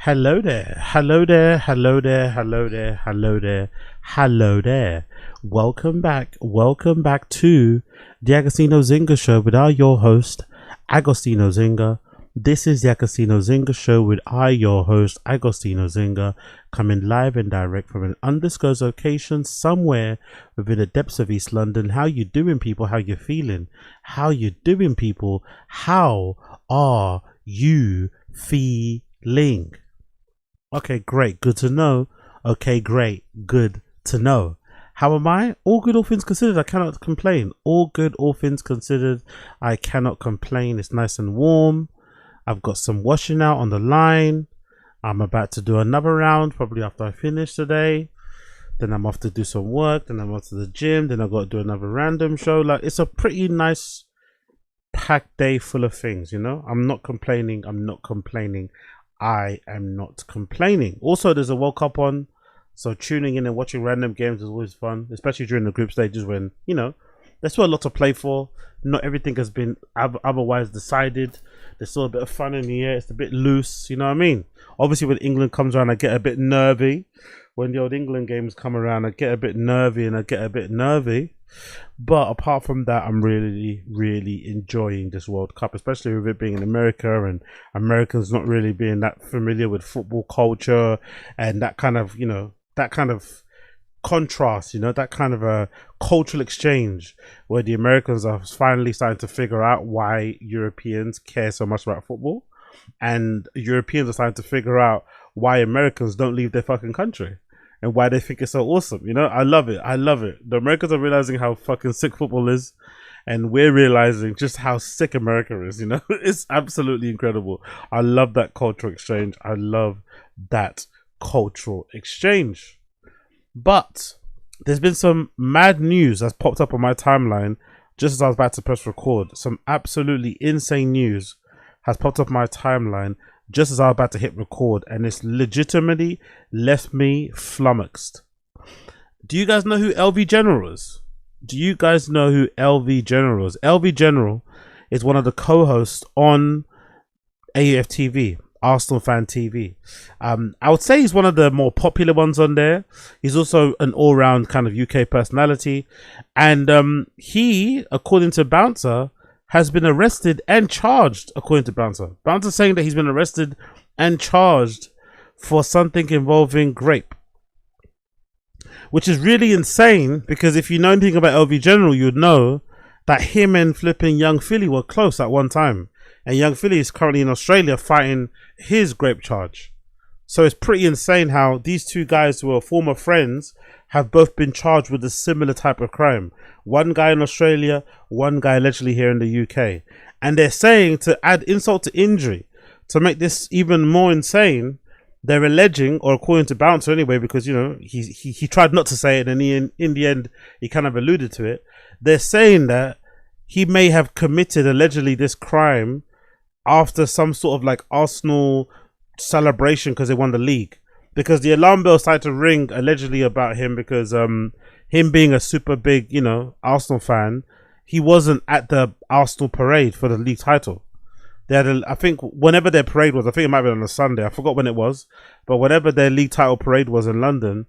Hello there, hello there, hello there, hello there, hello there, hello there. Welcome back to the Agostino Zinga Show with your host, Agostino Zinga. This is the Agostino Zinga Show with your host, Agostino Zinga, coming live and direct from an undisclosed location somewhere within the depths of East London. How you doing, people? How you feeling? How you doing, people? How are you feeling? Okay, great. Good to know. Okay, great. Good to know. How am I? All good, all things considered. I cannot complain. All good, all things considered. I cannot complain. It's nice and warm. I've got some washing out on the line. I'm about to do another round probably after I finish today. Then I'm off to do some work. Then I'm off to the gym. Then I've got to do another random show. Like, it's a pretty nice packed day full of things, you know. I'm not complaining. I am not complaining. Also, there's a World Cup on, so tuning in and watching random games is always fun, especially during the group stages when, you know, there's still a lot to play for. Not everything has been otherwise decided. There's still a bit of fun in the air. It's a bit loose, you know what I mean? Obviously, when England comes around, I get a bit nervy. When the old England games come around, I get a bit nervy. But apart from that, I'm really enjoying this World Cup, especially with it being in America and Americans not really being that familiar with football culture and that kind of, you know, that kind of contrast, you know, that kind of a cultural exchange where the Americans are finally starting to figure out why Europeans care so much about football, and Europeans are starting to figure out why Americans don't leave their fucking country and why they think it's so awesome. You know, I love it. The Americans are realizing how fucking sick football is, and we're realizing just how sick America is, you know. It's absolutely incredible. I love that cultural exchange. But there's been some mad news that's popped up on my timeline just as I was about to press record. Some absolutely insane news has popped up my timeline just as I was about to hit record, and it's legitimately left me flummoxed. Do you guys know who LV General is? LV General is one of the co-hosts on AFTV, Arsenal Fan TV. I would say he's one of the more popular ones on there. He's also an all-round kind of UK personality, and he, according to Bouncer, has been arrested and charged, according to Bouncer. Bouncer saying that he's been arrested and charged for something involving grape, which is really insane, because if you know anything about LV General, you would know that him and flipping Young Philly were close at one time, and Young Philly is currently in Australia fighting his grape charge. So it's pretty insane how these two guys who are former friends have both been charged with a similar type of crime. One guy in Australia, one guy allegedly here in the UK. And they're saying, to add insult to injury, to make this even more insane, they're alleging, or according to Bouncer anyway, because, you know, he tried not to say it, and in the end he kind of alluded to it. They're saying that he may have committed allegedly this crime after some sort of like Arsenal celebration because they won the league, because the alarm bell started to ring allegedly about him, because him being a super big, you know, Arsenal fan, he wasn't at the Arsenal parade for the league title. They had I think whenever their parade was, I think it might have been on a Sunday, I forgot when it was, but whenever their league title parade was in London,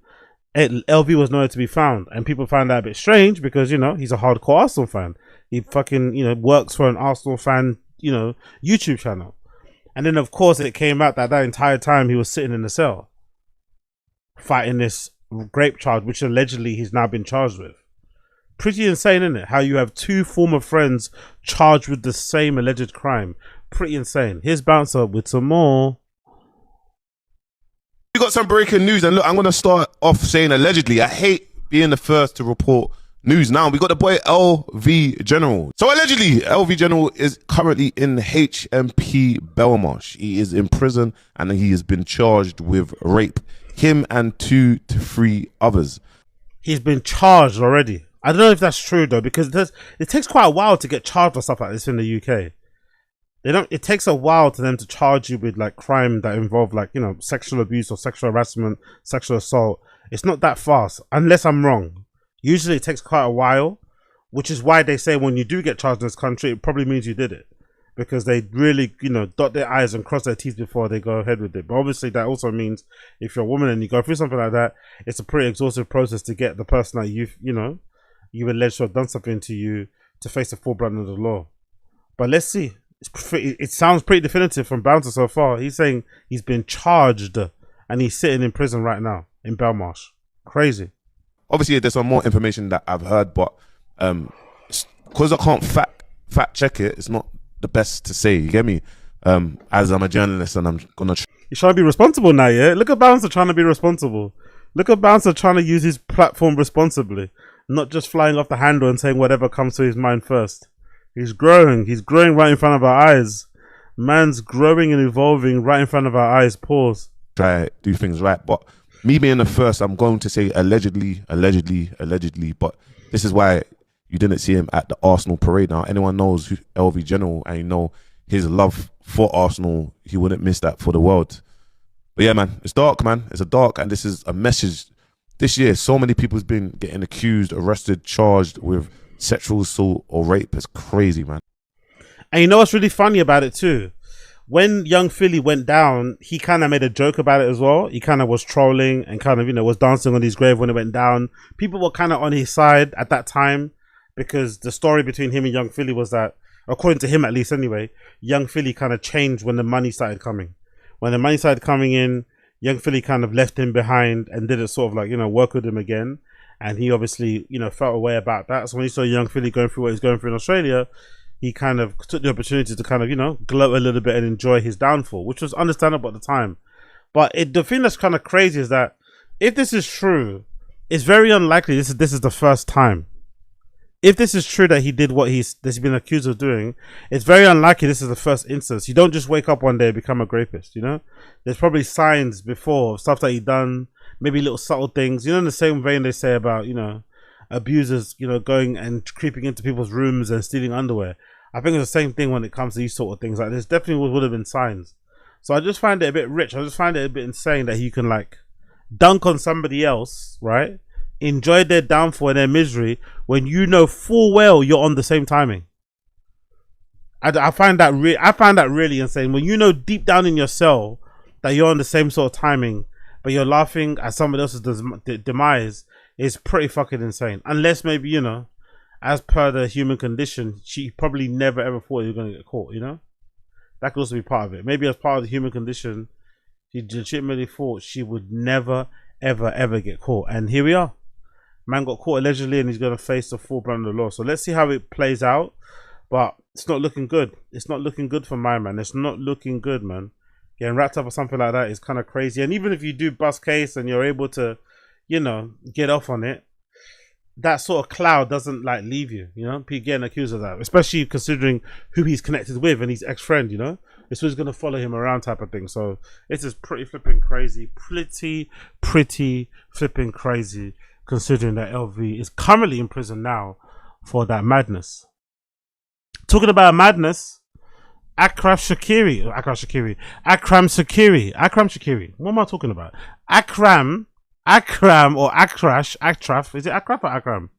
LV was nowhere to be found, and people found that a bit strange because, you know, he's a hardcore Arsenal fan. He fucking, you know, works for an Arsenal fan, you know, YouTube channel. And then, of course, it came out that entire time he was sitting in the cell fighting this grape charge, which allegedly he's now been charged with. Pretty insane, isn't it? How you have two former friends charged with the same alleged crime. Pretty insane. Here's Bouncer with some more. We got some breaking news, and look, I'm going to start off saying allegedly. I hate being the first to report news now. We got the boy LV General. So allegedly, LV General is currently in HMP Belmarsh. He is in prison and he has been charged with rape. Him and 2 to 3 others. He's been charged already. I don't know if that's true though, because it takes quite a while to get charged for stuff like this in the UK. It takes a while to them to charge you with like crime that involve like, you know, sexual abuse or sexual harassment, sexual assault. It's not that fast, unless I'm wrong. Usually it takes quite a while, which is why they say when you do get charged in this country, it probably means you did it. because they really, you know, dot their I's and cross their T's before they go ahead with it. But obviously that also means if you're a woman and you go through something like that, it's a pretty exhaustive process to get the person that you alleged to have done something to you to face the full brunt of the law. But let's see. It sounds pretty definitive from Bouncer so far. He's saying he's been charged and he's sitting in prison right now in Belmarsh. Crazy. Obviously, there's some more information that I've heard, but because I can't fact check it, it's not the best to say. You get me? As I'm a journalist and I'm gonna. He's trying to be responsible now, yeah. Look at Bouncer trying to be responsible. Look at Bouncer trying to use his platform responsibly, not just flying off the handle and saying whatever comes to his mind first. He's growing right in front of our eyes. Man's growing and evolving right in front of our eyes. Pause. Try do things right, but me being the first, I'm going to say allegedly. But this is why you didn't see him at the Arsenal parade. Now, anyone knows who LV General and you know his love for Arsenal, he wouldn't miss that for the world. But yeah, man, it's dark, man. It's a dark, and this is a message. This year, so many people's been getting accused, arrested, charged with sexual assault or rape. Is crazy, man. And you know what's really funny about it too? When young Philly went down, he kind of made a joke about it as well. He kind of was trolling and kind of, you know, was dancing on his grave when it went down. People were kind of on his side at that time because the story between him and young Philly was that, according to him at least anyway, young Philly kind of changed when the money started coming. When the money started coming in, young Philly kind of left him behind and didn't sort of like, you know, work with him again. And he obviously, you know, felt a way about that. So when he saw young Philly going through what he's going through in Australia, he kind of took the opportunity to kind of, you know, gloat a little bit and enjoy his downfall, which was understandable at the time. But the thing that's kind of crazy is that if this is true, it's very unlikely this is the first time. If this is true that he did what he's been accused of doing, it's very unlikely this is the first instance. You don't just wake up one day and become a rapist, you know? There's probably signs before, stuff that he done, maybe little subtle things, you know, in the same vein they say about, you know, abusers, you know, going and creeping into people's rooms and stealing underwear. I think it's the same thing when it comes to these sort of things. Like, there's definitely would have been signs. So I just find it a bit rich. I just find it a bit insane that you can like dunk on somebody else, right? Enjoy their downfall and their misery when you know full well you're on the same timing. I find that really insane. When you know deep down in your cell that you're on the same sort of timing, but you're laughing at somebody else's demise, is pretty fucking insane. Unless maybe, you know, as per the human condition, she probably never ever thought he was going to get caught, you know? That could also be part of it. Maybe as part of the human condition, she legitimately thought she would never, ever get caught. And here we are. Man got caught allegedly and he's going to face the full brunt of the law. So let's see how it plays out. But it's not looking good. It's not looking good for my man. It's not looking good, man. Getting wrapped up or something like that is kind of crazy. And even if you do bust case and you're able to, you know, get off on it, that sort of cloud doesn't like leave you, you know, getting accused of that, especially considering who he's connected with and his ex-friend, you know, this was going to follow him around type of thing. So it's just pretty flipping crazy, pretty flipping crazy, considering that LV is currently in prison now for that madness. Talking about madness, Achraf Hakimi. What am I talking about? Achraf, is it Achraf or Akram?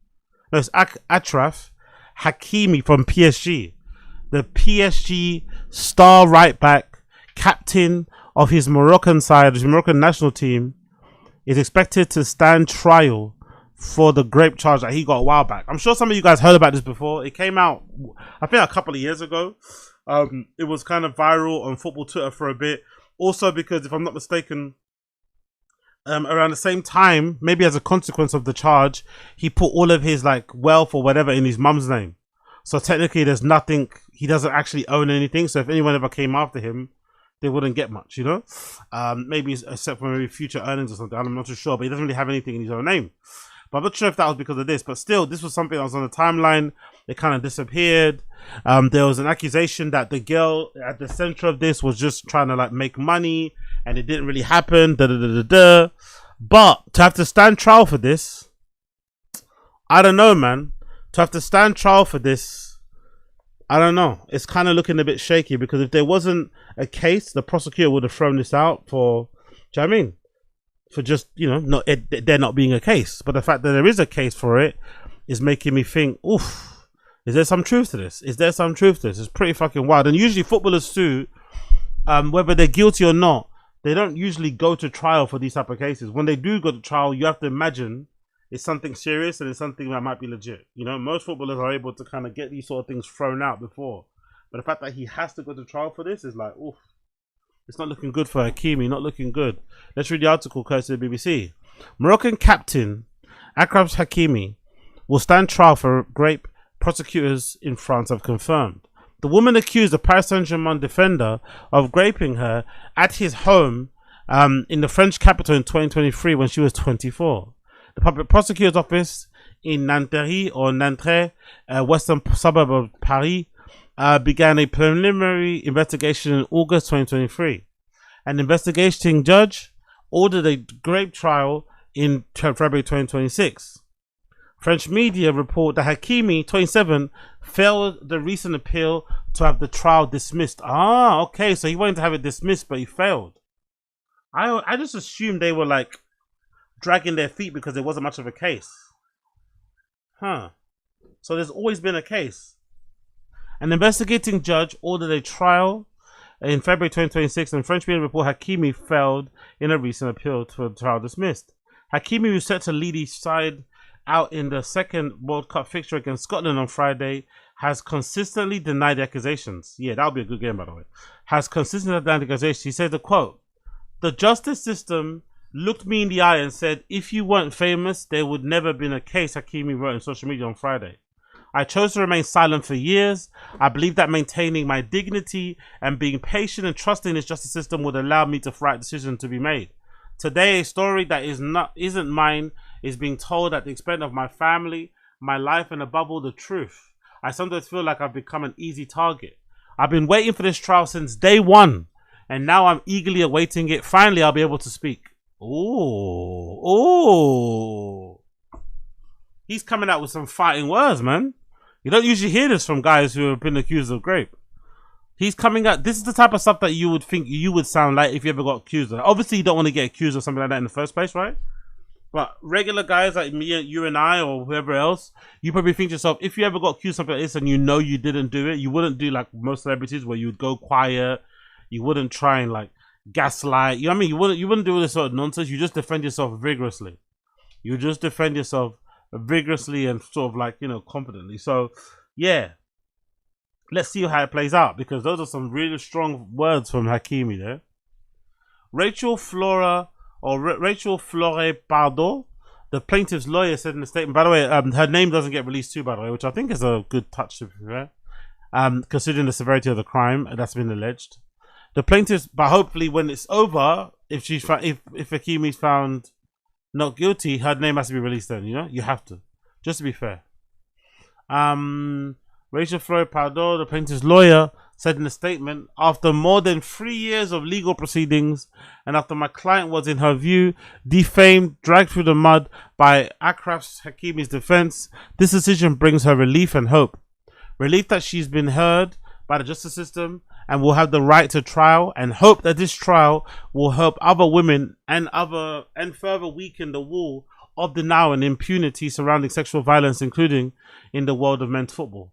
No, it's Achraf Hakimi from PSG. The PSG star right back, captain of his Moroccan side, his Moroccan national team, is expected to stand trial for the grape charge that he got a while back. I'm sure some of you guys heard about this before. It came out, I think, a couple of years ago. It was kind of viral on football Twitter for a bit. Also because, if I'm not mistaken, around the same time, maybe as a consequence of the charge, he put all of his like wealth or whatever in his mum's name. So technically there's nothing, he doesn't actually own anything. So if anyone ever came after him, they wouldn't get much, you know? Maybe except for maybe future earnings or something. I'm not too sure, but he doesn't really have anything in his own name. But I'm not sure if that was because of this, but still, this was something that was on the timeline. It kind of disappeared. There was an accusation that the girl at the center of this was just trying to like make money, and it didn't really happen. But to have to stand trial for this, I don't know, man. To have to stand trial for this, I don't know. It's kind of looking a bit shaky, because if there wasn't a case, the prosecutor would have thrown this out for, do you know what I mean? For just, you know, there not being a case. But the fact that there is a case for it is making me think, oof, Is there some truth to this? Is there some truth to this? It's pretty fucking wild. And usually footballers sue, whether they're guilty or not, they don't usually go to trial for these type of cases. When they do go to trial, you have to imagine it's something serious and it's something that might be legit. You know, most footballers are able to kind of get these sort of things thrown out before. But the fact that he has to go to trial for this is like, oof. It's not looking good for Hakimi, not looking good. Let's read the article courtesy of the BBC. Moroccan captain Achraf Hakimi will stand trial for rape, prosecutors in France have confirmed. The woman accused the Paris Saint-Germain defender of raping her at his home in the French capital in 2023 when she was 24. The public prosecutor's office in Nanterre, western suburb of Paris, began a preliminary investigation in August 2023. An investigating judge ordered a rape trial in February 2026. French media report that Hakimi, 27, failed the recent appeal to have the trial dismissed. Ah, okay, so he wanted to have it dismissed, but he failed. I just assumed they were like dragging their feet because there wasn't much of a case. Huh. So there's always been a case. An investigating judge ordered a trial in February 2026, and French media report Hakimi failed in a recent appeal to the trial dismissed. Hakimi, who's set to lead his side out in the second World Cup fixture against Scotland on Friday, has consistently denied the accusations. Yeah, that'll be a good game, by the way. Has consistently denied the accusations. He said, the quote, "The justice system looked me in the eye and said, if you weren't famous, there would never have been a case," Hakimi wrote on social media on Friday. "I chose to remain silent for years. I believe that maintaining my dignity and being patient and trusting this justice system would allow me to right decision to be made. Today, a story that isn't mine is being told at the expense of my family, my life, and above all, the truth. I sometimes feel like I've become an easy target. I've been waiting for this trial since day one, and now I'm eagerly awaiting it. Finally, I'll be able to speak." Oh. He's coming out with some fighting words, man. You don't usually hear this from guys who have been accused of rape. He's coming out. This is the type of stuff that you would think you would sound like if you ever got accused of. Obviously, you don't want to get accused of something like that in the first place, right? But regular guys like me, you and I, or whoever else, you probably think to yourself, if you ever got accused of something like this and you know you didn't do it, you wouldn't do like most celebrities where you would go quiet. You wouldn't try and like gaslight. You know what I mean? You wouldn't do this sort of nonsense. You just defend yourself vigorously. You just defend yourself vigorously and sort of like, you know, confidently. So yeah, let's see how it plays out, because those are some really strong words from Hakimi there. Rachel Flore Pardo, the plaintiff's lawyer, said in a statement, by the way, her name doesn't get released too, by the way, which I think is a good touch, to be fair, considering the severity of the crime that's been alleged. The plaintiffs, but hopefully when it's over, if Hakimi's found not guilty, her name has to be released then, you know? You have to. Just to be fair. Rachel Flore Pardo, the plaintiff's lawyer, said in a statement, "After more than 3 years of legal proceedings, and after my client was, in her view, defamed, dragged through the mud by Achraf Hakimi's defense, this decision brings her relief and hope. Relief that she's been heard by the justice system and will have the right to trial, and hope that this trial will help other women and further weaken the wall of denial and impunity surrounding sexual violence, including in the world of men's football.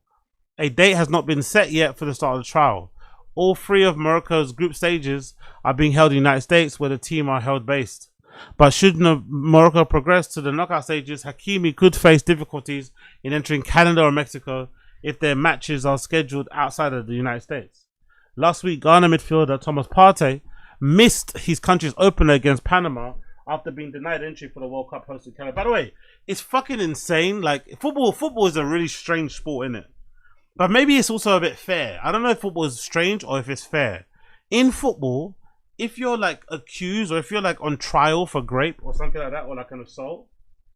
A date has not been set yet for the start of the trial. All three of Morocco's group stages are being held in the United States, where the team are held based. But should Morocco progress to the knockout stages, Hakimi could face difficulties in entering Canada or Mexico if their matches are scheduled outside of the United States. Last week, Ghana midfielder Thomas Partey missed his country's opener against Panama after being denied entry for the World Cup hosted Canada. By the way, it's fucking insane. Like, football is a really strange sport, isn't it? But maybe it's also a bit fair. I don't know if football is strange or if it's fair. In football, if you're like accused or if you're like on trial for rape or something like that, or like an assault,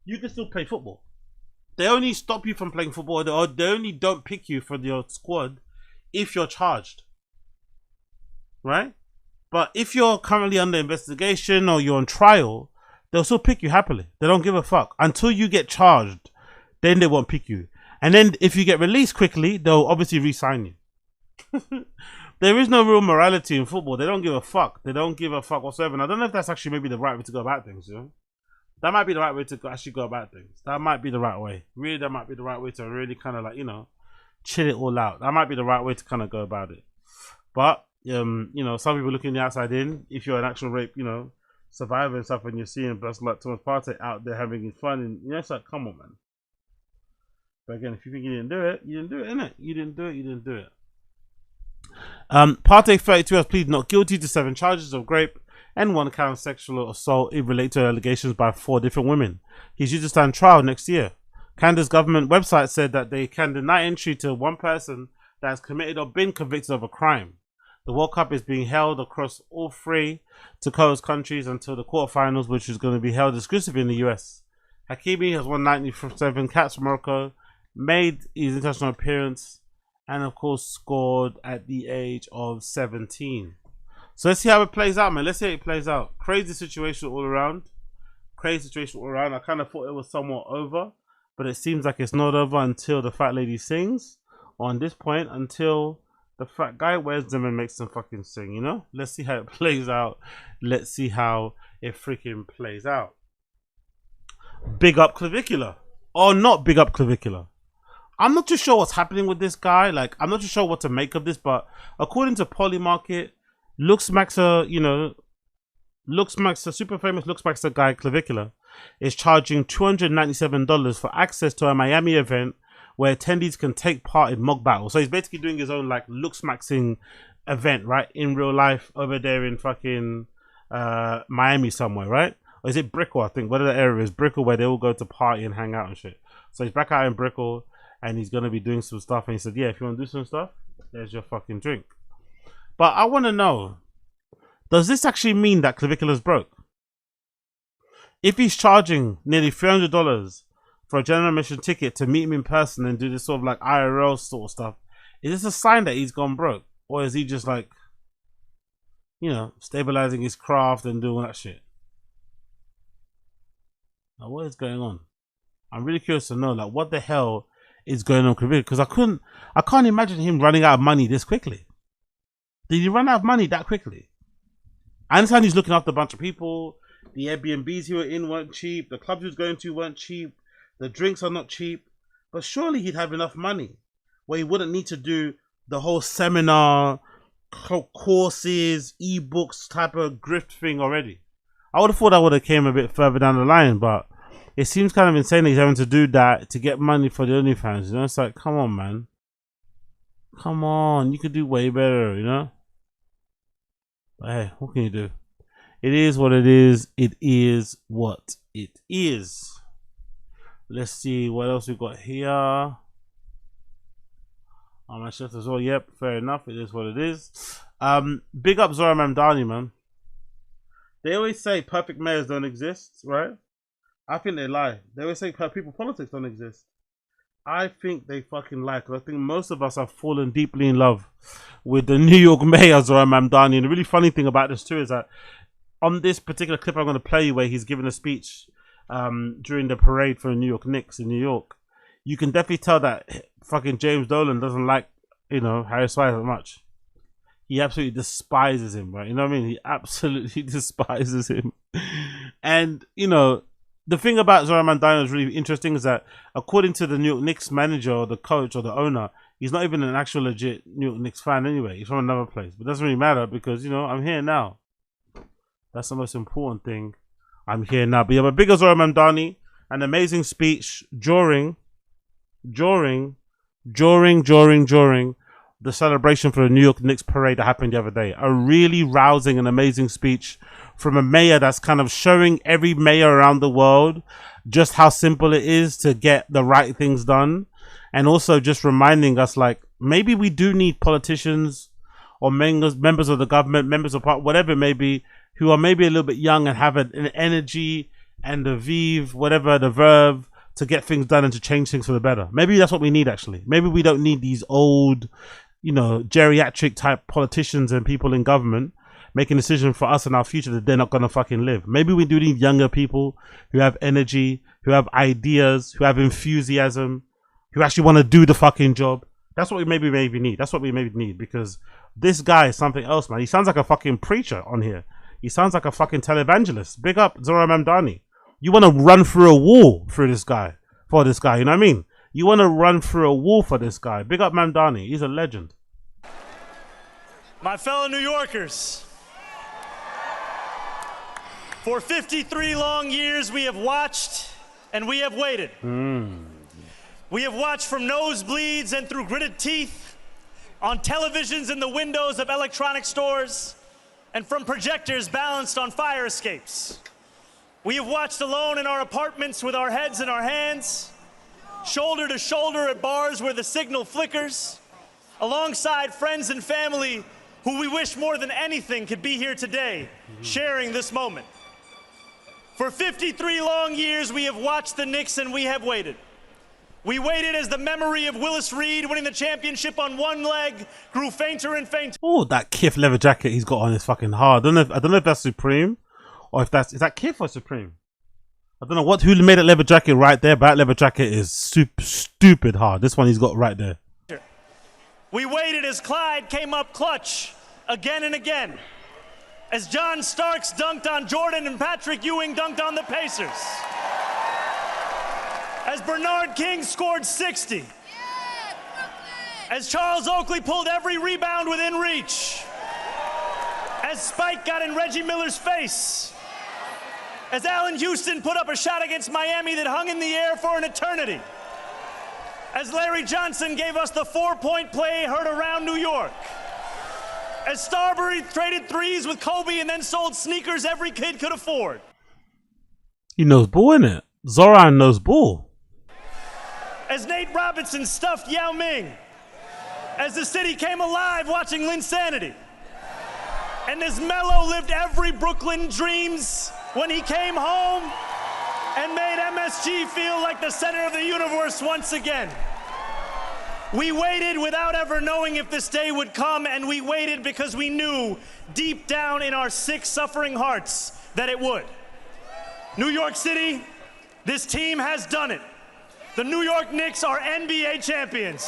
you can still play football. They only stop you from playing football, or they only don't pick you for your squad if you're charged. Right? But if you're currently under investigation or you're on trial, they'll still pick you happily. They don't give a fuck. Until you get charged, then they won't pick you. And then if you get released quickly, they'll obviously re-sign you. There is no real morality in football. They don't give a fuck. They don't give a fuck whatsoever. And I don't know if that's actually maybe the right way to go about things, you know? That might be the right way to actually go about things. That might be the right way. Really, that might be the right way to really kind of like, you know, chill it all out. That might be the right way to kind of go about it. But you know, some people looking the outside in. If you're an actual rape, you know, survivor and stuff, and you're seeing just like Thomas Partey out there having fun, and you know, it's like, come on, man. But again, if you think you didn't do it, you didn't do it, innit? You didn't do it, you didn't do it. Partey 32 has pleaded not guilty to 7 charges of rape and 1 count of sexual assault in related to allegations by 4 different women. He's due to stand trial next year. Canada's government website said that they can deny entry to one person that has committed or been convicted of a crime. The World Cup is being held across all 3 host countries until the quarterfinals, which is going to be held exclusively in the US. Hakimi has won 97 caps for Morocco, made his international appearance, and of course scored at the age of 17. So let's see how it plays out, man. Let's see how it plays out. Crazy situation all around. Crazy situation all around. I kind of thought it was somewhat over, but it seems like it's not over until the fat lady sings. Or on this point, until the fat guy wears them and makes them fucking sing, you know? Let's see how it plays out. Let's see how it freaking plays out. Big up Clavicular. Or not big up Clavicular. I'm not too sure what's happening with this guy. Like, I'm not too sure what to make of this, but according to Polymarket, looksmaxxing, you know, looksmaxxing, super famous looksmaxxing guy Clavicular is charging $297 for access to a Miami event where attendees can take part in mock battles. So he's basically doing his own like looksmaxxing event, right, in real life over there in fucking Miami somewhere, right? Or is it Brickell? I think whatever the area is, Brickell, where they all go to party and hang out and shit. So he's back out in Brickell and he's gonna be doing some stuff. And he said, yeah, if you want to do some stuff, there's your fucking drink. But I want to know, does this actually mean that Clavicular's broke? If he's charging nearly $300 for a general admission ticket to meet him in person and do this sort of like IRL sort of stuff, is this a sign that he's gone broke? Or is he just like, you know, stabilizing his craft and doing that shit? Now, what is going on? I'm really curious to know, like, what the hell is going on with Clavicular? Because I can't imagine him running out of money this quickly. Did he run out of money that quickly? I understand he's looking after a bunch of people. The Airbnbs he were in weren't cheap. The clubs he was going to weren't cheap. The drinks are not cheap. But surely he'd have enough money where he wouldn't need to do the whole seminar, courses, ebooks type of grift thing already. I would have thought that would have came a bit further down the line, but it seems kind of insane that he's having to do that to get money for the OnlyFans. You know, it's like, come on, man. Come on, you could do way better, you know? But hey, what can you do? It is what it is. It is what it is. Let's see what else we got here. On my shift as well. Yep, fair enough. It is what it is. Big up Zohran Mamdani, man. They always say perfect mayors don't exist, right? I think they lie. They always say people politics don't exist. I think they fucking lie, because I think most of us have fallen deeply in love with the New York mayor, Zohran Mamdani. And the really funny thing about this too is that on this particular clip I'm going to play you, where he's giving a speech during the parade for the New York Knicks in New York, you can definitely tell that fucking James Dolan doesn't like, you know, Harry Styles as much. He absolutely despises him, right? You know what I mean? He absolutely despises him. And, you know, the thing about Zohran Mamdani is really interesting is that according to the New York Knicks manager or the coach or the owner, he's not even an actual legit New York Knicks fan anyway. He's from another place. But it doesn't really matter because, you know, I'm here now. That's the most important thing. I'm here now. But yeah, but bigger Zohran Mamdani, an amazing speech during the celebration for the New York Knicks parade that happened the other day. A really rousing and amazing speech from a mayor that's kind of showing every mayor around the world just how simple it is to get the right things done. And also just reminding us, like, maybe we do need politicians or members of the government, members of part, whatever it may be, who are maybe a little bit young and have an energy and the vive, whatever, the verve to get things done and to change things for the better. Maybe that's what we need, actually. Maybe we don't need these old, you know, geriatric type politicians and people in government making decisions for us and our future that they're not going to fucking live. Maybe we do need younger people who have energy, who have ideas, who have enthusiasm, who actually want to do the fucking job. That's what we maybe need. That's what we maybe need, because this guy is something else, man. He sounds like a fucking preacher on here. He sounds like a fucking televangelist. Big up Zohran Mamdani. You want to run through a wall through this guy, for this guy, you know what I mean? You want to run through a wall for this guy. Big up Mamdani. He's a legend. My fellow New Yorkers, for 53 long years we have watched and we have waited. We have watched from nosebleeds and through gritted teeth, on televisions in the windows of electronic stores, and from projectors balanced on fire escapes. We have watched alone in our apartments with our heads in our hands, shoulder to shoulder at bars where the signal flickers, alongside friends and family who we wish more than anything could be here today, sharing this moment. For 53 long years, we have watched the Knicks and we have waited. We waited as the memory of Willis Reed winning the championship on one leg grew fainter and fainter. Oh, that Kith leather jacket he's got on is fucking hard. I don't know if that's Supreme or if is that Kith or Supreme? I don't know who made that leather jacket right there, but that leather jacket is stupid hard. This one he's got right there. We waited as Clyde came up clutch again and again. As John Starks dunked on Jordan and Patrick Ewing dunked on the Pacers. As Bernard King scored 60. As Charles Oakley pulled every rebound within reach. As Spike got in Reggie Miller's face. As Allen Houston put up a shot against Miami that hung in the air for an eternity. As Larry Johnson gave us the 4-point play heard around New York. As Starbury traded threes with Kobe and then sold sneakers every kid could afford. He knows ball, innit? Zohran knows ball. As Nate Robinson stuffed Yao Ming. As the city came alive watching Linsanity. And as Melo lived every Brooklyn dreams when he came home and made MSG feel like the center of the universe once again. We waited without ever knowing if this day would come, and we waited because we knew deep down in our sick, suffering hearts that it would. New York City, this team has done it. The New York Knicks are NBA champions.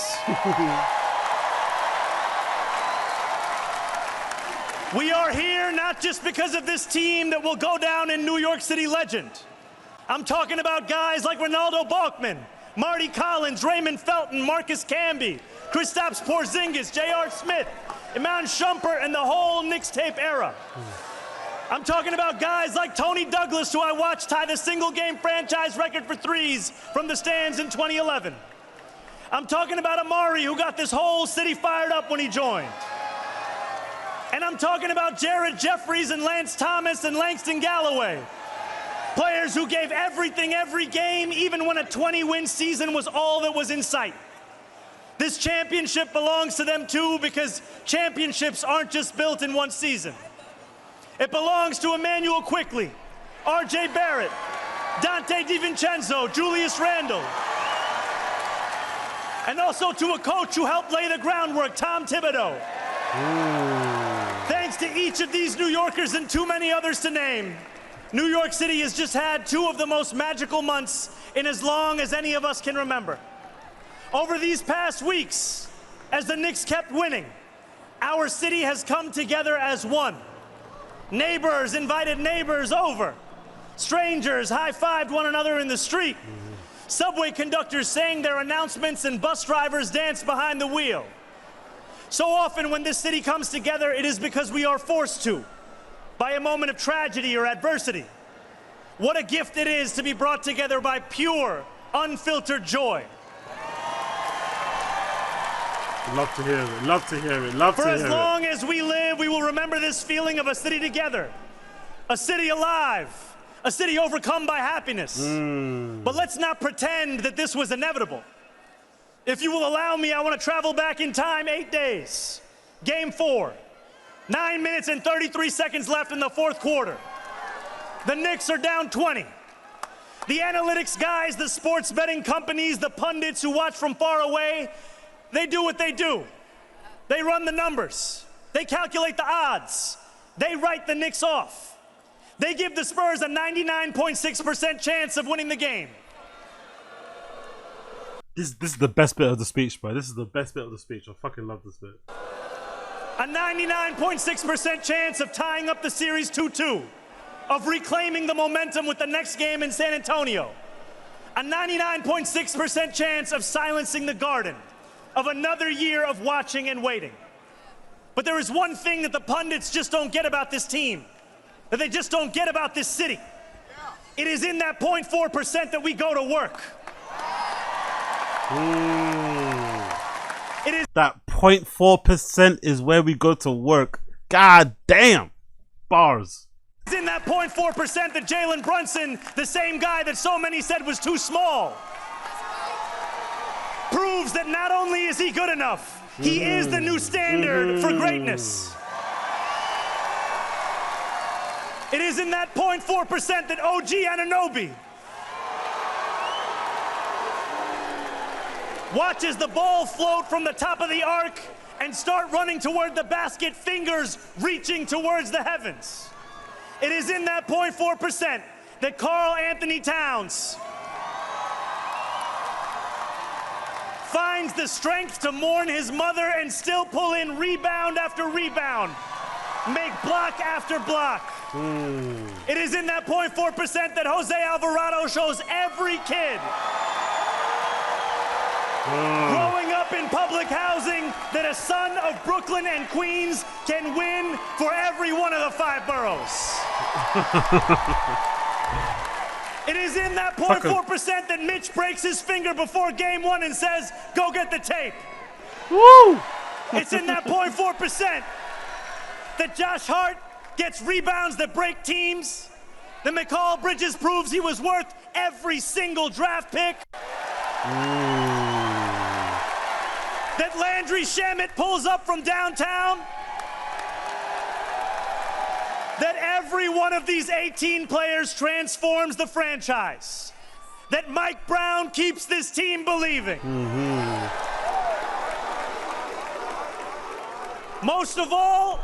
We are here not just because of this team that will go down in New York City legend. I'm talking about guys like Ronaldo Balkman, Marty Collins, Raymond Felton, Marcus Camby, Kristaps Porzingis, J.R. Smith, Iman Shumpert, and the whole Knicks tape era. I'm talking about guys like Tony Douglas, who I watched tie the single-game franchise record for threes from the stands in 2011. I'm talking about Amari, who got this whole city fired up when he joined. And I'm talking about Jared Jeffries and Lance Thomas and Langston Galloway. Players who gave everything every game, even when a 20-win season was all that was in sight. This championship belongs to them too, because championships aren't just built in one season. It belongs to Emmanuel Quickley, R.J. Barrett, Dante DiVincenzo, Julius Randle. And also to a coach who helped lay the groundwork, Tom Thibodeau. Thanks to each of these New Yorkers and too many others to name, New York City has just had two of the most magical months in as long as any of us can remember. Over these past weeks, as the Knicks kept winning, our city has come together as one. Neighbors invited neighbors over. Strangers high-fived one another in the street. Subway conductors sang their announcements and bus drivers danced behind the wheel. So often when this city comes together, it is because we are forced to, by a moment of tragedy or adversity. What a gift it is to be brought together by pure, unfiltered joy. Love to hear it, love to hear it, love to hear it. For as long as we live, we will remember this feeling of a city together, a city alive, a city overcome by happiness. But let's not pretend that this was inevitable. If you will allow me, I want to travel back in time 8 days. Game 4. 9 minutes and 33 seconds left in the fourth quarter. The Knicks are down 20. The analytics guys, the sports betting companies, the pundits who watch from far away, they do what they do. They run the numbers. They calculate the odds. They write the Knicks off. They give the Spurs a 99.6% chance of winning the game. This is the best bit of the speech, bro. This is the best bit of the speech. I fucking love this bit. A 99.6% chance of tying up the series 2-2, of reclaiming the momentum with the next game in San Antonio. A 99.6% chance of silencing the Garden, of another year of watching and waiting. But there is one thing that the pundits just don't get about this team, that they just don't get about this city. It is in that 0.4% that we go to work. It is that 0.4% is where we go to work. God damn. Bars. It's in that 0.4% that Jalen Brunson, the same guy that so many said was too small, proves that not only is he good enough, he is the new standard for greatness. It is in that 0.4% that OG Anunoby watches the ball float from the top of the arc and start running toward the basket, fingers reaching towards the heavens. It is in that 0.4% that Karl Anthony Towns finds the strength to mourn his mother and still pull in rebound after rebound, make block after block. It is in that 0.4% that Jose Alvarado shows every kid growing up in public housing that a son of Brooklyn and Queens can win for every one of the 5 boroughs. It is in that 0.4% that Mitch breaks his finger before game 1 and says, go get the tape. Woo! It's in that 0.4% that Josh Hart gets rebounds that break teams, that McCall Bridges proves he was worth every single draft pick, that Landry Shamet pulls up from downtown, that every one of these 18 players transforms the franchise, that Mike Brown keeps this team believing. Most of all,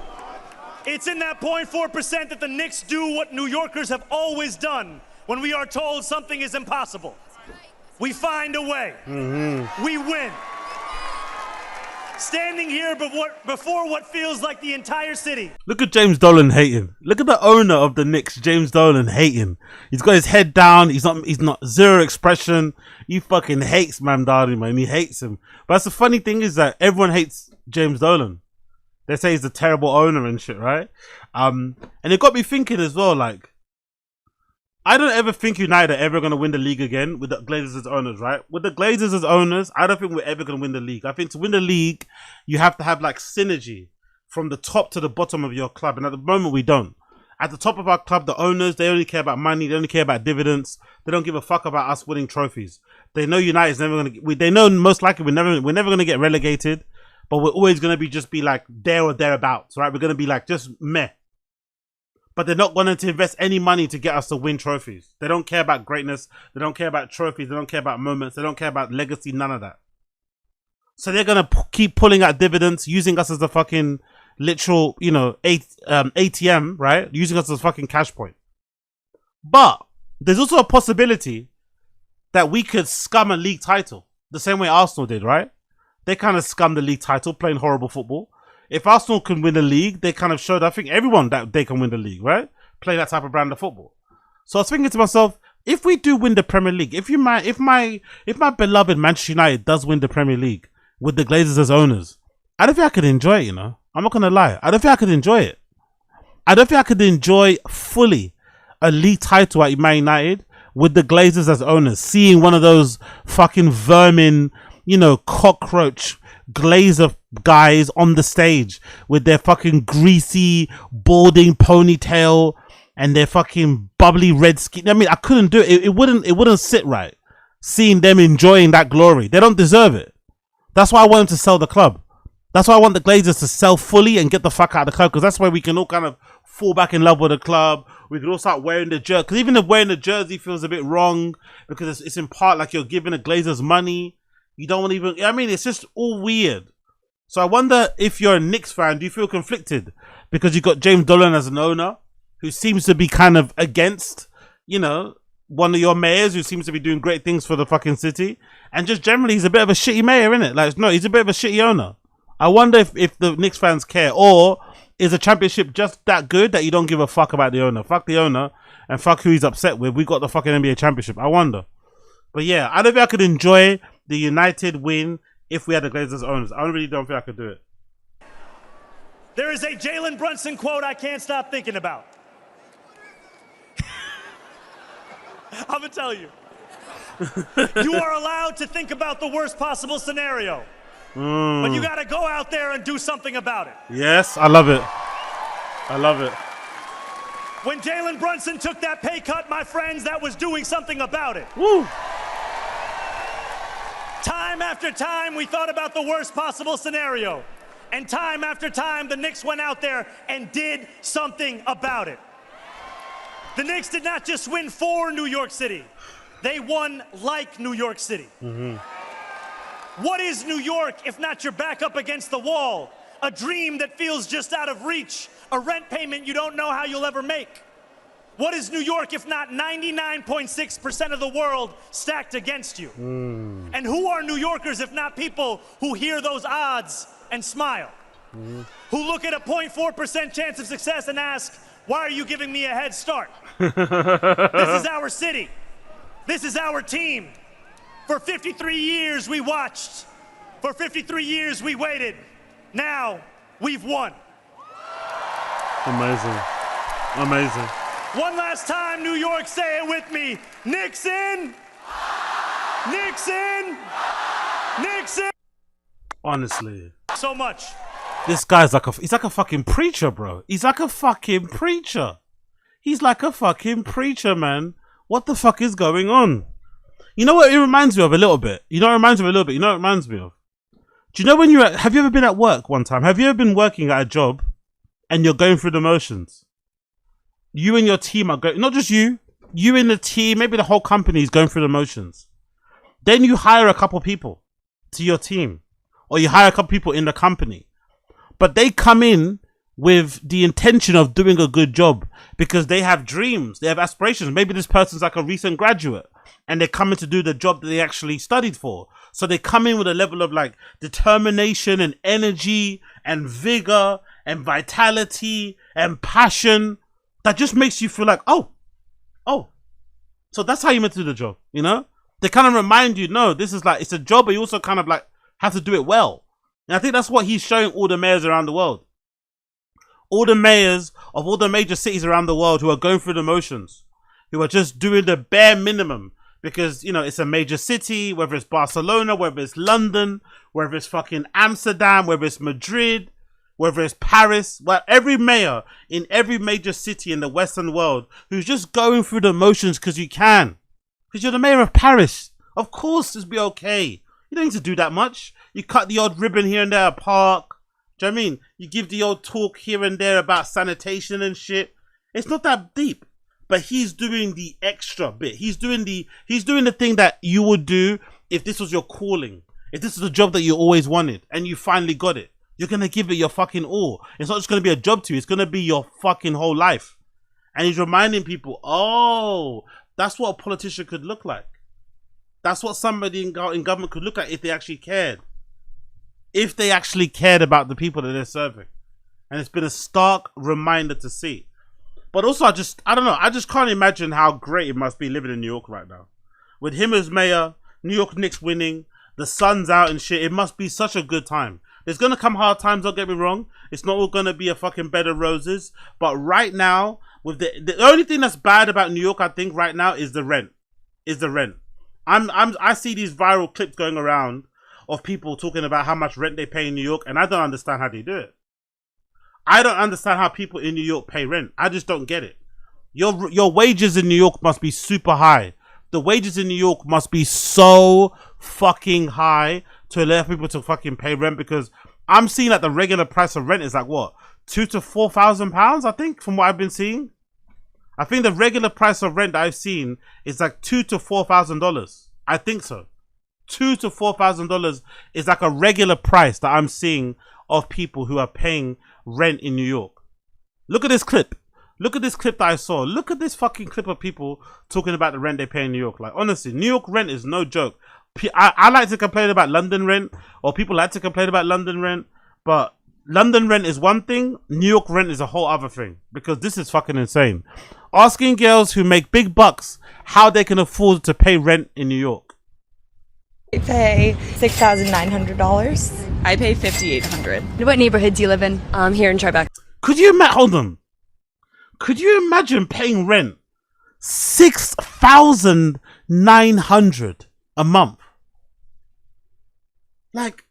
it's in that 0.4% that the Knicks do what New Yorkers have always done when we are told something is impossible. We find a way. We win. Standing here before what feels like the entire city. Look at James Dolan hating. Look at the owner of the Knicks, James Dolan, hating. He's got his head down. He's not zero expression. He fucking hates Mamdani, man. He hates him. But that's the funny thing is that everyone hates James Dolan. They say he's a terrible owner and shit, right? And it got me thinking as well, like, I don't ever think United are ever going to win the league again with the Glazers as owners, right? With the Glazers as owners, I don't think we're ever going to win the league. I think to win the league, you have to have like synergy from the top to the bottom of your club. And at the moment, we don't. At the top of our club, the owners, they only care about money. They only care about dividends. They don't give a fuck about us winning trophies. They know United's never going to... They know most likely we're never going to get relegated. But we're always going to be just be like there or thereabouts, right? We're going to be like just meh. But they're not going to invest any money to get us to win trophies. They don't care about greatness. They don't care about trophies. They don't care about moments. They don't care about legacy. None of that. So they're going to keep pulling out dividends, using us as a fucking literal, you know, ATM, right? Using us as a fucking cash point. But there's also a possibility that we could scum a league title the same way Arsenal did, right? They kind of scummed the league title, playing horrible football. If Arsenal can win the league, they kind of showed, I think, everyone that they can win the league, right? Play that type of brand of football. So I was thinking to myself, if we do win the Premier League, if my beloved Manchester United does win the Premier League with the Glazers as owners, I don't think I could enjoy it, you know? I'm not going to lie. I don't think I could enjoy it. I don't think I could enjoy fully a league title at Man United with the Glazers as owners, seeing one of those fucking vermin, you know, cockroach Glazer guys on the stage with their fucking greasy balding ponytail and their fucking bubbly red skin. I mean, I couldn't do it. It wouldn't sit right seeing them enjoying that glory. They don't deserve it. That's why I want them to sell the club. That's why I want the Glazers to sell fully and get the fuck out of the club, because that's why we can all kind of fall back in love with the club. We can all start wearing the jersey, because even if wearing the jersey feels a bit wrong, because it's in part like you're giving the Glazers money. You don't want to even... I mean, it's just all weird. So I wonder if you're a Knicks fan, do you feel conflicted? Because you've got James Dolan as an owner who seems to be kind of against, you know, one of your mayors who seems to be doing great things for the fucking city. And just generally, he's a bit of a shitty mayor, isn't it? Like, no, he's a bit of a shitty owner. I wonder if the Knicks fans care. Or is a championship just that good that you don't give a fuck about the owner? Fuck the owner and fuck who he's upset with. We got the fucking NBA championship. I wonder. But yeah, I don't think I could enjoy the United win if we had the Glazers owners. I really don't think I could do it. There is a Jalen Brunson quote I can't stop thinking about. I'm gonna tell you. You are allowed to think about the worst possible scenario, but you gotta go out there and do something about it. Yes, I love it. I love it. When Jalen Brunson took that pay cut, my friends, that was doing something about it. Woo. Time after time, we thought about the worst possible scenario. And time after time, the Knicks went out there and did something about it. The Knicks did not just win for New York City. They won like New York City. What is New York if not your back up against the wall? A dream that feels just out of reach. A rent payment you don't know how you'll ever make. What is New York if not 99.6% of the world stacked against you? And who are New Yorkers if not people who hear those odds and smile? Who look at a 0.4% chance of success and ask, why are you giving me a head start? This is our city. This is our team. For 53 years we watched. For 53 years we waited. Now we've won. Amazing. Amazing. One last time, New York, say it with me. Knicks in. Knicks in. Knicks in. Honestly. So much. This guy's he's like a fucking preacher, bro. He's like a fucking preacher. He's like a fucking preacher, man. What the fuck is going on? You know what it reminds me of a little bit? You know what it reminds me of a little bit? You know what it reminds me of? Do you know when have you ever been at work one time? Have you ever been working at a job and you're going through the motions? You and your team are going, not just you and the team, maybe the whole company is going through the motions. Then you hire a couple people to your team, or you hire a couple people in the company, but they come in with the intention of doing a good job because they have dreams, they have aspirations. Maybe this person's like a recent graduate and they're coming to do the job that they actually studied for. So they come in with a level of like determination and energy and vigor and vitality and passion that just makes you feel like, oh, so that's how you meant to do the job, you know? They kind of remind you, no, this is like, it's a job, but you also kind of like have to do it well. And I think that's what he's showing all the mayors around the world. All the mayors of all the major cities around the world who are going through the motions, who are just doing the bare minimum because, you know, it's a major city, whether it's Barcelona, whether it's London, whether it's fucking Amsterdam, whether it's Madrid, whether it's Paris, well, every mayor in every major city in the Western world who's just going through the motions because you can. Because you're the mayor of Paris. Of course, it'll be okay. You don't need to do that much. You cut the odd ribbon here and there at a park. Do you know what I mean? You give the old talk here and there about sanitation and shit. It's not that deep. But he's doing the extra bit. He's doing the thing that you would do if this was your calling. If this is a job that you always wanted and you finally got it. You're going to give it your fucking all. It's not just going to be a job to you. It's going to be your fucking whole life. And he's reminding people, oh, that's what a politician could look like. That's what somebody in government could look like if they actually cared. If they actually cared about the people that they're serving. And it's been a stark reminder to see. But also, I don't know. I just can't imagine how great it must be living in New York right now. With him as mayor, New York Knicks winning, the sun's out and shit. It must be such a good time. There's going to come hard times, don't get me wrong. It's not all going to be a fucking bed of roses. But right now, with the only thing that's bad about New York, I think, right now is the rent. I see these viral clips going around of people talking about how much rent they pay in New York, and I don't understand how they do it. I don't understand how people in New York pay rent. I just don't get it. Your wages in New York must be super high. The wages in New York must be so fucking high to allow people to fucking pay rent, because I'm seeing that the regular price of rent is like what, £2,000 to £4,000, I think, from what I've been seeing. I think the regular price of rent that I've seen is like $2,000 to $4,000. I think so. $2,000 to $4,000 is like a regular price that I'm seeing of people who are paying rent in New York. Look at this clip. Look at this clip that I saw. Look at this fucking clip of people talking about the rent they pay in New York. Like, honestly, New York rent is no joke. I like to complain about London rent, or people like to complain about London rent, but London rent is one thing, New York rent is a whole other thing, because this is fucking insane. Asking girls who make big bucks how they can afford to pay rent in New York. I pay $6,900. I pay $5,800. What neighborhood do you live in? Here in Tribeca. Could you imagine? Hold on. Could you imagine paying rent $6,900 a month? Like,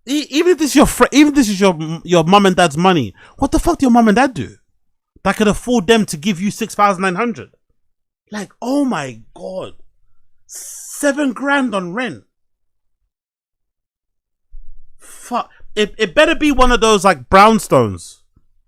even if this is even if this is your mum and dad's money, what the fuck do your mum and dad do that could afford them to give you $6,900? Like, oh my god, $7,000 on rent. Fuck. It better be one of those like brownstones.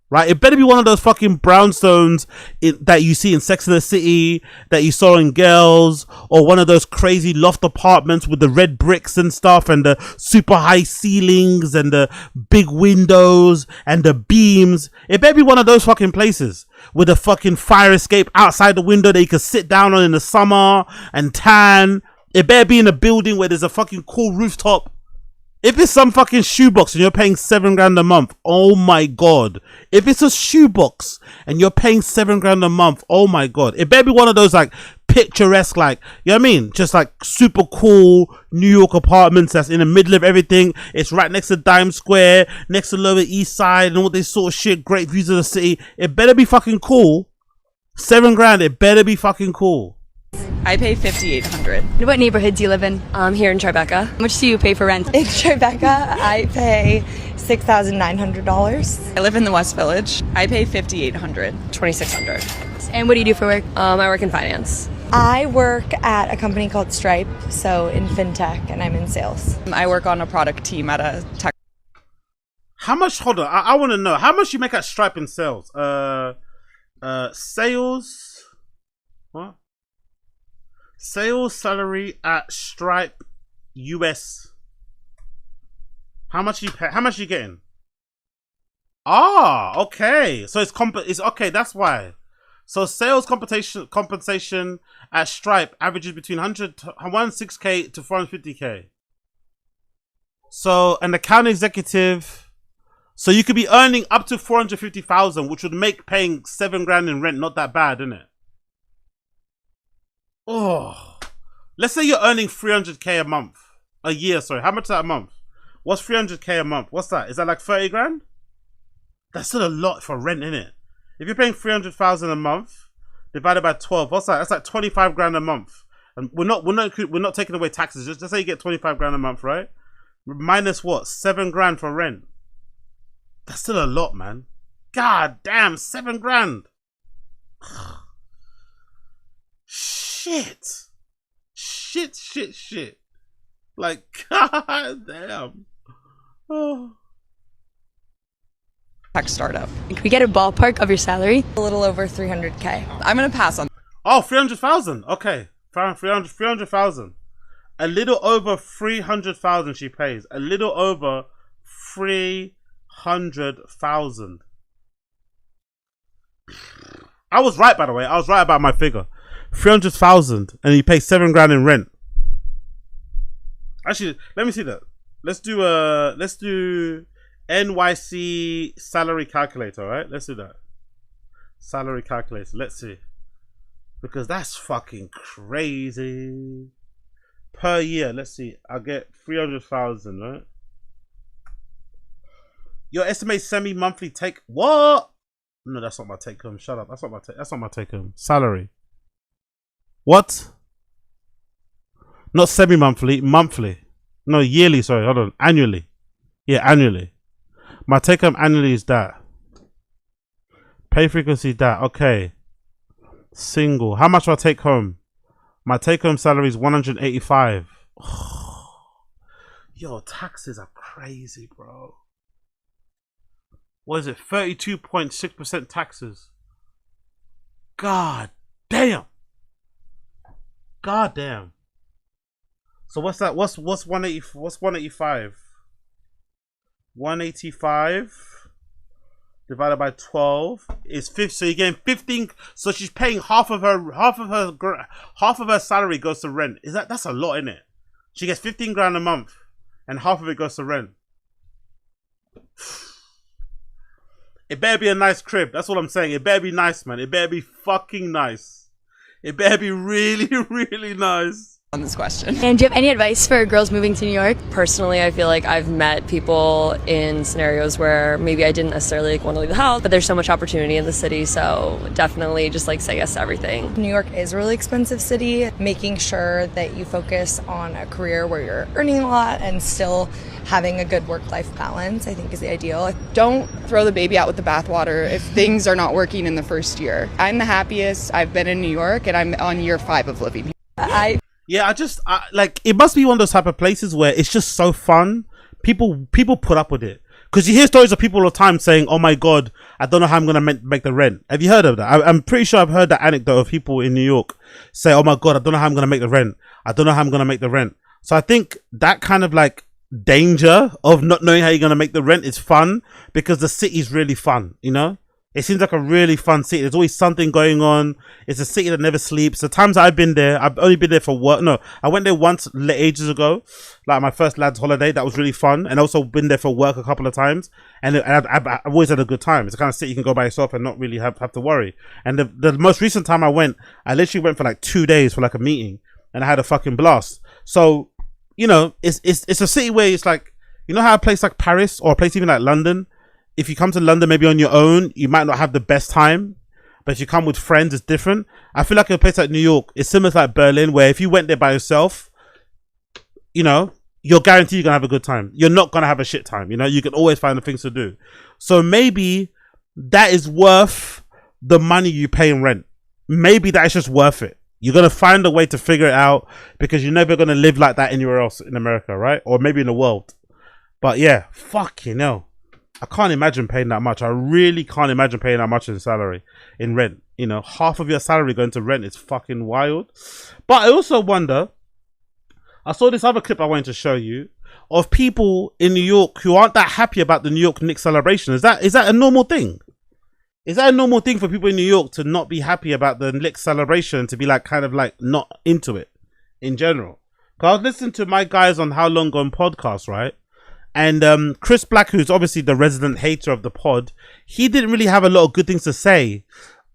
Right, it better be one of those fucking brownstones that you see in Sex and the City, that you saw in Girls, or one of those crazy loft apartments with the red bricks and stuff, and the super high ceilings, and the big windows, and the beams. It better be one of those fucking places with a fucking fire escape outside the window that you can sit down on in the summer and tan. It better be in a building where there's a fucking cool rooftop. If it's some fucking shoebox and you're paying $7,000 a month, oh my god. If it's a shoebox and you're paying $7,000 a month, oh my god. It better be one of those like picturesque, like, you know what I mean? Just like super cool New York apartments that's in the middle of everything. It's right next to Dime Square, next to Lower East Side and all this sort of shit. Great views of the city. It better be fucking cool. $7,000, it better be fucking cool. I pay $5,800. What neighborhood do you live in? Here in Tribeca. How much do you pay for rent? In Tribeca, I pay $6,900. I live in the West Village. I pay $5,800. $2,600. And what do you do for work? I work in finance. I work at a company called Stripe, so in fintech, and I'm in sales. I work on a product team at a tech. How much? Hold on, I want to know how much you make at Stripe in sales. Sales. What? Sales salary at Stripe US. How much you pay? How much you getting? Ah, okay. So it's okay. That's why. So sales compensation at Stripe averages between 106K to 450K. So an account executive. So you could be earning up to 450,000, which would make paying $7,000 in rent not that bad, isn't it? Oh, let's say you're earning 300K a month, a year. Sorry, how much is that a month? What's 300K a month? What's that? Is that like 30 grand? That's still a lot for rent, innit? If you're paying 300,000 a month divided by 12, what's that? That's like 25 grand a month. And we're not taking away taxes. Just say you get 25 grand a month, right? Minus what? 7 grand for rent. That's still a lot, man. God damn, 7 grand. Shit. Like, god damn. Oh. Tech startup. Can we get a ballpark of your salary? A little over 300K. I'm going to pass on. Oh, 300,000. Okay. 300,000. A little over 300,000 she pays. A little over 300,000. I was right, by the way. I was right about my figure. 300,000 and you pay $7,000 in rent. Actually, let me see that. Let's do NYC salary calculator, right? Let's do that. Salary calculator. Let's see. Because that's fucking crazy. Per year, let's see. I'll get 300,000, right? Your estimated semi-monthly take. What? No, that's not my take home. Shut up. That's not my take home. Salary. What? Not semi-monthly, monthly. No, yearly, sorry, hold on. Annually. Yeah, annually. My take home annually is that. Pay frequency that. Okay. Single. How much do I take home? My take home salary is 185. Yo, taxes are crazy, bro. What is it? 32.6% taxes. God damn. God damn. So what's that? What's 180? What's 185? 185 divided by 12 is 50. So you're getting 15. So she's paying half of her salary goes to rent. That's a lot, isn't it? She gets 15 grand a month, and half of it goes to rent. It better be a nice crib. That's what I'm saying. It better be nice, man. It better be fucking nice. It better be really, really nice. on this question. And do you have any advice for girls moving to New York? Personally, I feel like I've met people in scenarios where maybe I didn't necessarily want to leave the house, but there's so much opportunity in the city, so definitely just like say yes to everything. New York is a really expensive city. Making sure that you focus on a career where you're earning a lot and still having a good work-life balance, I think, is the ideal. Don't throw the baby out with the bathwater if things are not working in the first year. I'm the happiest I've been in New York, and I'm on year 5 of living here. Yeah, like, it must be one of those type of places where it's just so fun. People put up with it. Because you hear stories of people all the time saying, oh my God, I don't know how I'm going to make the rent. Have you heard of that? I'm pretty sure I've heard that anecdote of people in New York say, oh my God, I don't know how I'm going to make the rent. I don't know how I'm going to make the rent. So I think that kind of like danger of not knowing how you're going to make the rent is fun because the city's really fun, you know? It seems like a really fun city. There's always something going on. It's a city that never sleeps. The times I've been there, I've only been there for work. No, I went there once ages ago, like my first lad's holiday. That was really fun. And also been there for work a couple of times. And I've always had a good time. It's the kind of city you can go by yourself and not really have to worry. And the most recent time I literally went for like 2 days for like a meeting. And I had a fucking blast. So, you know, it's a city where it's like, you know how a place like Paris or a place even like London, if you come to London maybe on your own, you might not have the best time. But if you come with friends, it's different. I feel like a place like New York is similar to like Berlin, where if you went there by yourself, you know, you're guaranteed you're going to have a good time. You're not going to have a shit time. You know, you can always find the things to do. So maybe that is worth the money you pay in rent. Maybe that is just worth it. You're going to find a way to figure it out because you're never going to live like that anywhere else in America, right? Or maybe in the world. But yeah, fucking hell. I can't imagine paying that much. I really can't imagine paying that much in salary, in rent. You know, half of your salary going to rent is fucking wild. But I also wonder, I saw this other clip I wanted to show you of people in New York who aren't that happy about the New York Knicks celebration. Is that a normal thing? Is that a normal thing for people in New York to not be happy about the Knicks celebration, to be like kind of like not into it in general? Because I was listening to my guys on How Long Gone podcast, right? And Chris Black, who's obviously the resident hater of the pod, he didn't really have a lot of good things to say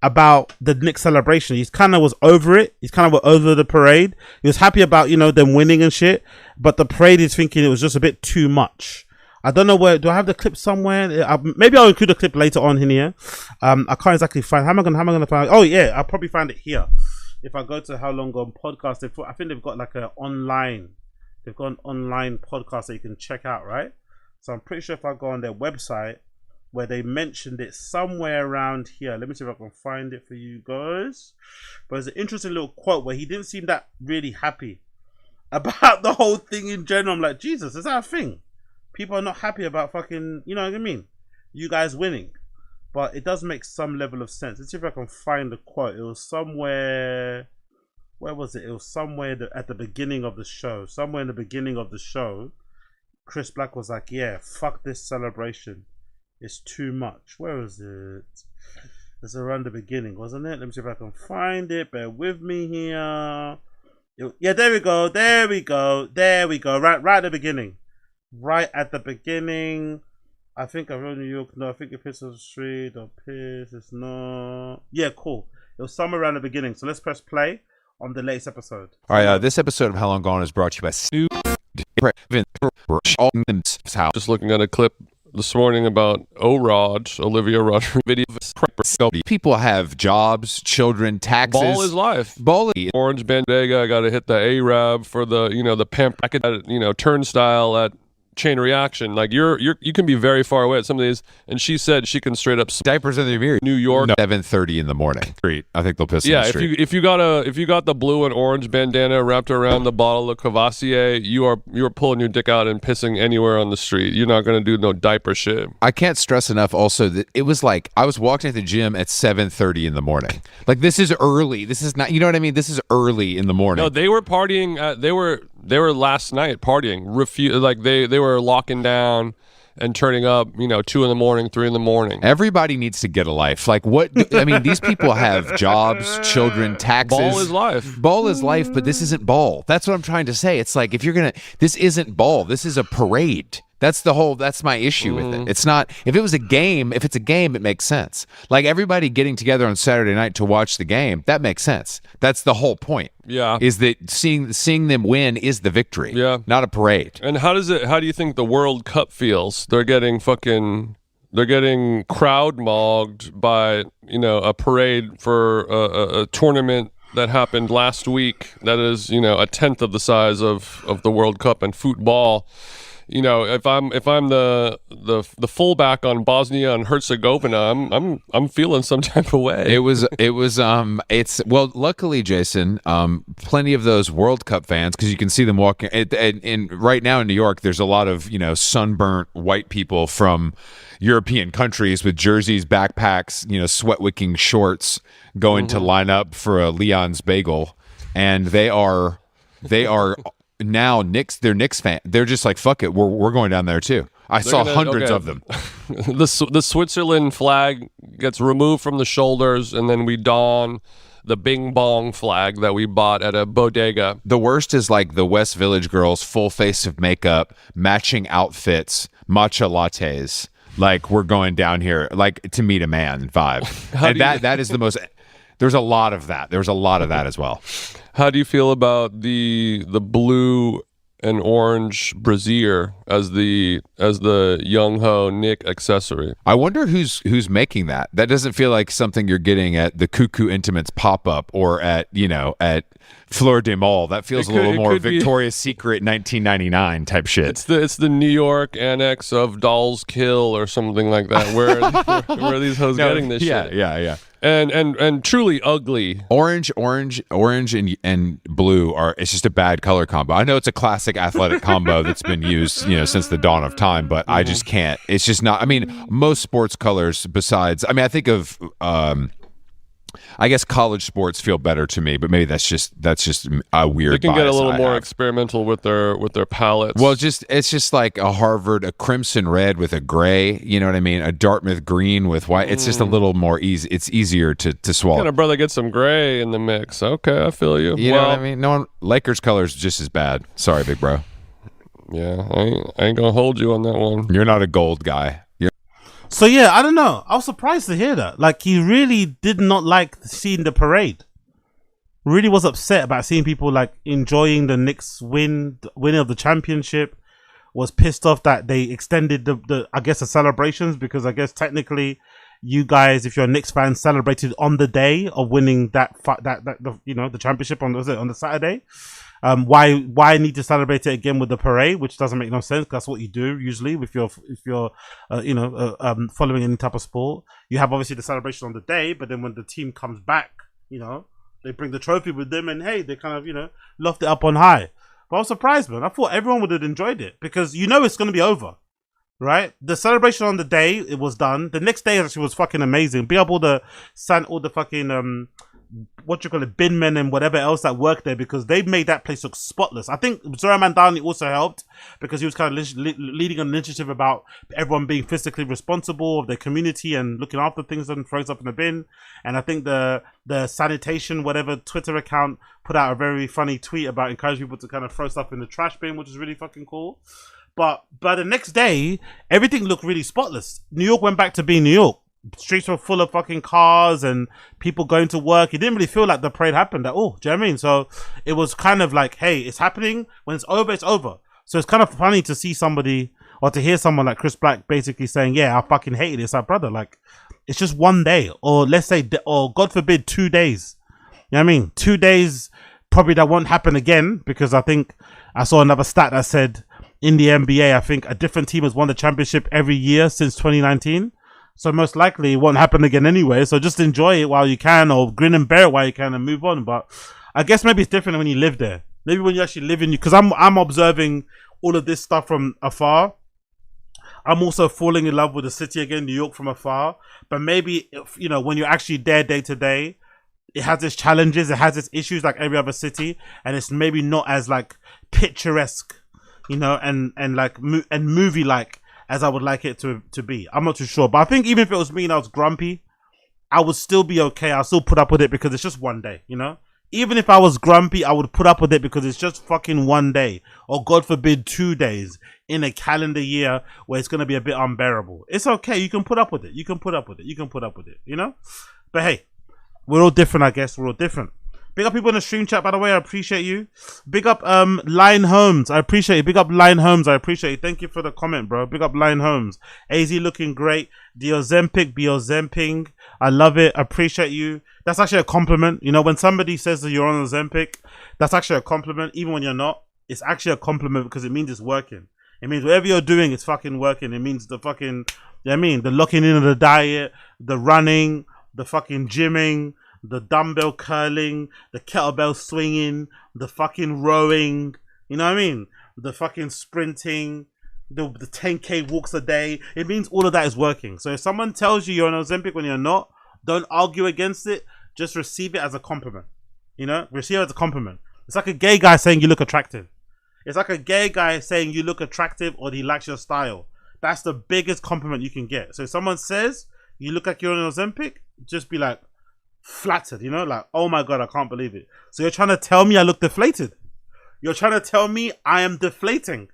about the Knicks celebration. He's kind of was over it. He's kind of over the parade. He was happy about, you know, them winning and shit. But the parade, he's thinking it was just a bit too much. I don't know where. Do I have the clip somewhere? Maybe I'll include a clip later on in here. I can't exactly find. How am I gonna find it? Oh yeah, I'll probably find it here. If I go to How Long Gone podcast, I think they've got like a online. They've got an online podcast that you can check out, right? So I'm pretty sure if I go on their website where they mentioned it somewhere around here. Let me see if I can find it for you guys. But it's an interesting little quote where he didn't seem that really happy about the whole thing in general. I'm like, Jesus, is that a thing? People are not happy about fucking, you know what I mean? You guys winning. But it does make some level of sense. Let's see if I can find the quote. It was somewhere... Where was it? It was somewhere at the beginning of the show. Somewhere in the beginning of the show, Chris Black was like, yeah, fuck this celebration. It's too much. Where was it? It's around the beginning, wasn't it? Let me see if I can find it. Bear with me here. Yeah, there we go. There we go. There we go. Right at the beginning. Right at the beginning. I think I wrote New York. No, I think it pisses on the street. Or piss. It's not. Yeah, cool. It was somewhere around the beginning. So let's press play on the latest episode. All right, this episode of How Long Gone is brought to you by Snoop. Just looking at a clip this morning about Olivia Rodrigo video. People have jobs, children, taxes. Ball is life. Orange Bandega, I got to hit the Arab for the, you know, the pimp, you know, turnstile at Chain Reaction. Like you can be very far away at some of these, and she said she can straight up diapers in the mirror. New York, 7:30 in the morning. I think they'll piss. Yeah, on the street. if you got the blue and orange bandana wrapped around the bottle of Cavassier, you are pulling your dick out and pissing anywhere on the street. You're not gonna do no diaper shit. I can't stress enough also that it was like I was walking at the gym at 7:30 in the morning. Like this is early. This is not. You know what I mean? This is early in the morning. No, they were partying. They were last night partying. They were locking down and turning up, you know, 2 in the morning, 3 in the morning. Everybody needs to get a life. Like what? I mean, these people have jobs, children, taxes. Ball is life. Ball is life, but this isn't ball. That's what I'm trying to say. It's like if you're gonna, this isn't ball. This is a parade. That's my issue with it. It's not, if it's a game, it makes sense. Like everybody getting together on Saturday night to watch the game, that makes sense. That's the whole point. Yeah. Is that seeing them win is the victory. Yeah. Not a parade. And how do you think the World Cup feels? They're getting crowd mogged by, a parade for a tournament that happened last week that is, a tenth of the size of the World Cup and football. If I'm the fullback on Bosnia and Herzegovina, I'm feeling some type of way. Luckily, Jason, plenty of those World Cup fans, because you can see them walking. And right now in New York, there's a lot of sunburnt white people from European countries with jerseys, backpacks, sweat wicking shorts, going to line up for a Leon's bagel, and they are now they're Knicks fan. They're just like, fuck it, we're going down there too. I saw hundreds of them. The Switzerland flag gets removed from the shoulders, and then we don the Bing Bong flag that we bought at a bodega. The worst is like the West Village girls, full face of makeup, matching outfits, matcha lattes. Like, we're going down here like to meet a man vibe. And that is the most. There's a lot of that. There's a lot of that as well. How do you feel about the blue and orange brassiere as the young ho Nick accessory? I wonder who's making that. That doesn't feel like something you're getting at the Cuckoo Intimates pop up or at Fleur de Mal. That feels a little more Victoria's Secret 1999 type shit. It's the New York annex of Dolls Kill or something like that. Where are these hoes getting this shit? Yeah. And truly ugly. Orange, and blue it's just a bad color combo. I know it's a classic athletic combo that's been used, since the dawn of time, but I just can't. It's just not. I mean, most sports colors besides. I mean, I think of. I guess college sports feel better to me, but maybe that's just a weird. They can get a little more have. Experimental with their palettes. Well, it's just like a Harvard, a crimson red with a gray. You know what I mean? A Dartmouth green with white. It's just a little more easy. It's easier to swallow. Kind of brother, get some gray in the mix. Okay, I feel you. You know what I mean? Lakers colors just as bad. Sorry, big bro. Yeah, I ain't gonna hold you on that one. You're not a gold guy. So yeah, I don't know. I was surprised to hear that. Like, he really did not like seeing the parade. Really was upset about seeing people like enjoying the Knicks winning of the championship. Was pissed off that they extended the celebrations, because I guess technically you guys, if you're a Knicks fan, celebrated on the day of winning the championship on the Saturday. Why need to celebrate it again with the parade, which doesn't make no sense. That's what you do usually if you're following any type of sport. You have obviously the celebration on the day, but then when the team comes back, they bring the trophy with them, and hey, they kind of loft it up on high. But I was surprised, man. I thought everyone would have enjoyed it, because it's going to be over, right? The celebration on the day, it was done. The next day actually was fucking amazing. Be up all the fucking bin men and whatever else that worked there, because they made that place look spotless. I think Zohran Mamdani also helped, because he was kind of leading an initiative about everyone being physically responsible of their community and looking after things and throwing stuff in the bin. And I think the sanitation whatever Twitter account put out a very funny tweet about encouraging people to kind of throw stuff in the trash bin, which is really fucking cool. But by the next day, everything looked really spotless. New York went back to being New York. Streets were full of fucking cars and people going to work. It didn't really feel like the parade happened at all. Do you know what I mean? So it was kind of like, hey, it's happening. When it's over, it's over. So it's kind of funny to see somebody, or to hear someone like Chris Black basically saying, yeah, I fucking hated it. It's like, brother, like, it's just one day, or let's say, or God forbid, 2 days. You know what I mean? 2 days, probably that won't happen again, because I think I saw another stat that said in the NBA, I think a different team has won the championship every year since 2019. So most likely it won't happen again anyway. So just enjoy it while you can, or grin and bear it while you can, and move on. But I guess maybe it's different when you live there. Maybe when you actually live in, because I'm observing all of this stuff from afar. I'm also falling in love with the city again, New York, from afar. But maybe if, when you're actually there day to day, it has its challenges, it has its issues like every other city, and it's maybe not as like picturesque, and movie like as I would like it to be. I'm not too sure. But I think even if it was me and I was grumpy, I would still be okay. I'll still put up with it, because it's just one day, Even if I was grumpy, I would put up with it because it's just fucking one day, or God forbid 2 days in a calendar year where it's going to be a bit unbearable. It's okay. You can put up with it. You can put up with it. You can put up with it, you know? But hey, we're all different, I guess. We're all different. Big up people in the stream chat, by the way. I appreciate you. Big up Line Holmes. I appreciate you. Big up Line Holmes. I appreciate you. Thank you for the comment, bro. Big up Line Holmes. AZ looking great. The Ozempic, be Ozemping. I love it. I appreciate you. That's actually a compliment. You know, when somebody says that you're on Ozempic, that's actually a compliment. Even when you're not, it's actually a compliment because it means it's working. It means whatever you're doing is fucking working. It means the fucking, you know what I mean? The locking in of the diet, the running, the fucking gymming, the dumbbell curling, the kettlebell swinging, the fucking rowing, you know what I mean? The fucking sprinting, the 10K walks a day. It means all of that is working. So if someone tells you you're on Ozempic when you're not, don't argue against it. Just receive it as a compliment. You know? Receive it as a compliment. It's like a gay guy saying you look attractive. It's like a gay guy saying you look attractive or he likes your style. That's the biggest compliment you can get. So if someone says you look like you're on Ozempic, just be like, flattered, you know, like, oh my God, I can't believe it. So you're trying to tell me I look deflated. You're trying to tell me I am deflating.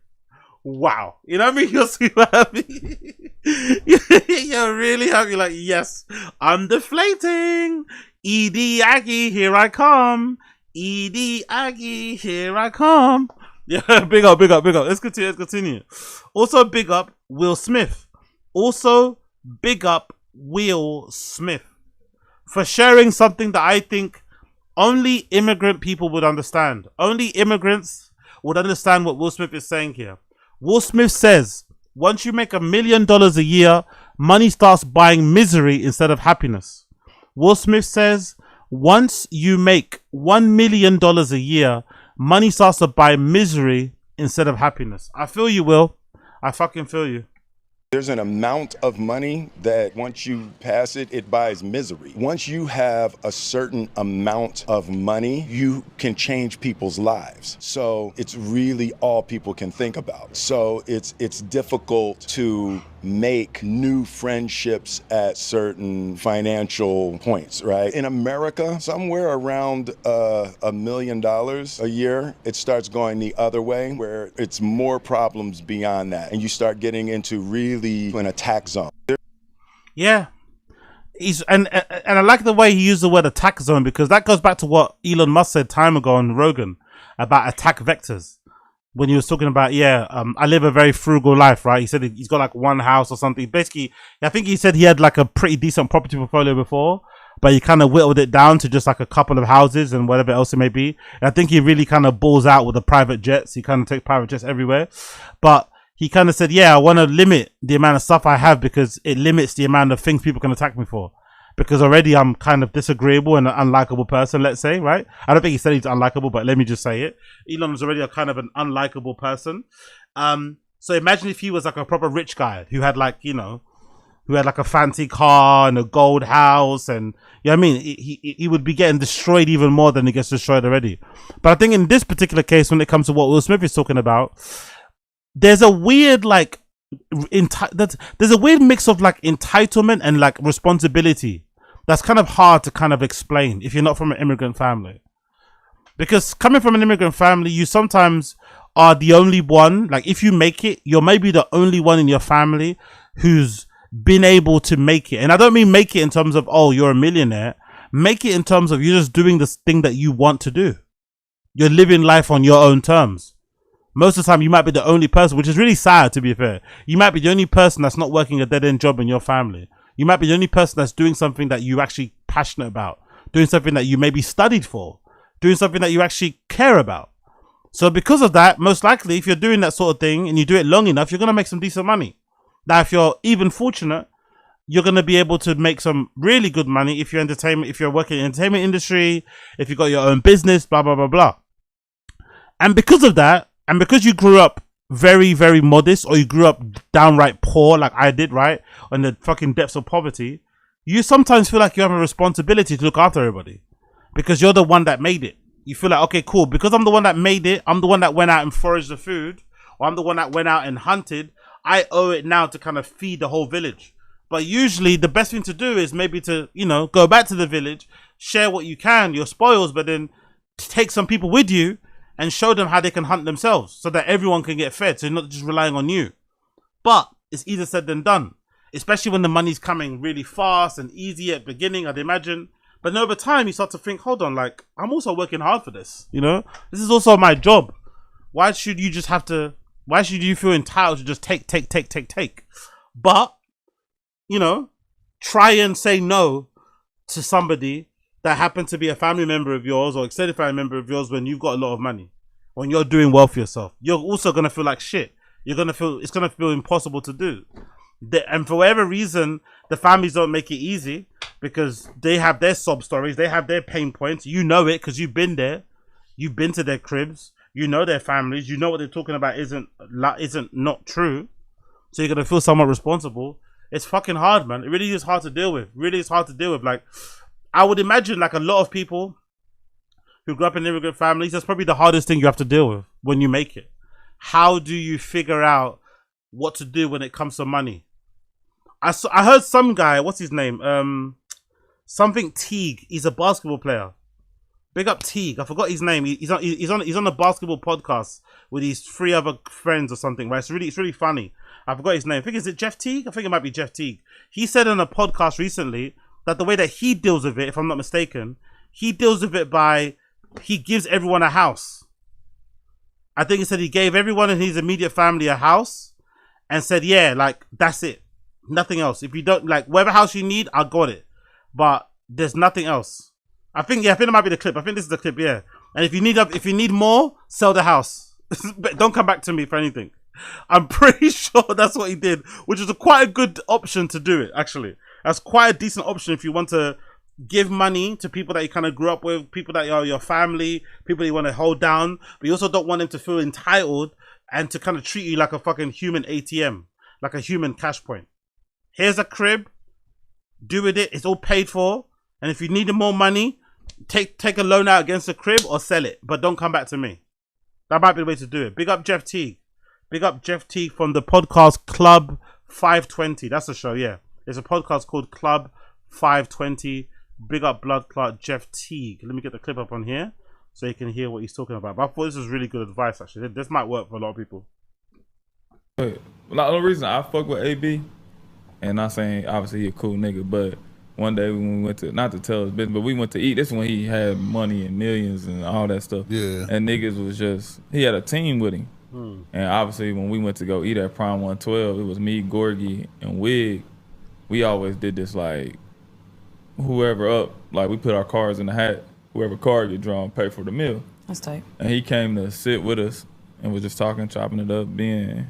Wow. You know what I mean? You're super happy. You're really happy. Like, yes, I'm deflating. Edie Aggie, here I come. Edie Aggie, here I come. Yeah, big up, big up, big up. Let's continue. Also, big up Will Smith. Also, big up Will Smith for sharing something that I think only immigrant people would understand. Only immigrants would understand what Will Smith is saying here. Will Smith says, once you make $1 million a year, money starts buying misery instead of happiness. Will Smith says, once you make $1 million a year, money starts to buy misery instead of happiness. I feel you, Will. I fucking feel you. There's an amount of money that once you pass it, it buys misery. Once you have a certain amount of money, you can change people's lives. So it's really all people can think about. So it's difficult to make new friendships at certain financial points, right? In America, somewhere around $1 million a year, it starts going the other way where it's more problems beyond that. And you start getting into really an attack zone. Yeah. And I like the way he used the word attack zone because that goes back to what Elon Musk said time ago on Rogan about attack vectors. When he was talking about, I live a very frugal life, right? He said he's got like one house or something. Basically, I think he said he had like a pretty decent property portfolio before, but he kind of whittled it down to just like a couple of houses and whatever else it may be. And I think he really kind of balls out with the private jets. He kind of takes private jets everywhere. But he kind of said, I want to limit the amount of stuff I have because it limits the amount of things people can attack me for. Because already I'm kind of disagreeable and an unlikable person, let's say, right? I don't think he said he's unlikable, but let me just say it. Elon was already a kind of an unlikable person. So imagine if he was like a proper rich guy who had like, who had like a fancy car and a gold house and, you know what I mean? He would be getting destroyed even more than he gets destroyed already. But I think in this particular case, when it comes to what Will Smith is talking about, there's a weird like, there's a weird mix of like entitlement and like responsibility. That's kind of hard to kind of explain if you're not from an immigrant family. Because coming from an immigrant family, you sometimes are the only one. Like if you make it, you're maybe the only one in your family who's been able to make it. And I don't mean make it in terms of, oh, you're a millionaire. Make it in terms of you're just doing this thing that you want to do. You're living life on your own terms. Most of the time, you might be the only person, which is really sad, to be fair. You might be the only person that's not working a dead-end job in your family. You might be the only person that's doing something that you're actually passionate about, doing something that you maybe studied for, doing something that you actually care about. So because of that, most likely, if you're doing that sort of thing and you do it long enough, you're going to make some decent money. Now, if you're even fortunate, you're going to be able to make some really good money if you're if you're working in the entertainment industry, if you've got your own business, blah, blah, blah, blah. And because of that, and because you grew up very, very modest, or you grew up downright poor like I did, right? On the fucking depths of poverty, you sometimes feel like you have a responsibility to look after everybody because you're the one that made it. You feel like, okay, cool. Because I'm the one that made it, I'm the one that went out and foraged the food, or I'm the one that went out and hunted, I owe it now to kind of feed the whole village. But usually the best thing to do is maybe to, go back to the village, share what you can, your spoils, but then take some people with you and show them how they can hunt themselves so that everyone can get fed, so you're not just relying on you. But it's easier said than done, especially when the money's coming really fast and easy at the beginning, I'd imagine. But then over time, you start to think, hold on, like, I'm also working hard for this, you know? This is also my job. Why should you feel entitled to just take? But, you know, try and say no to somebody that happens to be a family member of yours or extended family member of yours when you've got a lot of money, when you're doing well for yourself. You're also going to feel like shit. It's going to feel impossible to do. And for whatever reason, the families don't make it easy because they have their sob stories. They have their pain points. You know it because you've been there. You've been to their cribs. You know their families. You know what they're talking about isn't not true. So you're going to feel somewhat responsible. It's fucking hard, man. It really is hard to deal with. Like, I would imagine like a lot of people who grew up in immigrant families, that's probably the hardest thing you have to deal with when you make it. How do you figure out what to do when it comes to money? I heard some guy, what's his name? Something Teague. He's a basketball player. Big up Teague. I forgot his name. He's on a basketball podcast with his 3 other friends or something. Right? It's really funny. I forgot his name. I think is it Jeff Teague? I think it might be Jeff Teague. He said on a podcast recently that the way that he deals with it, if I'm not mistaken, he deals with it by he gives everyone a house. I think he said he gave everyone in his immediate family a house and said, yeah, like, that's it. Nothing else. If you don't, like, whatever house you need, I got it. But there's nothing else. I think it might be the clip. I think this is the clip, yeah. And if you need more, sell the house. Don't come back to me for anything. I'm pretty sure that's what he did, which is quite a good option to do it, actually. That's quite a decent option if you want to give money to people that you kind of grew up with, people that are your family, people you want to hold down, but you also don't want them to feel entitled and to kind of treat you like a fucking human ATM, like a human cash point. Here's a crib, do with it, it's all paid for, and if you need more money, take a loan out against the crib or sell it, but don't come back to me. That might be the way to do it. Big up Jeff Teague. Big up Jeff Teague from the podcast Klub 520. That's the show, yeah. There's a podcast called Klub 520. Big up blood clot Jeff Teague. Let me get the clip up on here so you can hear what he's talking about. But I thought this was really good advice, actually. This might work for a lot of people. Well, the only reason I fuck with AB, and not saying obviously he a cool nigga, but one day when we went to, not to tell his business, but we went to eat. This is when he had money and millions and all that stuff. Yeah. And niggas was just, he had a team with him. And obviously when we went to go eat at Prime 112, it was me, Gorgie, and Wig. We always did this like, whoever up, like we put our cards in the hat, whoever card get drawn pay for the meal. That's tight. And he came to sit with us and was just talking, chopping it up, being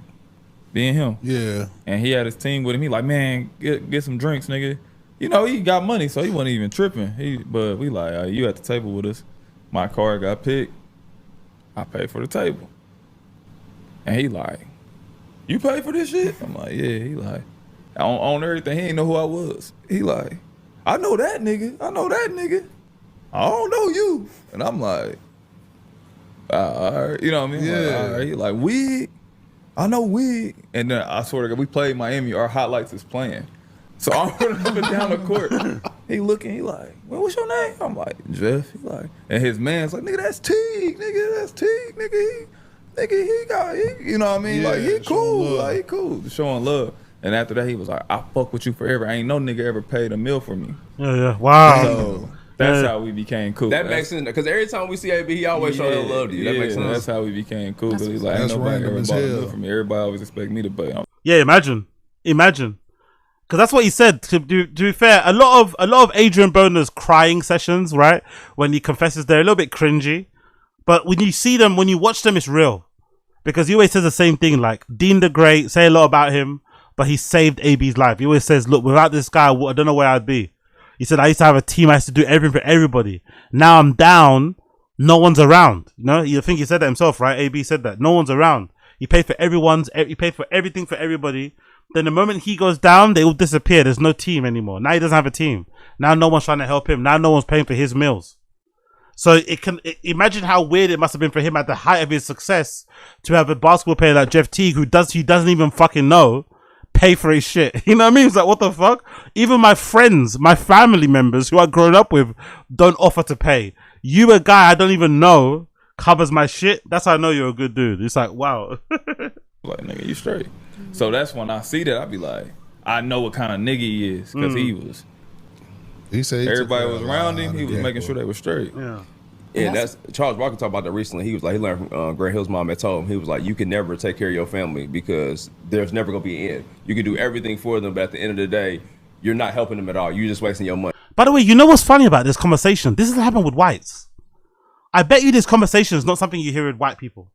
him. Yeah. And he had his team with him. He like, man, get some drinks, nigga. You know, he got money, so he wasn't even tripping. But we like, you at the table with us. My card got picked. I paid for the table. And he like, you paid for this shit? I'm like, yeah. He like, on everything, he ain't know who I was. He like, I know that nigga. I don't know you. And I'm like, all right. You know what I mean? Yeah. Like, all right. He like, Wig. I know Wig. And then I swear to God, we played Miami. Our highlights is playing. So I'm running up and down the court. He looking, he like, well, what's your name? I'm like, Jeff. He like, and his man's like, nigga, that's Teague. He got, you know what I mean? Yeah, like, he cool. Like, he cool. Showing love. And after that, he was like, I fuck with you forever. Ain't no nigga ever paid a meal for me. Yeah. Wow. So that's how we became cool. That makes sense. Because every time we see AB, he always show that love to you. That makes sense. That's how we became cool. Because he's like, ain't nobody ever bought a meal for me. Everybody always expect me to pay. Yeah, imagine. Because that's what he said. To be fair, a lot of Adrian Boner's crying sessions, right? When he confesses, they're a little bit cringy. But when you see them, when you watch them, it's real. Because he always says the same thing, like, Dean the Great, say a lot about him, but he saved AB's life. He always says, look, without this guy, I don't know where I'd be. He said, I used to have a team, I used to do everything for everybody. Now I'm down, no one's around. You know, I think he said that himself, right? AB said that. No one's around. He paid for he paid for everything for everybody. Then the moment he goes down, they all disappear. There's no team anymore. Now he doesn't have a team. Now no one's trying to help him. Now no one's paying for his meals. So imagine how weird it must have been for him at the height of his success to have a basketball player like Jeff Teague he doesn't even fucking know pay for his shit. You know what I mean? It's like, what the fuck? Even my friends, my family members who I grown up with don't offer to pay. you a guy I don't even know covers my shit. That's how I know you're a good dude. It's like, wow. Like, nigga, you straight. So that's when I see that, I be like, I know what kind of nigga he is, because he was. He said everybody was around him. He was making sure they were straight. Yeah. Yeah, that's Charles Barkley talked about that recently. He was like, he learned from Grant Hill's mom had told him, he was like, you can never take care of your family because there's never gonna be an end. You can do everything for them, but at the end of the day, you're not helping them at all. You're just wasting your money. By the way, you know what's funny about this conversation? This doesn't happen with whites. I bet you this conversation is not something you hear with white people.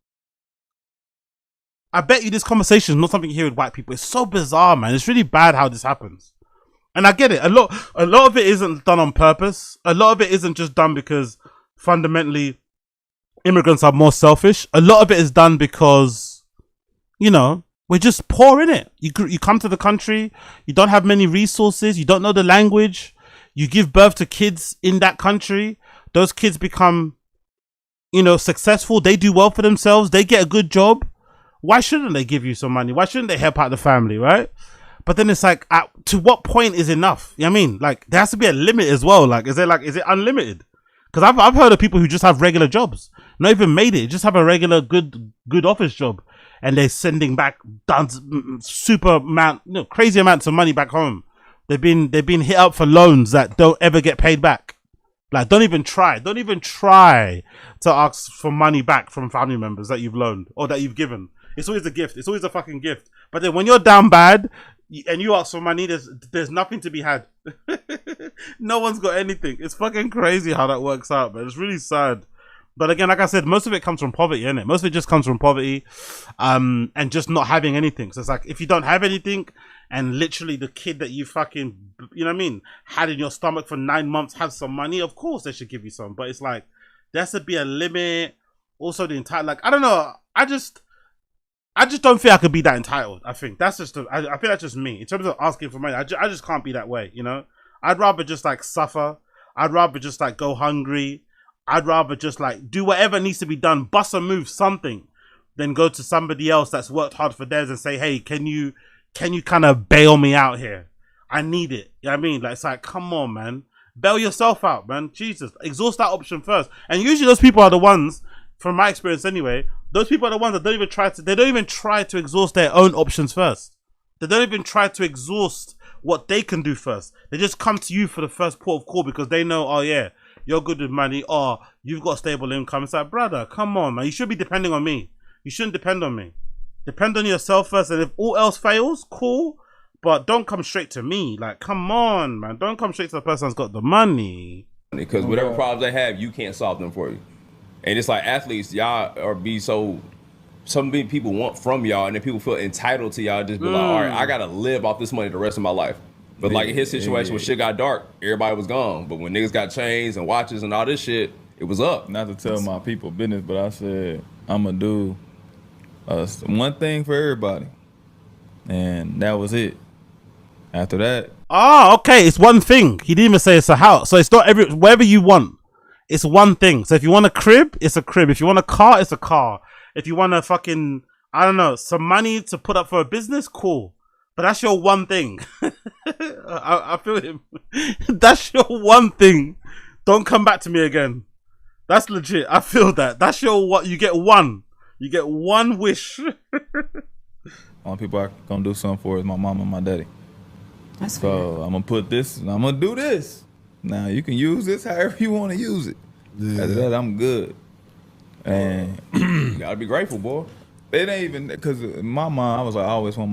I bet you this conversation is not something you hear with white people. It's so bizarre, man. It's really bad how this happens. And I get it. A lot of it isn't done on purpose. A lot of it isn't just done because fundamentally immigrants are more selfish. A lot of it is done because, you know, we're just poor in it. You come to the country, you don't have many resources, you don't know the language, you give birth to kids in that country, those kids become, you know, successful, they do well for themselves, they get a good job. Why shouldn't they give you some money? Why shouldn't they help out the family, right? But then it's like, to what point is enough? You know what I mean? Like, there has to be a limit as well. Like, is it unlimited? Because I've heard of people who just have regular jobs, not even made it, just have a regular good office job, and they're sending back crazy amounts of money back home. They've been hit up for loans that don't ever get paid back. Like, don't even try to ask for money back from family members that you've loaned or that you've given. It's always a gift. It's always a fucking gift. But then when you're down bad and you ask for money, there's nothing to be had. No one's got anything. It's fucking crazy how that works out, man. It's really sad. But again, like I said, most of it comes from poverty, innit? Most of it just comes from poverty, and just not having anything. So it's like, if you don't have anything, and literally the kid that you fucking, you know what I mean, had in your stomach for 9 months has some money, of course they should give you some. But it's like, there has to be a limit. Also, the entire, like, I don't know. I just don't feel I could be that entitled. I think that's just, I think that's just me. In terms of asking for money, I just can't be that way, you know? I'd rather just like suffer. I'd rather just like go hungry. I'd rather just like do whatever needs to be done, bust a move, something, than go to somebody else that's worked hard for theirs and say, hey, can you kind of bail me out here? I need it. You know what I mean? Like, it's like, come on, man. Bail yourself out, man. Jesus. Exhaust that option first. And usually those people are the ones, from my experience anyway, those people are the ones that don't even try to exhaust their own options first. They don't even try to exhaust what they can do first. They just come to you for the first port of call because they know, oh yeah, you're good with money, or you've got stable income. It's like, brother, come on, man. You should be depending on me. You shouldn't depend on me. Depend on yourself first, and if all else fails, cool. But don't come straight to me. Like, come on, man. Don't come straight to the person that's got the money. Because whatever problems they have, you can't solve them for you. And it's like athletes, y'all are some big people want from y'all, and then people feel entitled to y'all. Just be like, all right, I gotta live off this money the rest of my life. But like in his situation, when shit got dark, everybody was gone. But when niggas got chains and watches and all this shit, it was up. Not to tell my people business, but I said I'm gonna do one thing for everybody, and that was it. After that, okay, it's one thing. He didn't even say it's a house, so it's not whatever you want. It's one thing. So if you want a crib, it's a crib. If you want a car, it's a car. If you want a fucking, I don't know, some money to put up for a business, cool. But that's your one thing. I feel him. That's your one thing. Don't come back to me again. That's legit. I feel that. That's your what. You get one. You get one wish. Only people I gonna do something for is my mom and my daddy. That's so fair. I'm gonna put this, and I'm gonna do this. Now you can use this however you want to use it. Yeah. After that, I'm good. And you gotta be grateful, boy. It ain't even because my mom. I was like, I always want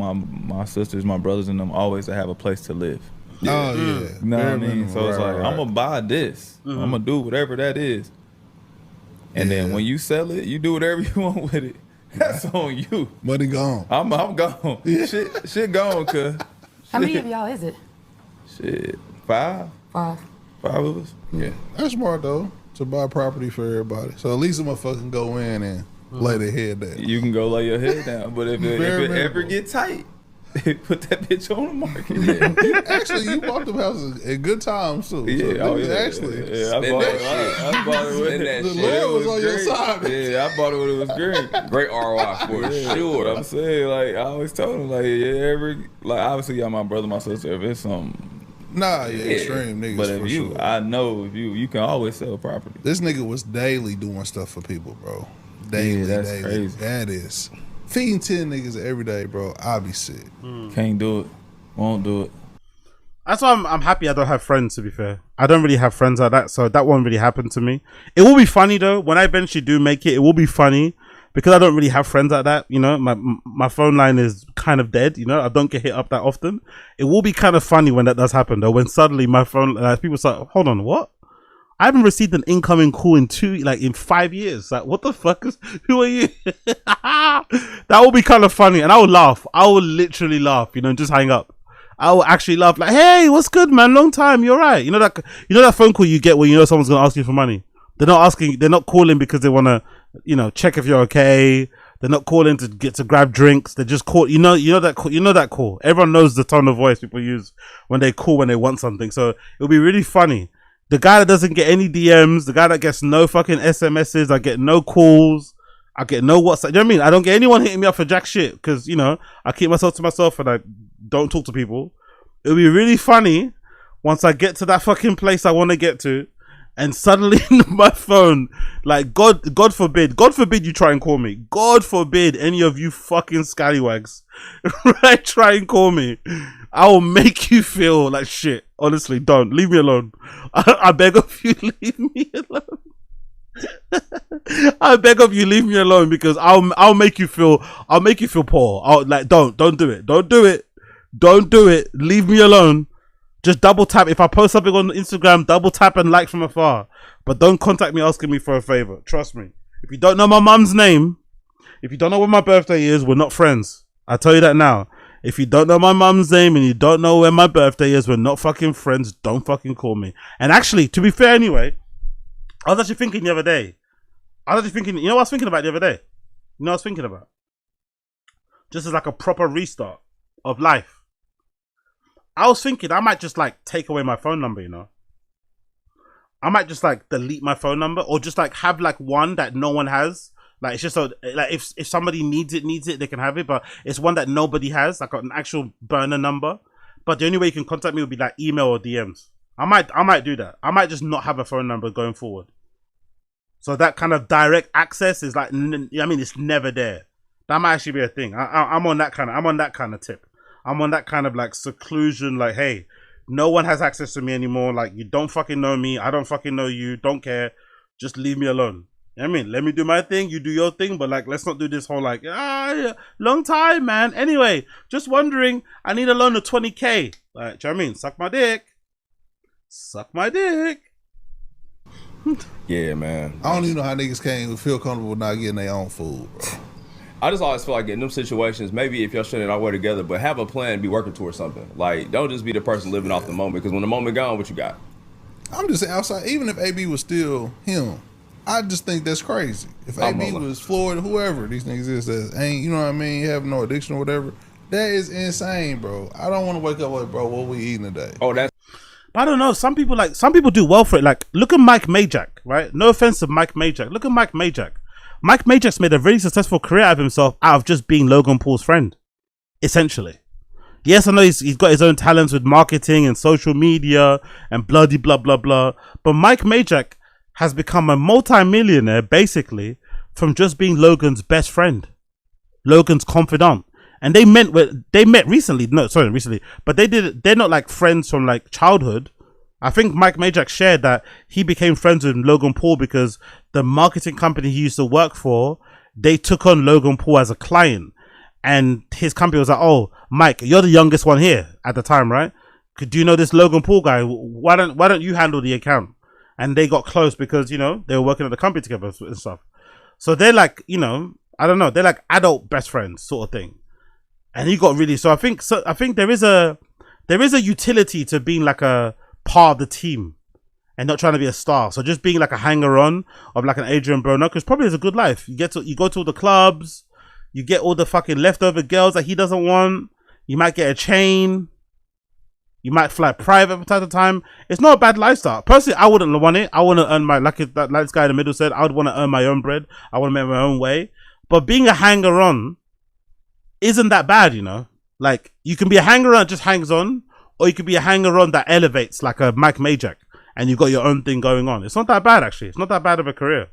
my sisters, my brothers, and them always to have a place to live. Yeah. Oh yeah, you know what I mean. So it's like I'm gonna buy this. I'm gonna do whatever that is. And then when you sell it, you do whatever you want with it. That's on you. Money gone. I'm gone. Yeah. Shit gone, cuz. How many of y'all is it? Shit, 5. 5 of us. Yeah. That's smart though, to buy property for everybody. So at least a motherfucker can go in and lay their head down. You can go lay your head down, but if it ever get tight, put that bitch on the market. Yeah. Actually, you bought them houses at good times too. Yeah, so actually. Yeah, I bought it when the Lord was on your side. Yeah, I bought it when it was great. Great ROI for sure. But I'm saying, like, I always told him, like, obviously, y'all my brother, my sister. If it's something Nah, extreme niggas. But if for you, sure. I know if you can always sell property. This nigga was daily doing stuff for people, bro. Daily, that's daily. crazy. That is feeding 10 niggas every day, bro. I'll be sick. Can't do it. Won't do it. That's why I'm happy I don't have friends, to be fair. I don't really have friends like that, so that won't really happen to me. It will be funny though. When I eventually do make it, it will be funny because I don't really have friends like that. You know, my phone line is kind of dead. You know, I don't get hit up that often. It will be kind of funny when that does happen though. When suddenly my phone, people start, hold on, what? I haven't received an incoming call in 5 years. Like, what the fuck who are you? That will be kind of funny, and I will laugh. I will literally laugh, you know, and just hang up. I will actually laugh, like, hey, what's good, man? Long time, you're right. You know that phone call you get when you know someone's gonna ask you for money. They're not calling because they wanna, you know, check if you're okay. They're not calling to grab drinks. They just call. You know that call. Everyone knows the tone of voice people use when they call when they want something. So it'll be really funny. The guy that doesn't get any DMs, the guy that gets no fucking SMSs, I get no calls, I get no WhatsApp. You know what I mean? I don't get anyone hitting me up for jack shit because, you know, I keep myself to myself and I don't talk to people. It'll be really funny once I get to that fucking place I want to get to, and suddenly my phone, like, God forbid you try and call me. God forbid any of you fucking scallywags right, try and call me. I will make you feel like shit. Honestly, don't. Leave me alone. I beg of you, leave me alone. I beg of you, leave me alone because I'll make you feel poor. Don't do it. Don't do it. Don't do it. Leave me alone. Just double tap. If I post something on Instagram, double tap and like from afar. But don't contact me asking me for a favor. Trust me. If you don't know my mum's name, if you don't know when my birthday is, we're not friends. I tell you that now. If you don't know my mum's name and you don't know when my birthday is, we're not fucking friends. Don't fucking call me. And actually, to be fair anyway, I was actually thinking the other day. You know what I was thinking about the other day? You know what I was thinking about? Just as like a proper restart of life. I was thinking I might just like take away my phone number, you know? I might just like delete my phone number or just like have like one that no one has. Like it's just so like if somebody needs it, they can have it, but it's one that nobody has, like an actual burner number. But the only way you can contact me would be like email or DMs. I might do that. I might just not have a phone number going forward. So that kind of direct access is like, I mean, it's never there. That might actually be a thing. I'm on that kind of tip. I'm on that kind of like seclusion. Like, hey, no one has access to me anymore. Like, you don't fucking know me. I don't fucking know you. Don't care. Just leave me alone. You know what I mean? Let me do my thing. You do your thing. But like, let's not do this whole like, long time, man. Anyway, just wondering. I need a loan of 20K. Like, do you know what I mean? Suck my dick. Suck my dick. Yeah, man. I don't even know how niggas can't feel comfortable not getting their own food, bro. I just always feel like in them situations, maybe if y'all shouldn't all work together, but have a plan and be working towards something. Like, don't just be the person living off the moment, because when the moment gone, what you got? I'm just saying, outside, even if AB was still him, I just think that's crazy. If AB was Floyd, whoever these niggas is that ain't, you know what I mean, have no addiction or whatever, that is insane, bro. I don't want to wake up like, bro, what we eating today? Oh, that's. But I don't know. Some people do well for it. Like, look at Mike Majak, right? No offense to Mike Majak. Look at Mike Majak. Mike Majak's made a very successful career out of himself out of just being Logan Paul's friend, essentially. Yes, I know he's got his own talents with marketing and social media and bloody blah, blah, blah. But Mike Majak has become a multi-millionaire, basically, from just being Logan's best friend, Logan's confidant. And they met recently. No, sorry, recently. But they're not like friends from like childhood. I think Mike Majak shared that he became friends with Logan Paul because the marketing company he used to work for, they took on Logan Paul as a client. And his company was like, oh, Mike, you're the youngest one here at the time, right? Do you know this Logan Paul guy? Why don't you handle the account? And they got close because, you know, they were working at the company together and stuff. So they're like, you know, I don't know. They're like adult best friends sort of thing. And he got really, I think there is a utility to being like a part of the team and not trying to be a star. So just being like a hanger-on of like an Adrian Broner, because probably is a good life. You go to all the clubs, you get all the fucking leftover girls that he doesn't want. You might get a chain. You might fly private from time to time. It's not a bad lifestyle. Personally, I wouldn't want it. I want to earn my, like this guy in the middle said, I would want to earn my own bread. I want to make my own way. But being a hanger-on isn't that bad, you know? Like, you can be a hanger-on that just hangs on, or you could be a hanger-on that elevates like a Mike Majak, and you've got your own thing going on. It's not that bad, actually. It's not that bad of a career.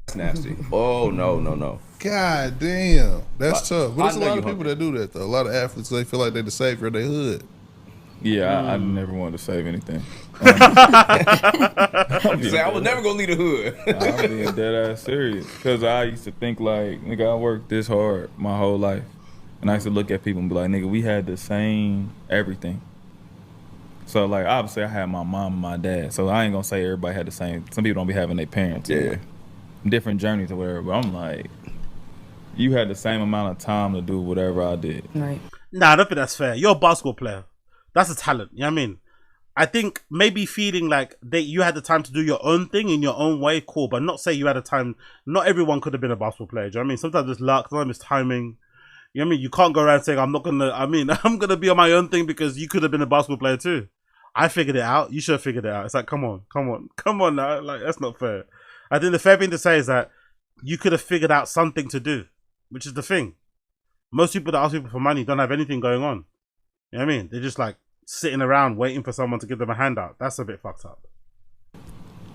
That's nasty. Oh, no. God damn. That's tough. But I there's a know lot you of people hungry. that do that, though. A lot of athletes, they feel like they're the savior of their hood. Yeah, I never wanted to save anything. You say, I was never gonna leave the hood. I'm being dead ass serious. Because I used to think like, nigga, I worked this hard my whole life. And I used to look at people and be like, nigga, we had the same everything. So like, obviously I had my mom and my dad. So I ain't gonna say everybody had the same. Some people don't be having their parents. Yeah. Different journeys or whatever. But I'm like, you had the same amount of time to do whatever I did. Right. Nah, I don't think that's fair. You're a basketball player. That's a talent. You know what I mean? I think maybe feeling like you had the time to do your own thing in your own way, cool. But not say you had a time. Not everyone could have been a basketball player. Do you know what I mean? Sometimes it's luck. Sometimes it's timing. You know what I mean? You can't go around saying, I'm going to be on my own thing because you could have been a basketball player too. I figured it out. You should have figured it out. It's like, come on now. Like, that's not fair. I think the fair thing to say is that you could have figured out something to do, which is the thing. Most people that ask people for money don't have anything going on. You know what I mean? They're just like sitting around waiting for someone to give them a handout. That's a bit fucked up.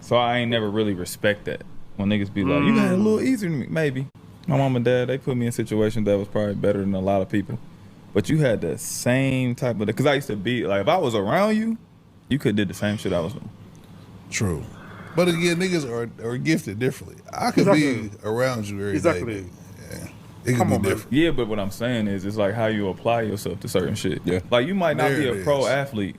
So I ain't never really respect that. When niggas be like, you got it a little easier than me. Maybe. My mom and dad, they put me in situations that was probably better than a lot of people. But you had the same type of, because I used to be, like, if I was around you, you could have did the same shit I was doing. True. But again, niggas are gifted differently. I could be around you every day. Yeah. It could be different. Yeah, but what I'm saying is, it's like how you apply yourself to certain shit. Yeah. Like, you might not be a pro athlete,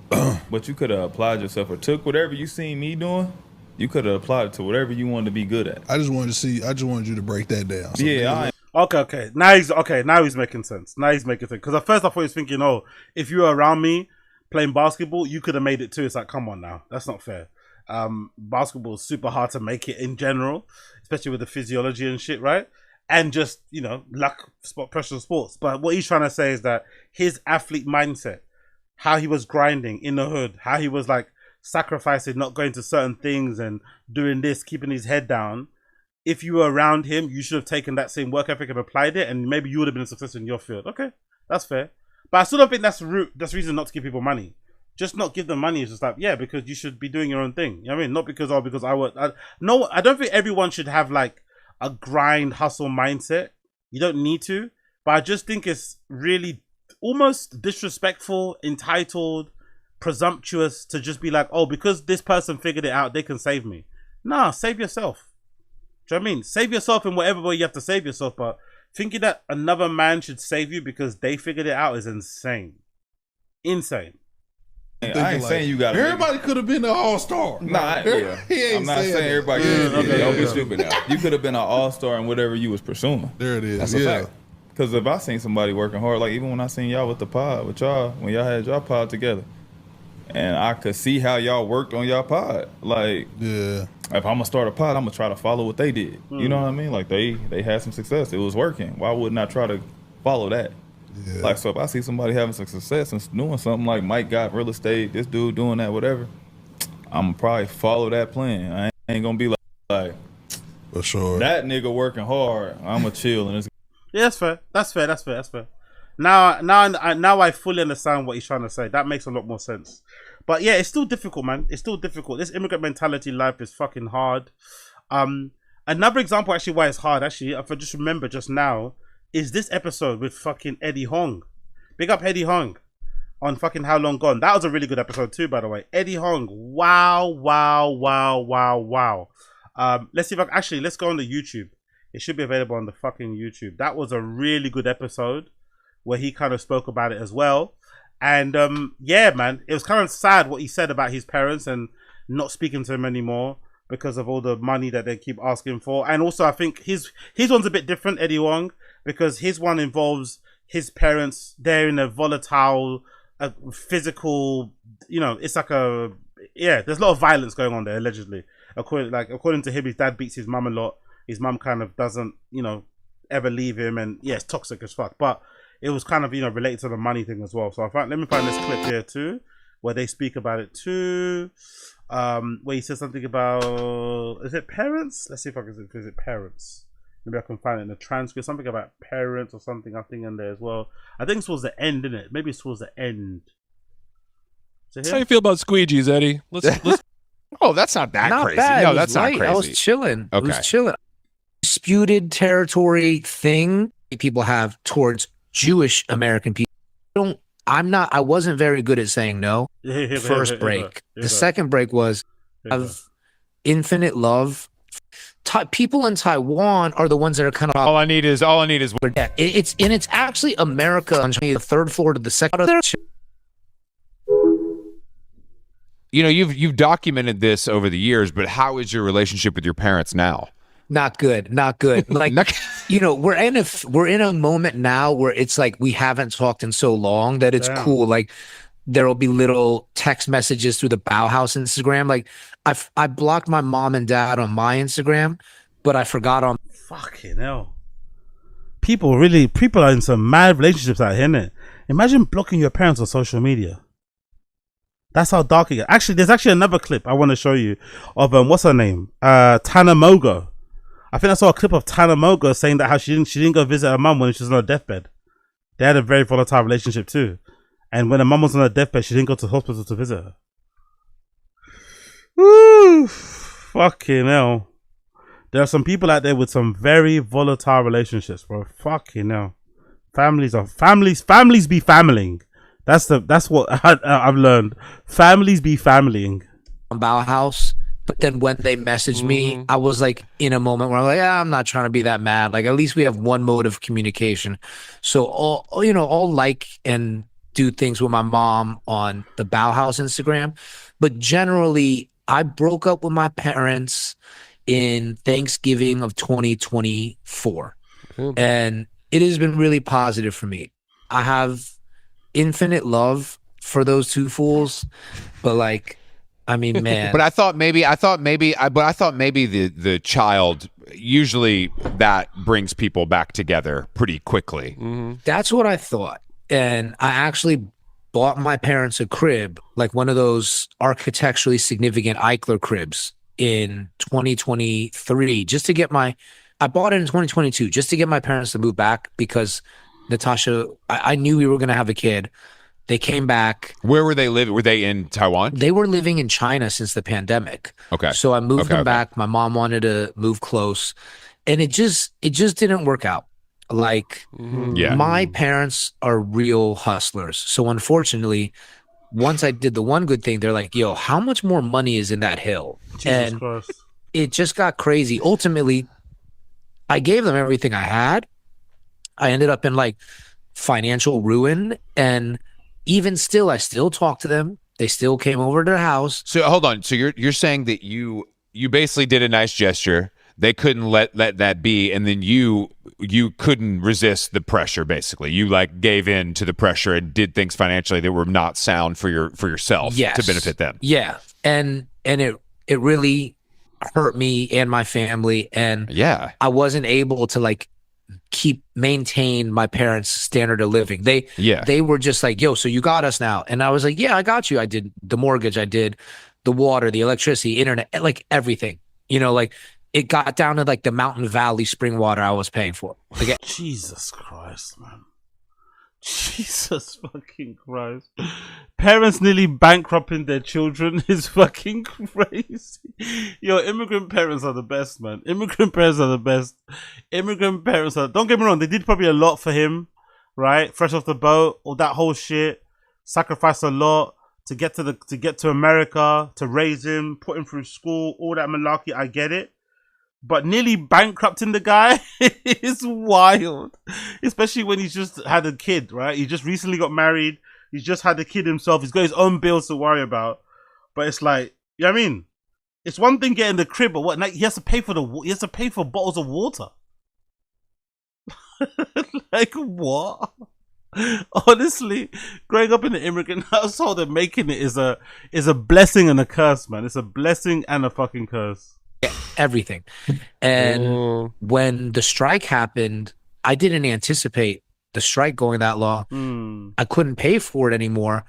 but you could have applied yourself or took whatever you seen me doing, you could have applied it to whatever you wanted to be good at. I just wanted you to break that down. So Okay. Now he's making sense. Because at first I thought he was thinking, if you were around me playing basketball, you could have made it too. It's like, come on now. That's not fair. Basketball is super hard to make it in general, especially with the physiology and shit, right? And just, luck, professional sports. But what he's trying to say is that his athlete mindset, how he was grinding in the hood, how he was like sacrificing, not going to certain things and doing this, keeping his head down. If you were around him, you should have taken that same work ethic and applied it, and maybe you would have been a success in your field. Okay, that's fair. But I still don't think that's reason not to give people money. Just not give them money is just like, yeah, because you should be doing your own thing. You know what I mean? Not because I work. No, I don't think everyone should have like a grind hustle mindset. You don't need to. But I just think it's really almost disrespectful, entitled, presumptuous to just be like, oh, because this person figured it out, they can save me. Nah, save yourself. Do you know what I mean? Save yourself in whatever way you have to save yourself, but thinking that another man should save you because they figured it out is insane. Insane. I ain't saying you got. Everybody could have been an all-star. Nah, yeah. I'm not saying everybody. Don't be stupid now. You could have been an all-star in whatever you was pursuing. There it is. That's a fact. Because if I seen somebody working hard, like even when I seen y'all with the pod, with y'all, when y'all had y'all pod together, and I could see how y'all worked on y'all pod. Like, yeah, if I'm gonna start a pod, I'm gonna try to follow what they did. You know what I mean? Like they had some success. It was working. Why wouldn't I try to follow that? Yeah. Like, so if I see somebody having some success and doing something like Mike got real estate, this dude doing that, whatever, I'm gonna probably follow that plan. I ain't gonna be like for sure that nigga working hard. I'm gonna chill and it's. Yeah, that's fair. Now I fully understand what he's trying to say. That makes a lot more sense. But yeah, it's still difficult, man. It's still difficult. This immigrant mentality life is fucking hard. Another example actually why it's hard, actually, if I just remember just now, is this episode with fucking Eddie Huang. Big up Eddie Huang on fucking How Long Gone. That was a really good episode too, by the way. Eddie Huang. Wow. Let's see if let's go on the YouTube. It should be available on the fucking YouTube. That was a really good episode where he kind of spoke about it as well. And yeah, man, it was kind of sad what he said about his parents and not speaking to him anymore because of all the money that they keep asking for. And also I think his one's a bit different, Eddie Huang, because his one involves his parents. They're in a volatile, physical, it's like there's a lot of violence going on there, allegedly. According to him, his dad beats his mum a lot. His mum kind of doesn't, ever leave him, and yeah, it's toxic as fuck. But it was kind of, related to the money thing as well. So let me find this clip here too, where they speak about it too. Where he says something about, is it parents? Let's see if I can visit parents. Maybe I can find it in the transcript. Something about parents or something, I think, in there as well. I think it's towards the end, isn't it? Maybe it's towards the end. How you feel about squeegees, Eddie? Let's. Oh, that's not that Not crazy. bad. No, It was that's not light. crazy. I was chilling. Okay. It was chilling. Disputed territory thing people have towards Jewish American people. I wasn't very good at saying no. First break. The second break was of infinite love. People in Taiwan are the ones that are kind of all I need is it's actually America on the third floor to the second. You know, you've documented this over the years, but how is your relationship with your parents now? Not good. Like, you know, we're in a moment now where it's like we haven't talked in so long that it's cool. Like, there will be little text messages through the Bauhaus Instagram. Like, I blocked my mom and dad on my Instagram, but I forgot on. Fucking hell. People are in some mad relationships out here, innit? Imagine blocking your parents on social media. That's how dark it is. Actually, there's actually another clip I want to show you of what's her name? Tana Moga. I think I saw a clip of Tana Moga saying that how she didn't go visit her mum when she was on her deathbed. They had a very volatile relationship too. And when her mum was on her deathbed, she didn't go to the hospital to visit her. Woo! Fucking hell. There are some people out there with some very volatile relationships, bro. Fucking hell. Families be familying. That's what I've learned. Families be familying. Bauhaus, but then when they messaged me, I was like in a moment where I'm like, I'm not trying to be that mad. Like, at least we have one mode of communication. So I'll like and do things with my mom on the Bauhaus Instagram, but generally I broke up with my parents in Thanksgiving of 2024, and it has been really positive for me. I have infinite love for those two fools, but like, I mean, man. But I thought maybe the child, usually that brings people back together pretty quickly. That's what I thought. And I actually bought my parents a crib, like one of those architecturally significant Eichler cribs in 2023, just to get I bought it in 2022 just to get my parents to move back because Natasha, I knew we were going to have a kid. They came back. Where were they living? Were they in Taiwan? They were living in China since the pandemic. Okay. So I moved them back. My mom wanted to move close, and it just didn't work out. Like, my parents are real hustlers. So unfortunately, once I did the one good thing, they're like, yo, how much more money is in that hill? Jesus Christ. It just got crazy. Ultimately, I gave them everything I had. I ended up in like financial ruin, and even still, I still talk to them. They still came over to the house. So hold on. So you're saying that you basically did a nice gesture. They couldn't let that be, and then you couldn't resist the pressure. Basically, you like gave in to the pressure and did things financially that were not sound for yourself to benefit them. Yeah, and it really hurt me and my family, and I wasn't able to like maintain my parents' standard of living. They were just like, yo, so you got us now. And I was like, yeah, I got you. I did the mortgage, I did the water, the electricity, internet, like everything. You know, like it got down to like the Mountain Valley spring water I was paying for. Like, Jesus Christ, man. Jesus fucking Christ. Parents nearly bankrupting their children is fucking crazy. Yo, immigrant parents are the best, man. Immigrant parents are the best. Immigrant parents are, don't get me wrong, they did probably a lot for him, right? Fresh off the boat, all that whole shit. Sacrificed a lot to get to America, to raise him, put him through school, all that malarkey. I get it. But nearly bankrupting the guy is wild. Especially when he's just had a kid, right? He just recently got married. He's just had a kid himself. He's got his own bills to worry about. But it's like, you know what I mean? It's one thing getting the crib, but what? Like, he has to pay for bottles of water. Like, what? Honestly, growing up in an immigrant household and making it is a blessing and a curse, man. It's a blessing and a fucking curse. Everything. And when the strike happened, I didn't anticipate the strike going that long. I couldn't pay for it anymore,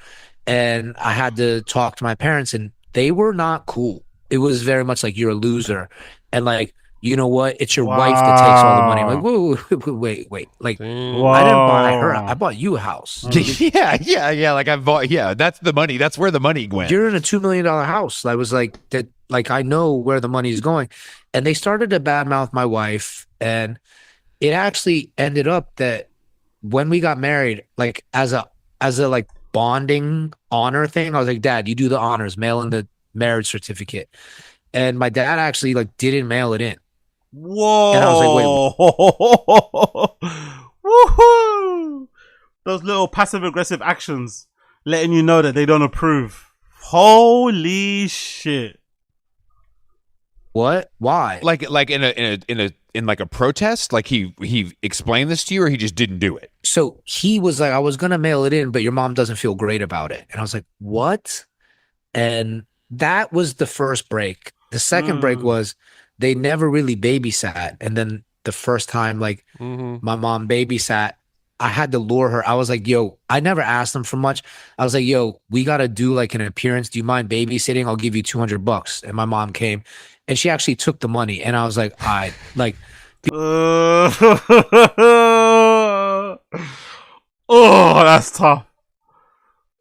and I had to talk to my parents, and they were not cool. It was very much like, you're a loser. And like, you know what? It's your wife that takes all the money. I'm like, wait. Like, I didn't buy her. I bought you a house. yeah. Like I bought. Yeah, that's the money. That's where the money went. You're in a $2 million house. I was like that. Like I know where the money is going, and they started to badmouth my wife, and it actually ended up that when we got married, like as a like bonding honor thing, I was like, Dad, you do the honors, mail in the marriage certificate, and my dad actually like didn't mail it in. Whoa! And I was like, wait, woohoo! Those little passive aggressive actions, letting you know that they don't approve. Holy shit! What? Why? Like in like a protest? Like he explained this to you, or he just didn't do it? So he was like, I was gonna mail it in, but your mom doesn't feel great about it. And I was like, what? And that was the first break. The second break was they never really babysat. And then the first time, like my mom babysat, I had to lure her. I was like, yo, I never asked them for much. I was like, yo, we got to do like an appearance. Do you mind babysitting? I'll give you $200. And my mom came and she actually took the money. And I was like, I like. Oh, that's tough.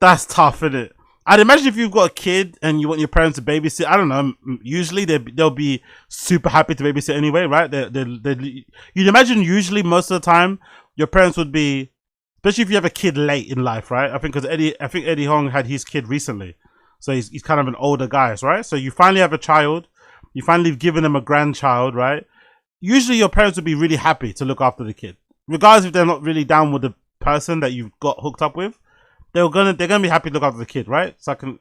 That's tough, isn't it? I'd imagine if you've got a kid and you want your parents to babysit, I don't know, usually they'll be super happy to babysit anyway, right? You'd imagine usually most of the time your parents would be, especially if you have a kid late in life, right? I think because Eddie Huang had his kid recently. So he's kind of an older guy, right? So you finally have a child. You finally given them a grandchild, right? Usually your parents would be really happy to look after the kid. Regardless if they're not really down with the person that you've got hooked up with. They're gonna be happy to look after the kid, right? So I can,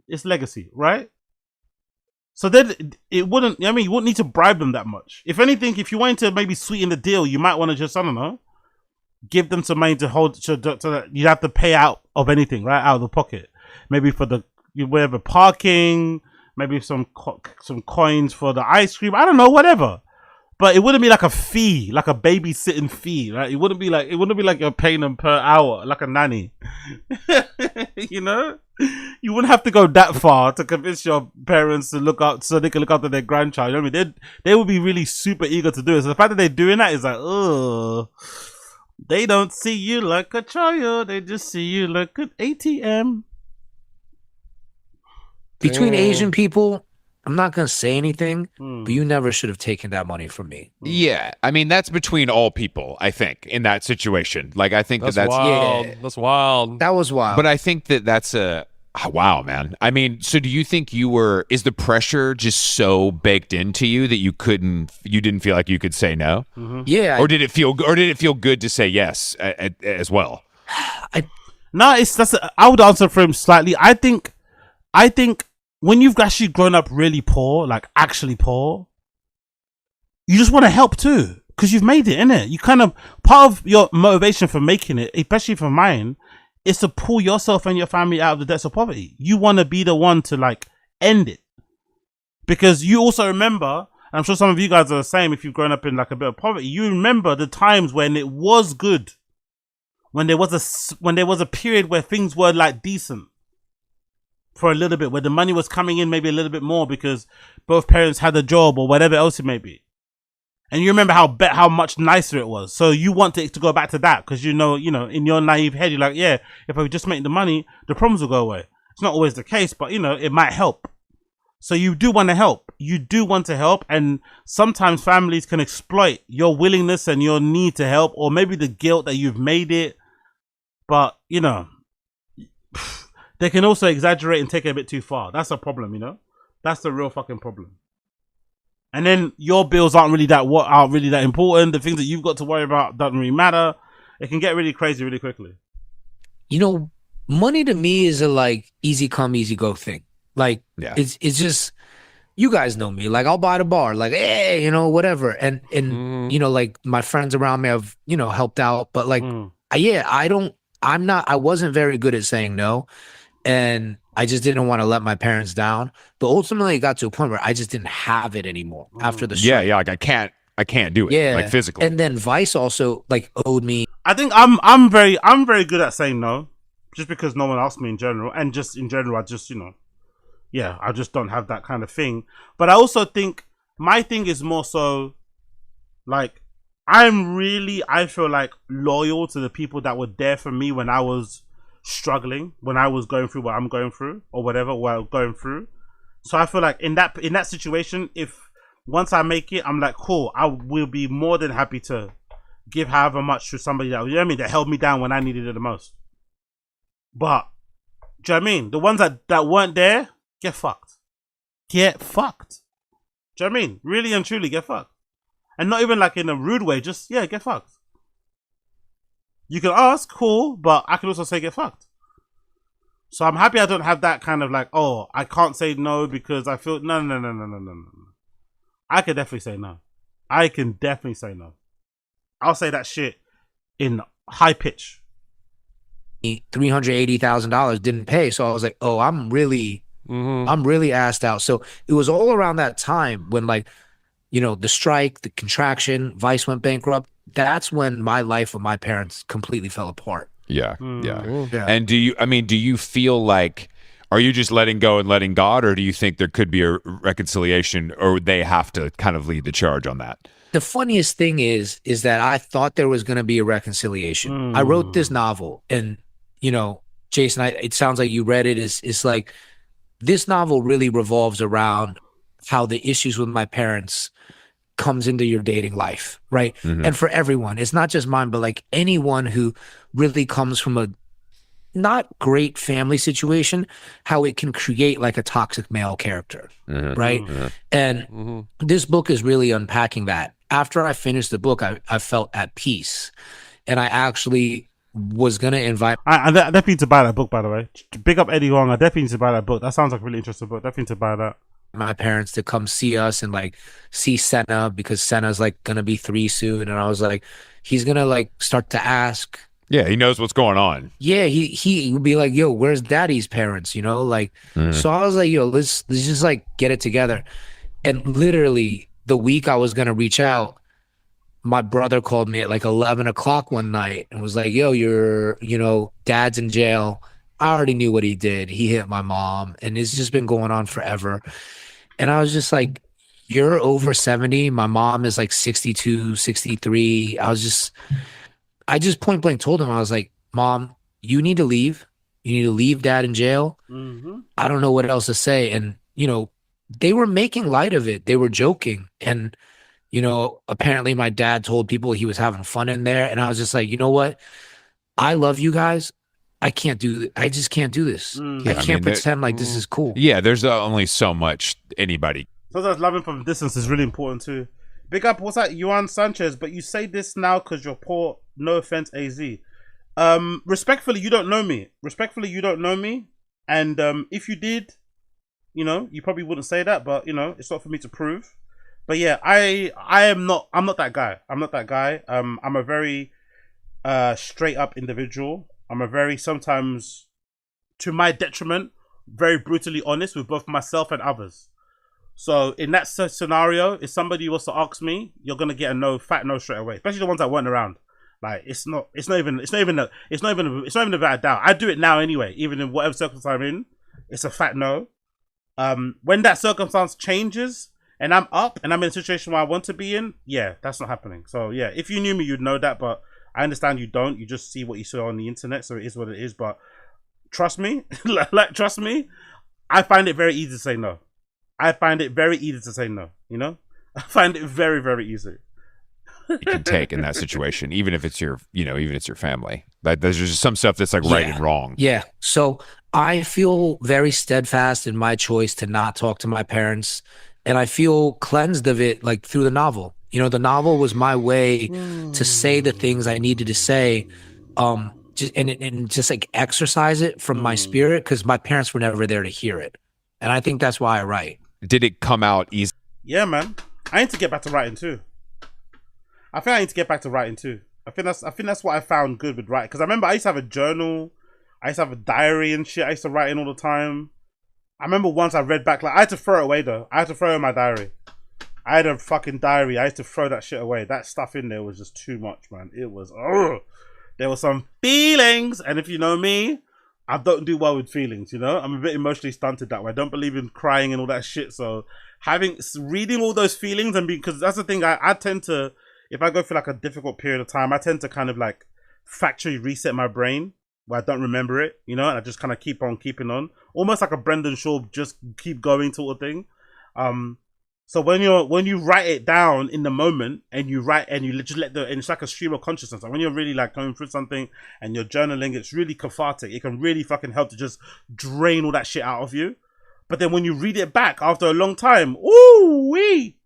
it's legacy, right? So then you wouldn't need to bribe them that much. If anything, if you wanted to maybe sweeten the deal, you might want to just, I don't know, give them some money to hold, so that you'd have to pay out of anything, right? Out of the pocket. Maybe for the, whatever, parking, maybe some coins for the ice cream. I don't know, whatever. But it wouldn't be like a fee, like a babysitting fee, right? It wouldn't be like you're paying them per hour, like a nanny. You wouldn't have to go that far to convince your parents to look out so they can look after their grandchild. I mean, they would be really super eager to do it. So the fact that they're doing that is like, oh, they don't see you like a child; they just see you like an ATM. Between Asian people, I'm not going to say anything, but you never should have taken that money from me. Yeah. I mean, that's between all people, I think, in that situation. Like, I think that's wild. Yeah. That's wild. That was wild. But I think that's wow, man. I mean, so do you think is the pressure just so baked into you that you didn't feel like you could say no? Mm-hmm. Yeah. Or did it feel good to say yes as well? I would answer for him slightly. I think when you've actually grown up really poor, like actually poor, you just want to help too, because you've made it, innit? You kind of, part of your motivation for making it, especially for mine, is to pull yourself and your family out of the depths of poverty. You want to be the one to like end it, because you also remember, and I'm sure some of you guys are the same if you've grown up in like a bit of poverty, you remember the times when it was good, when there was a period where things were like decent. For a little bit, where the money was coming in maybe a little bit more because both parents had a job or whatever else it may be, and you remember how much nicer it was. So you want it to go back to that because in your naive head you're like, yeah, if I just make the money, the problems will go away. It's not always the case, but it might help. So you do want to help. You do want to help, and sometimes families can exploit your willingness and your need to help, or maybe the guilt that you've made it. But they can also exaggerate and take it a bit too far. That's a problem, That's the real fucking problem. And then your bills aren't really that important. The things that you've got to worry about doesn't really matter. It can get really crazy really quickly. Money to me is a like easy come, easy go thing. Like it's just, you guys know me. Like I'll buy the bar, like hey, whatever. And like my friends around me have helped out, but like I wasn't very good at saying no. And I just didn't want to let my parents down. But ultimately, it got to a point where I just didn't have it anymore after the strike. Yeah, like I can't do it, like physically. And then Vice also like owed me. I think I'm very good at saying no, just because no one asked me in general, and just in general, I just I just don't have that kind of thing. But I also think my thing is more so like I feel like loyal to the people that were there for me when I was struggling, when I was going through what I'm going through or whatever what I'm going through. So I feel like in that situation, if once I make it, I'm like, cool, I will be more than happy to give however much to somebody that, you know what I mean, that held me down when I needed it the most. But do you know what I mean? The ones that weren't there, get fucked. Get fucked. Do you know what I mean? Really and truly get fucked. And not even like in a rude way, just, yeah, get fucked. You can ask, cool, but I can also say get fucked. So I'm happy I don't have that kind of like, oh, I can't say no because I feel, no. I can definitely say no. I can definitely say no. I'll say that shit in high pitch. $380,000 didn't pay. So I was like, oh, I'm really assed out. So it was all around that time when, like, you know, the strike, the contraction, Vice went bankrupt. That's when my life with my parents completely fell apart. Yeah. And do you feel like, are you just letting go and letting God, or do you think there could be a reconciliation, or they have to kind of lead the charge on that? The funniest thing is that I thought there was going to be a reconciliation. I wrote this novel, and, you know, Jason, it sounds like you read it. It's like this novel really revolves around how the issues with my parents comes into your dating life, right? And for everyone, it's not just mine, but like anyone who really comes from a not great family situation, how it can create like a toxic male character, right? And this book is really unpacking that. After I finished the book, I felt at peace, and I actually was gonna invite. I definitely need to buy that book, by the way. Big up Eddie Huang. I definitely need to buy that book. That sounds like a really interesting book. Definitely need to buy that. My parents to come see us and like see Senna, because Senna's like gonna be 3 soon, and I was like, he's gonna like start to ask. Yeah, he knows what's going on. Yeah, he would be like, yo, where's daddy's parents? You know, like, so I was like, yo, let's just like get it together. And literally the week I was gonna reach out, my brother called me at like 11 o'clock one night and was like, yo, dad's in jail. I already knew what he did. He hit my mom, and it's just been going on forever. And I was just like, you're over 70. My mom is like 62, 63. I just point blank told him, I was like, Mom, you need to leave. You need to leave dad in jail. I don't know what else to say. And, you know, they were making light of it. They were joking. And, you know, apparently my dad told people he was having fun in there. And I was just like, you know what? I love you guys. I just can't do this. I can't pretend like this is cool. Yeah, there's only so much anybody. Sometimes loving from a distance is really important too. Big up, what's that, Juan Sanchez? But you say this now because you're poor. No offense, AZ. Respectfully, you don't know me. And if you did, you know, you probably wouldn't say that. But you know, it's not for me to prove. But yeah, I'm not that guy. I'm a very straight up individual. I'm a very, sometimes to my detriment, very brutally honest with both myself and others. So in that scenario, if somebody was to ask me, you're gonna get a fat no straight away. Especially the ones that weren't around. Like it's not even about a doubt. I do it now anyway, even in whatever circumstance I'm in. It's a fat no. When that circumstance changes and I'm up and I'm in a situation where I want to be in, yeah, that's not happening. So yeah, if you knew me, you'd know that, but I understand you don't. You just see what you saw on the internet, so it is what it is. But trust me, trust me, I find it very easy to say no. You know, I find it very, very easy. You can take in that situation, even if it's your family. Like there's just some stuff that's like right and wrong. Yeah. So I feel very steadfast in my choice to not talk to my parents, and I feel cleansed of it, like through the novel. You know, the novel was my way to say the things I needed to say, just like exercise it from my spirit, because my parents were never there to hear it, and I think that's why I write. Did it come out easy? Yeah, man. I need to get back to writing too. I think that's what I found good with writing. Because I remember I used to have a journal, I used to have a diary and shit. I used to write in all the time. I remember once I read back, like I had to throw it away though. I had to throw in my diary. I had a fucking diary. I used to throw that shit away. That stuff in there was just too much, man. It was, there were some feelings. And if you know me, I don't do well with feelings, you know? I'm a bit emotionally stunted that way. I don't believe in crying and all that shit. So reading all those feelings, and because that's the thing, I tend to, if I go through like a difficult period of time, I tend to kind of like factually reset my brain where I don't remember it, you know, and I just kind of keep on keeping on, almost like a Brendan Shaw, just keep going sort of thing. So when you write it down in the moment, and you just and it's like a stream of consciousness. Like when you're really like going through something and you're journaling, it's really cathartic. It can really fucking help to just drain all that shit out of you. But then when you read it back after a long time, ooh wee,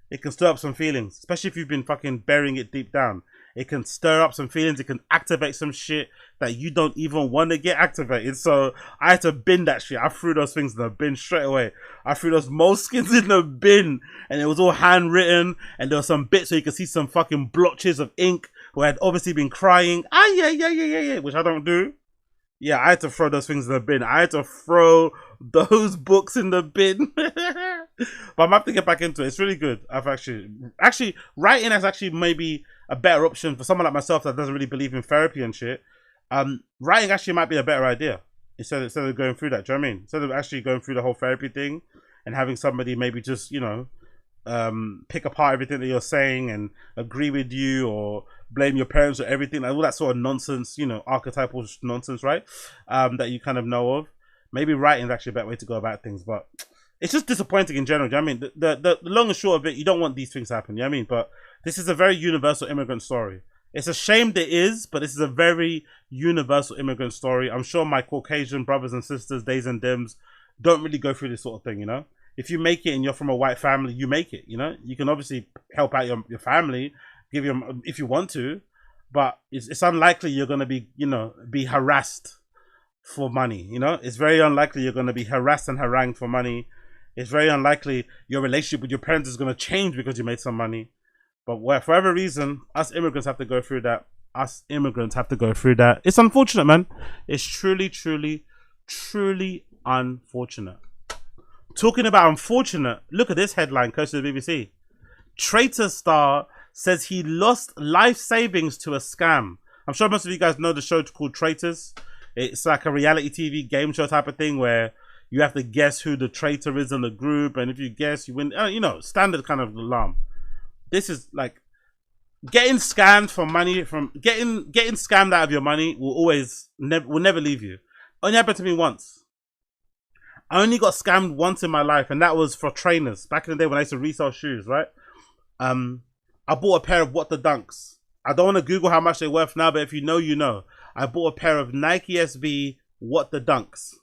it can stir up some feelings, especially if you've been fucking burying it deep down. It can stir up some feelings. It can activate some shit that you don't even want to get activated. So I had to bin that shit. I threw those things in the bin straight away. I threw those moleskins in the bin, and it was all handwritten. And there were some bits so you could see some fucking blotches of ink where I'd obviously been crying. Yeah, which I don't do. Yeah, I had to throw those things in the bin. I had to throw those books in the bin. But I'm have to get back into it. It's really good. I've actually writing is actually maybe a better option for someone like myself that doesn't really believe in therapy and shit. Writing actually might be a better idea instead of going through that. Do you know what I mean? Instead of actually going through the whole therapy thing and having somebody maybe just, you know, pick apart everything that you're saying and agree with you or blame your parents or everything, like all that sort of nonsense, you know, archetypal nonsense, right? That you kind of know of. Maybe writing is actually a better way to go about things, but it's just disappointing in general. Do you know what I mean? The long and short of it, you don't want these things to happen. You know what I mean? But this is a very universal immigrant story. It's a shame there is, but this is a very universal immigrant story. I'm sure my Caucasian brothers and sisters, days and dims, don't really go through this sort of thing, you know? If you make it and you're from a white family, you make it, you know? You can obviously help out your family, give them if you want to, but it's unlikely you're going to be, you know, be harassed for money, you know? It's very unlikely you're going to be harassed and harangued for money. It's very unlikely your relationship with your parents is going to change because you made some money. But for whatever reason, us immigrants have to go through that. It's unfortunate, man. It's truly, truly, truly unfortunate. Talking about unfortunate, look at this headline, close to the BBC. Traitors star says he lost life savings to a scam. I'm sure most of you guys know the show called Traitors. It's like a reality TV game show type of thing where you have to guess who the traitor is in the group, and if you guess, you win. You know, standard kind of alarm. This is like getting scammed for money, from getting scammed out of your money will never leave you. Only happened to me once. I only got scammed once in my life, and that was for trainers. Back in the day when I used to resell shoes, right? I bought a pair of What the Dunks. I don't want to Google how much they're worth now, but if you know, you know. I bought a pair of Nike SB What the Dunks,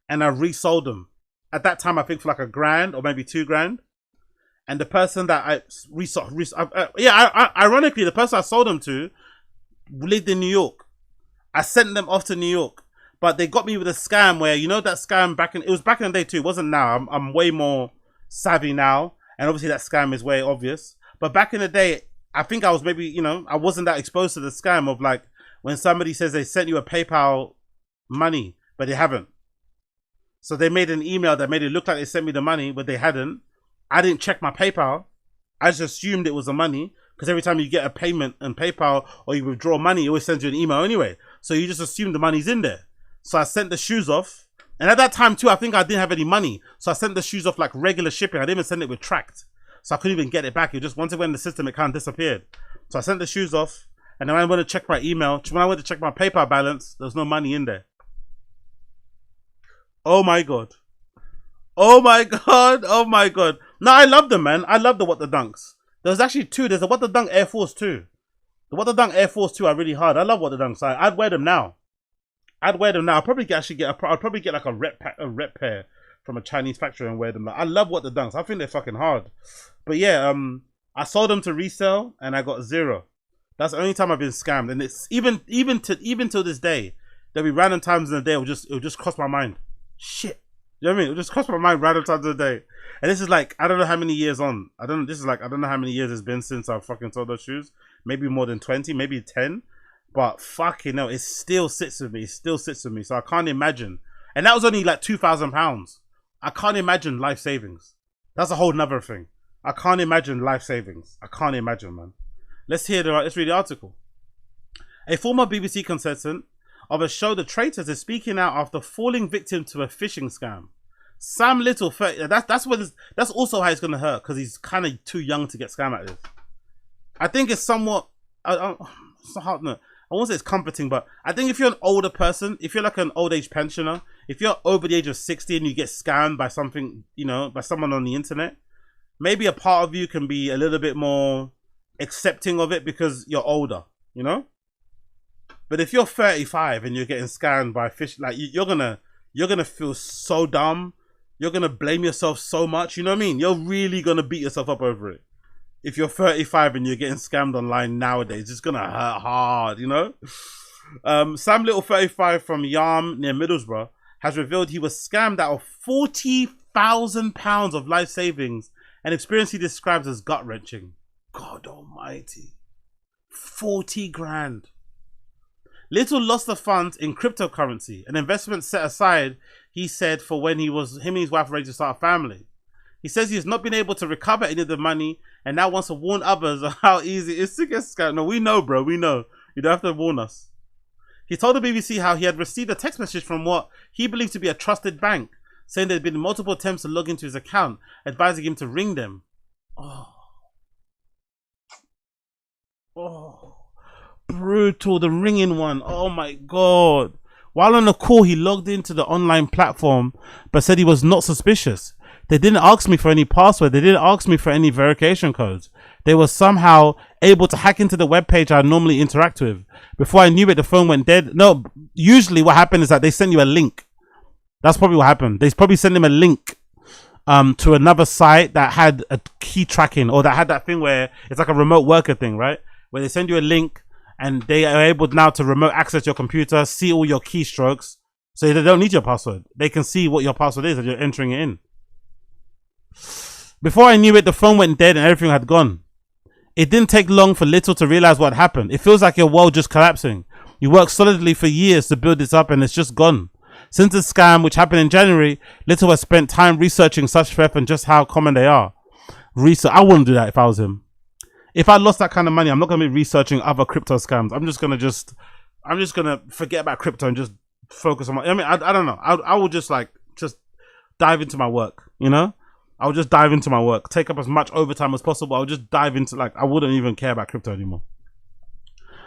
and I resold them. At that time, I think for like $1,000 or maybe $2,000. And the person that I resold, ironically, the person I sold them to lived in New York. I sent them off to New York, but they got me with a scam where, you know, that scam it was back in the day too. It wasn't now. I'm way more savvy now, and obviously that scam is way obvious. But back in the day, I think I was maybe, you know, I wasn't that exposed to the scam of like when somebody says they sent you a PayPal money, but they haven't. So they made an email that made it look like they sent me the money, but they hadn't. I didn't check my PayPal. I just assumed it was the money because every time you get a payment on PayPal or you withdraw money, it always sends you an email anyway. So you just assume the money's in there. So I sent the shoes off. And at that time too, I think I didn't have any money. So I sent the shoes off like regular shipping. I didn't even send it with tracked. So I couldn't even get it back. It just, once it went in the system, it kind of disappeared. So I sent the shoes off. And then when I went to check my email, when I went to check my PayPal balance, there was no money in there. Oh my God. Oh my God. Oh my God. No, I love them, man. I love the What the Dunks. There's actually two. There's a What the Dunk Air Force 2. The What the Dunk Air Force 2 are really hard. I love What the Dunks. I'd wear them now. I'd probably get like a rep pair from a Chinese factory and wear them. Like, I love What the Dunks. I think they're fucking hard. But yeah, I sold them to resell and I got zero. That's the only time I've been scammed. And it's even till this day, there'll be random times in the day it'll just cross my mind. Shit. You know what I mean? It'll just cross my mind random times of the day. And this is like, I don't know how many years on. I don't know how many years it's been since I fucking sold those shoes. Maybe more than 20, maybe 10. But fucking hell, it still sits with me. It still sits with me. So I can't imagine. And that was only like £2,000. I can't imagine life savings. That's a whole nother thing. I can't imagine life savings. I can't imagine, man. Let's read the article. A former BBC contestant of a show, The Traitors, is speaking out after falling victim to a phishing scam. Sam Little, that's also how it's gonna hurt because he's kind of too young to get scammed like this. I think it's somewhat. It's not hard. No, I won't say it's comforting, but I think if you're an older person, if you're like an old age pensioner, if you're over the age of 60 and you get scammed by something, by someone on the internet, maybe a part of you can be a little bit more accepting of it because you're older, But if you're 35 and you're getting scammed by fish, like you're gonna feel so dumb. You're gonna blame yourself so much. You know what I mean? You're really gonna beat yourself up over it. If you're 35 and you're getting scammed online nowadays, it's gonna hurt hard. Sam Little, 35 from Yarm near Middlesbrough, has revealed he was scammed out of £40,000 of life savings, an experience he describes as gut wrenching. God Almighty, 40 grand. Little lost the funds in cryptocurrency, an investment set aside, he said, for when him and his wife were ready to start a family. He says he has not been able to recover any of the money and now wants to warn others of how easy it is to get scammed. No, we know, bro. We know. You don't have to warn us. He told the BBC how he had received a text message from what he believed to be a trusted bank, saying there had been multiple attempts to log into his account, advising him to ring them. Oh. Brutal, the ringing one. Oh my God. While on the call, he logged into the online platform but said he was not suspicious. They didn't ask me for any password. They didn't ask me for any verification codes. They were somehow able to hack into the webpage I normally interact with. Before I knew it, the phone went dead. No, usually what happened is that they send you a link. That's probably what happened. They probably sent him a link to another site that had a key tracking, or that had that thing where it's like a remote worker thing, right? Where they send you a link and they are able now to remote access your computer, see all your keystrokes, so they don't need your password. They can see what your password is and you're entering it in. Before I knew it, the phone went dead and everything had gone. It didn't take long for Little to realize what happened. It feels like your world just collapsing. You worked solidly for years to build this up and it's just gone. Since the scam, which happened in January, Little has spent time researching such theft and just how common they are. I wouldn't do that if I was him. If I lost that kind of money, I'm not going to be researching other crypto scams. I'm just going to forget about crypto and just focus on I don't know. I would just dive into my work, I would just dive into my work, take up as much overtime as possible. I would just dive into, I wouldn't even care about crypto anymore.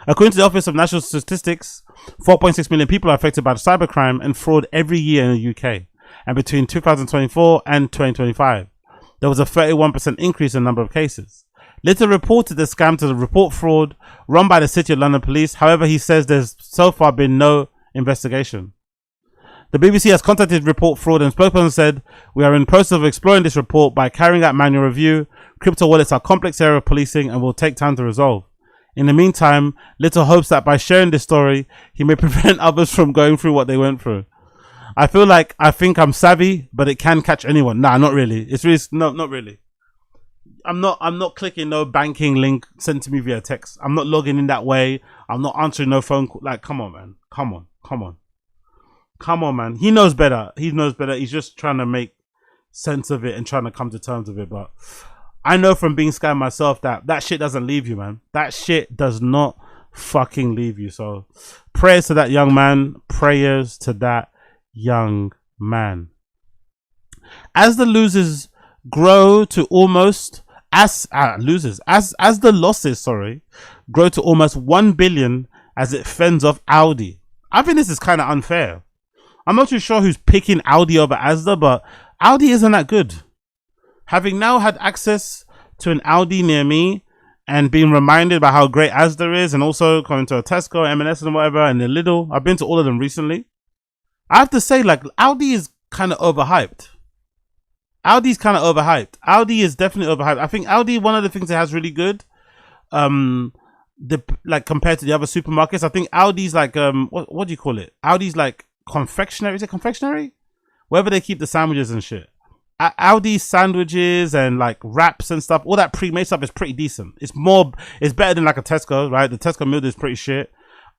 According to the Office of National Statistics, 4.6 million people are affected by cybercrime and fraud every year in the UK. And between 2024 and 2025, there was a 31% increase in the number of cases. Little reported the scam to the Report Fraud run by the City of London Police. However, he says there's so far been no investigation. The BBC has contacted Report Fraud and spokesperson said, "We are in the process of exploring this report by carrying out manual review. Crypto wallets are a complex area of policing and will take time to resolve. In the meantime, Little hopes that by sharing this story, he may prevent others from going through what they went through. I think I'm savvy, but it can catch anyone." Nah, not really. It's really not really. I'm not clicking no banking link sent to me via text. I'm not logging in that way. I'm not answering no phone call. Come on, man. Come on, man. He knows better. He's just trying to make sense of it and trying to come to terms with it. But I know from being scammed myself that shit doesn't leave you, man. That shit does not fucking leave you. So prayers to that young man. Prayers to that young man. As the losses grow to almost as the losses grow to almost 1 billion as it fends off Aldi. I think this is kind of unfair. I'm not too sure who's picking Aldi over Asda, but Aldi isn't that good. Having now had access to an Aldi near me and being reminded by how great Asda is, and also going to a Tesco, M&S and whatever, and a Lidl, I've been to all of them recently. I have to say, Aldi is kind of overhyped. Aldi's kind of overhyped. Aldi is definitely overhyped. I think Aldi, one of the things it has really good, compared to the other supermarkets, I think Aldi's what do you call it? Aldi's confectionery. Is it confectionery? Wherever they keep the sandwiches and shit. Aldi's sandwiches and wraps and stuff, all that pre-made stuff is pretty decent. It's better than a Tesco, right? The Tesco meal is pretty shit.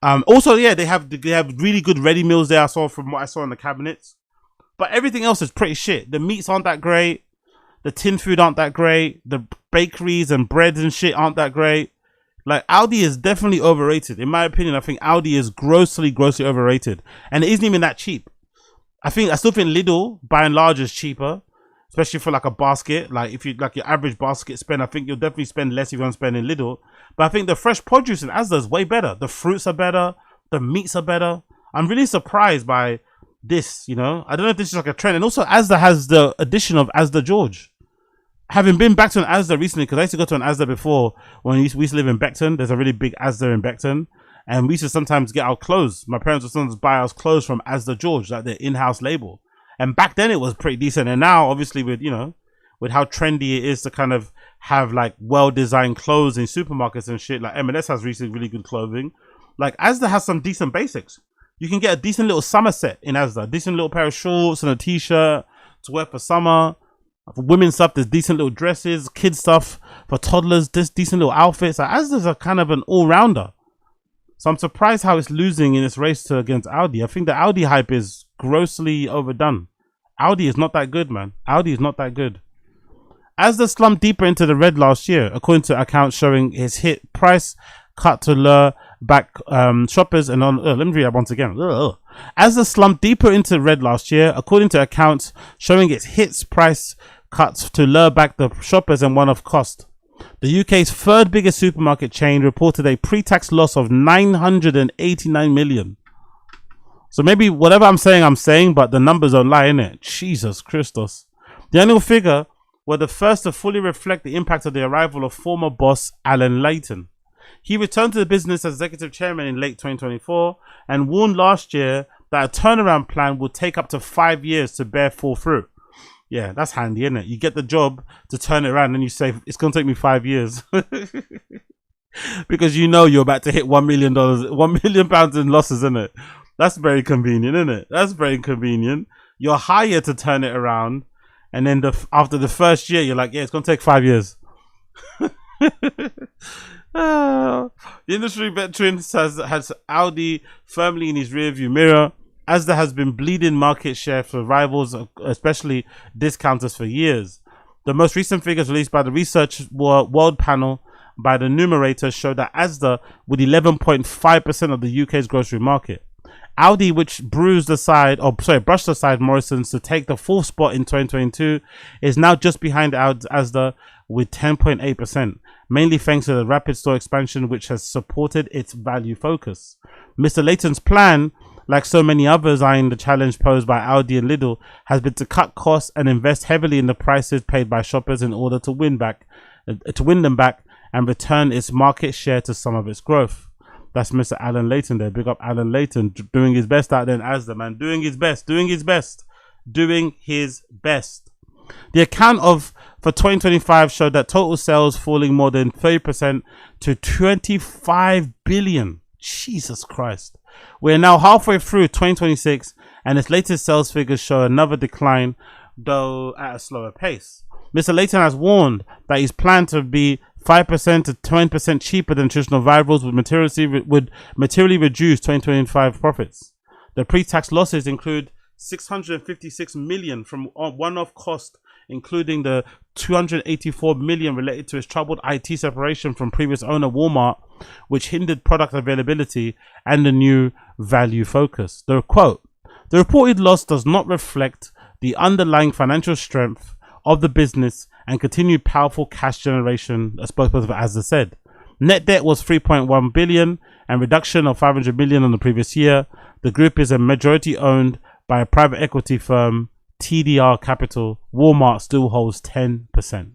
Also, yeah, they have really good ready meals there. I saw from what I saw in the cabinets. But everything else is pretty shit. The meats aren't that great. The tin food aren't that great. The bakeries and breads and shit aren't that great. Aldi is definitely overrated. In my opinion, I think Aldi is grossly overrated. And it isn't even that cheap. I still think Lidl by and large is cheaper, especially for like a basket. Like if you like your average basket spend, I think you'll definitely spend less if you don't spend in Lidl. But I think the fresh produce in Asda is way better. The fruits are better, the meats are better. I'm really surprised by this, you know. I don't know if this is like a trend. And also Asda has the addition of Asda George. Having been back to an Asda recently, because I used to go to an Asda before when we used to live in Beckton. There's a really big Asda in Beckton. And we used to sometimes get our clothes. My parents would sometimes buy us clothes from Asda George, like their in-house label. And back then it was pretty decent. And now, obviously, with with how trendy it is to kind of have like well-designed clothes in supermarkets and shit, like M&S has recently really good clothing. Like Asda has some decent basics. You can get a decent little summer set in Asda, a decent little pair of shorts and a t-shirt to wear for summer. For women's stuff, there's decent little dresses, kids stuff for toddlers, this decent little outfits. Like Asda's a kind of an all-rounder. So I'm surprised how it's losing in its race against Aldi. I think the Aldi hype is grossly overdone. Aldi is not that good, man. Aldi is not that good. Asda slumped deeper into the red last year, according to accounts showing its hit price cut to lure back shoppers. And on let me read that once again. Asda slumped deeper into the red last year, according to accounts showing its hits price cuts to lure back the shoppers and one-off cost. The UK's third biggest supermarket chain reported a pre-tax loss of 989 million. So maybe whatever I'm saying, but the numbers don't lie, innit? Jesus Christos. The annual figure were the first to fully reflect the impact of the arrival of former boss Alan Layton. He returned to the business as executive chairman in late 2024 and warned last year that a turnaround plan would take up to 5 years to bear full fruit. Yeah, that's handy, isn't it? You get the job to turn it around and you say, it's going to take me 5 years. Because you know you're about to hit $1 million, £1 million in losses, isn't it? That's very convenient, isn't it? That's very convenient. You're hired to turn it around. And then after the first year, you're like, yeah, it's going to take 5 years. The industry veteran has Aldi firmly in his rearview mirror. Asda has been bleeding market share for rivals, especially discounters, for years. The most recent figures released by the Research World Panel by the Numerator show that Asda, with 11.5% of the UK's grocery market. Aldi, which brushed aside Morrison's to take the fourth spot in 2022, is now just behind Asda with 10.8%, mainly thanks to the rapid store expansion which has supported its value focus. Mr. Layton's plan, like so many others eyeing the challenge posed by Aldi and Lidl, has been to cut costs and invest heavily in the prices paid by shoppers in order to win them back and return its market share to some of its growth. That's Mr. Alan Layton there. Big up Alan Layton, doing his best out there in Asda, man. Doing his best. The account for 2025 showed that total sales falling more than 30% to 25 billion. Jesus Christ. We're now halfway through 2026 and its latest sales figures show another decline, though at a slower pace. Mr. Layton has warned that his plan to be 5% to 20% cheaper than traditional rivals would materially reduce 2025 profits. The pre-tax losses include 656 million from one-off cost, including the 284 million related to its troubled IT separation from previous owner Walmart, which hindered product availability, and the new value focus. The quote, "The reported loss does not reflect the underlying financial strength of the business and continued powerful cash generation," a spokesperson for Asda said. Net debt was 3.1 billion and reduction of 500 million on the previous year. The group is a majority owned by a private equity firm, TDR Capital. Walmart still holds 10%.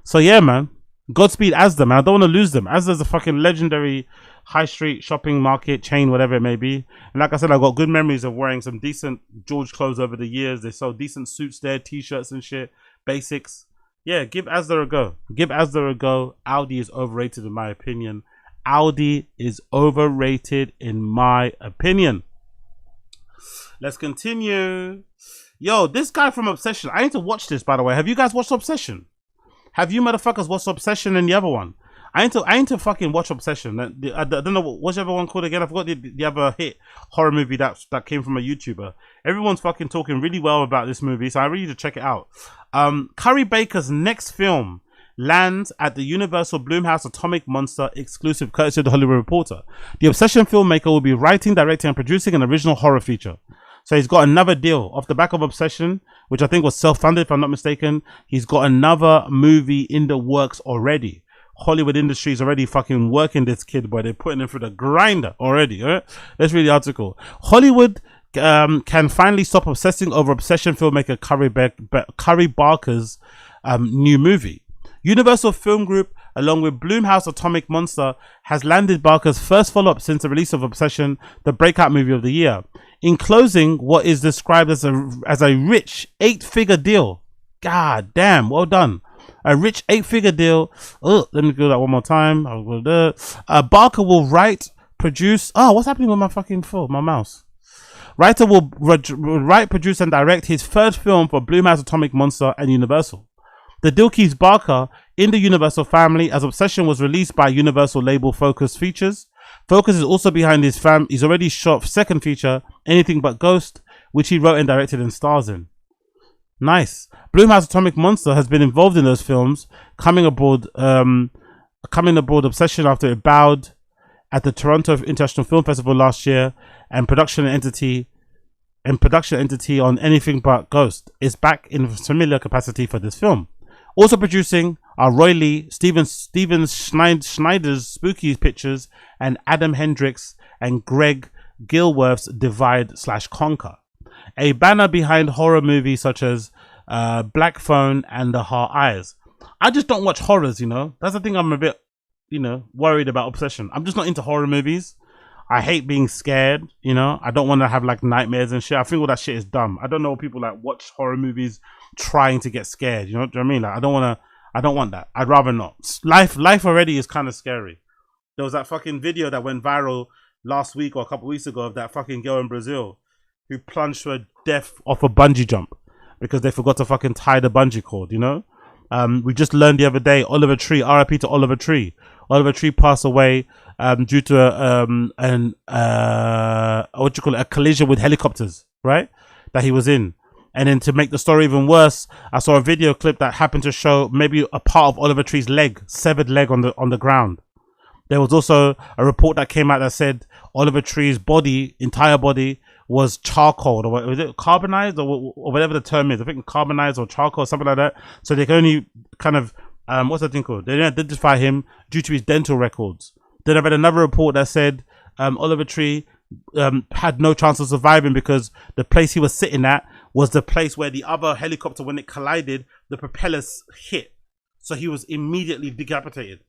So yeah, man. Godspeed Asda, man. I don't want to lose them. Asda's a fucking legendary high street shopping market chain, whatever it may be. And like I said, I've got good memories of wearing some decent George clothes over the years. They sell decent suits there, t-shirts and shit, basics. Yeah, give Asda a go. Give Asda a go. Aldi is overrated in my opinion. Aldi is overrated in my opinion. Let's continue. Yo, this guy from Obsession. I need to watch this, by the way. Have you guys watched Obsession? Have you motherfuckers watched Obsession and the other one? I need to fucking watch Obsession. I don't know what's the other one called again. I forgot the other hit horror movie that came from a YouTuber. Everyone's fucking talking really well about this movie, so I really need to check it out. Curry Baker's next film lands at the Universal Blumhouse Atomic Monster exclusive, courtesy of The Hollywood Reporter. The Obsession filmmaker will be writing, directing, and producing an original horror feature. So he's got another deal off the back of Obsession, which I think was self-funded, if I'm not mistaken. He's got another movie in the works already. Hollywood industry is already fucking working this kid, but they're putting him through the grinder already. Right? Let's read the article. Hollywood can finally stop obsessing over Obsession filmmaker Curry Barker's new movie. Universal Film Group, along with Blumhouse Atomic Monster, has landed Barker's first follow-up since the release of Obsession, the breakout movie of the year. In closing, what is described as a rich 8-figure deal. God damn, well done. A rich 8-figure deal. Oh, let me do that one more time. Barker will write, produce. Oh, what's happening with my fucking phone? My mouse. Writer will write, produce, and direct his third film for Blumhouse Atomic Monster and Universal. The deal keeps Barker in the Universal family, as Obsession was released by Universal label Focus Features. Focus is also behind his he's already shot second feature, Anything But Ghost, which he wrote and directed and stars in. Nice. Blumhouse Atomic Monster has been involved in those films, coming aboard Obsession after it bowed at the Toronto International Film Festival last year, and production entity on Anything But Ghost is back in similar capacity for this film. Also producing are Roy Lee, Steven Schneider's Spooky Pictures, and Adam Hendricks and Greg Gilworth's Divide/Conquer. A banner behind horror movies such as Black Phone and The Heart Eyes. I just don't watch horrors, you know. That's the thing I'm a bit, worried about Obsession. I'm just not into horror movies. I hate being scared, you know. I don't want to have like nightmares and shit. I think all that shit is dumb. I don't know people like watch horror movies trying to get scared, you know what I mean? Like I don't want that. I'd rather not. Life already is kind of scary. There was that fucking video that went viral last week or a couple weeks ago of that fucking girl in Brazil who plunged to her death off a bungee jump because they forgot to fucking tie the bungee cord, you know? We just learned the other day, Oliver Tree, RIP to Oliver Tree. Oliver Tree passed away due to a collision with helicopters, right? That he was in. And then to make the story even worse, I saw a video clip that happened to show maybe a part of Oliver Tree's leg, severed leg on the ground. There was also a report that came out that said Oliver Tree's entire body was charcoal, or was it carbonized, or whatever the term is. I think carbonized or charcoal, or something like that. So they can only kind of, what's that thing called? They didn't identify him due to his dental records. Then I read another report that said Oliver Tree had no chance of surviving because the place he was sitting at was the place where the other helicopter, when it collided, the propellers hit. So he was immediately decapitated.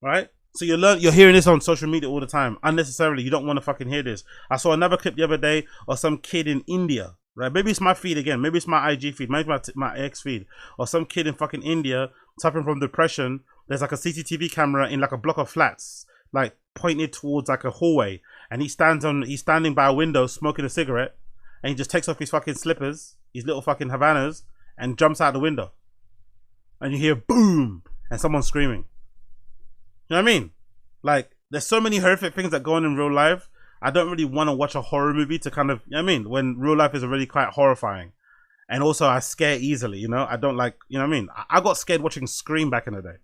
Right? So you're hearing this on social media all the time. Unnecessarily, you don't want to fucking hear this. I saw another clip the other day of some kid in India. Right? Maybe it's my feed again. Maybe it's my IG feed. Maybe it's my X feed. Or some kid in fucking India suffering from depression. There's like a CCTV camera in like a block of flats, like pointed towards like a hallway. And he's standing by a window smoking a cigarette. And he just takes off his fucking slippers, his little fucking Havanas, and jumps out the window. And you hear boom, and someone's screaming. You know what I mean? Like, there's so many horrific things that go on in real life. I don't really want to watch a horror movie to kind of, you know what I mean? When real life is already quite horrifying. And also, I scare easily, you know? I don't like, you know what I mean? I got scared watching Scream back in the day.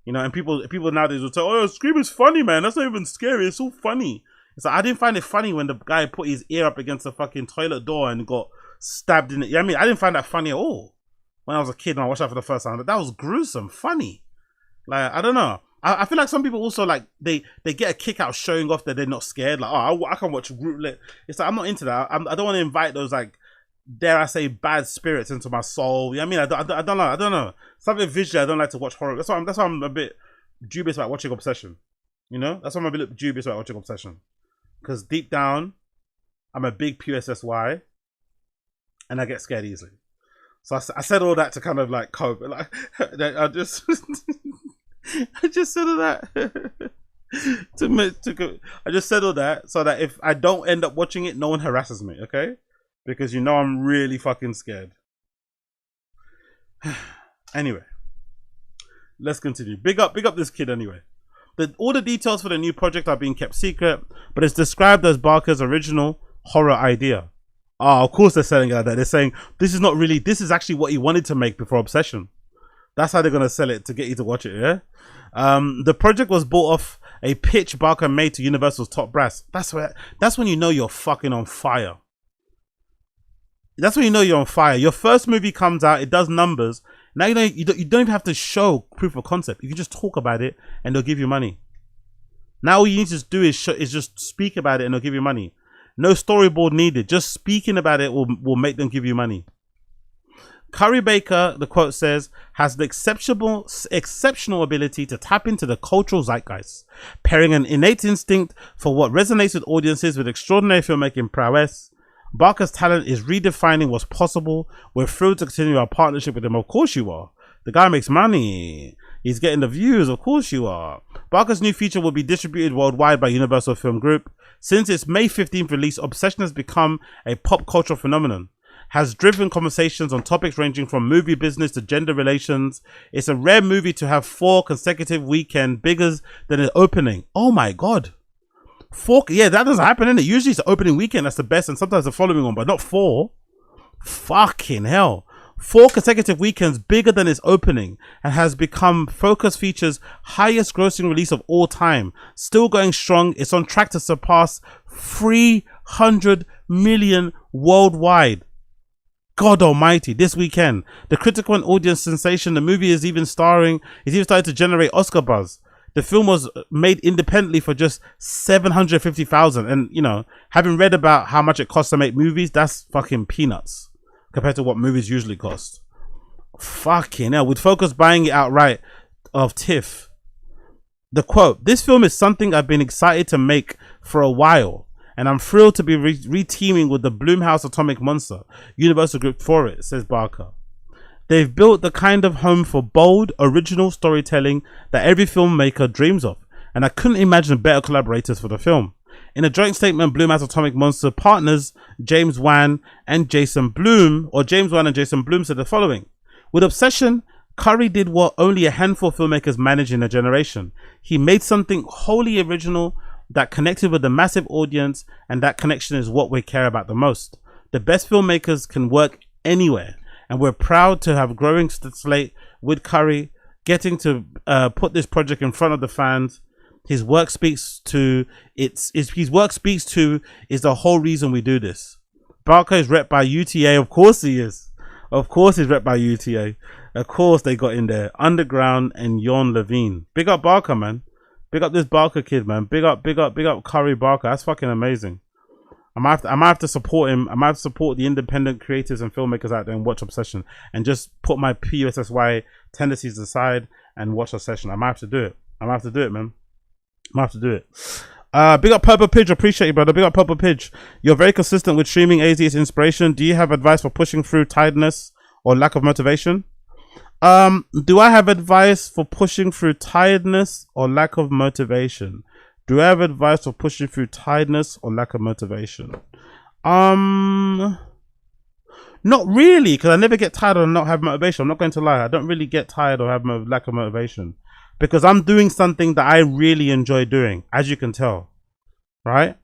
You know, and people nowadays will say, oh, Scream is funny, man. That's not even scary. It's so funny. It's like, I didn't find it funny when the guy put his ear up against the fucking toilet door and got stabbed in it. You know what I mean? I didn't find that funny at all. When I was a kid and I watched that for the first time, that was gruesome, funny. Like, I don't know. I feel like some people also, like, they get a kick out of showing off that they're not scared. Like, oh, I can watch Rootlet. It's like, I'm not into that. I don't want to invite those, like, dare I say, bad spirits into my soul. You know what I mean? I don't know. Something visually, I don't like to watch horror. That's why I'm a bit dubious about watching Obsession. You know? That's why I'm a bit dubious about watching Obsession. Because deep down, I'm a big PSSY, and I get scared easily. So I said all that to kind of like cope. Like, I just said all that I just said all that so that if I don't end up watching it, no one harasses me, okay? Because you know I'm really fucking scared. Anyway, let's continue. Big up this kid anyway. All the details for the new project are being kept secret, but it's described as Barker's original horror idea. Oh, of course they're selling it like that. They're saying this is actually what he wanted to make before Obsession. That's how they're gonna sell it to get you to watch it, yeah? The project was bought off A pitch Barker made to Universal's top brass. That's when you know you're fucking on fire. That's when you know you're on fire. Your first movie comes out, it does numbers. Now you don't even have to show proof of concept. You can just talk about it and they'll give you money. Now all you need to do is just speak about it and they'll give you money. No storyboard needed. Just speaking about it will make them give you money. Curry Baker, the quote says, has the exceptional ability to tap into the cultural zeitgeist, pairing an innate instinct for what resonates with audiences with extraordinary filmmaking prowess. Barker's talent is redefining what's possible. We're thrilled to continue our partnership with him. Of course you are. The guy makes money. He's getting the views. Of course you are. Barker's new feature will be distributed worldwide by Universal Film Group. Since its May 15th release, Obsession has become a pop cultural phenomenon. Has driven conversations on topics ranging from movie business to gender relations. It's a rare movie to have 4 consecutive weekend bigger than an opening. Oh my God. 4, yeah, that doesn't happen, innit? Usually it's the opening weekend that's the best and sometimes the following one, but not 4. Fucking hell. 4 consecutive weekends bigger than its opening and has become Focus Features' highest grossing release of all time. Still going strong. It's on track to surpass 300 million worldwide. God almighty, this weekend. The critical and audience sensation, the movie is even starting to generate Oscar buzz. The film was made independently for just $750,000. And, you know, having read about how much it costs to make movies, that's fucking peanuts compared to what movies usually cost. Fucking hell. With Focus buying it outright of TIFF. The quote, "This film is something I've been excited to make for a while. And I'm thrilled to be re-teaming with the Blumhouse Atomic Monster Universal Group for it," says Barker. They've built the kind of home for bold, original storytelling that every filmmaker dreams of, and I couldn't imagine better collaborators for the film. In a joint statement, Blumhouse Atomic Monster partners James Wan and Jason Blum said the following: "With Obsession, Curry did what only a handful of filmmakers manage in a generation. He made something wholly original that connected with a massive audience, and that connection is what we care about the most. The best filmmakers can work anywhere, and we're proud to have growing slate with Curry, getting to put this project in front of the fans. His work speaks to is the whole reason we do this." Barker is rep by UTA. Of course he is. Of course he's rep by UTA. Of course they got in there. Underground and Yon Levine. Big up Barker, man. Big up this Barker kid, man. Big up Curry Barker. That's fucking amazing. I might have to support him. I might have to support the independent creators and filmmakers out there and watch Obsession and just put my PUSSY tendencies aside and watch Obsession. I might have to do it. I might have to do it, man. I might have to do it. Big up Purple Pidge. Appreciate you, brother. Big up Purple Pidge. You're very consistent with streaming. AZ is inspiration. Do you have advice for pushing through tiredness or lack of motivation? Do I have advice for pushing through tiredness or lack of motivation? Do I have advice for pushing through tiredness or lack of motivation? Not really, because I never get tired or not have motivation. I'm not going to lie. I don't really get tired or have lack of motivation because I'm doing something that I really enjoy doing, as you can tell, right?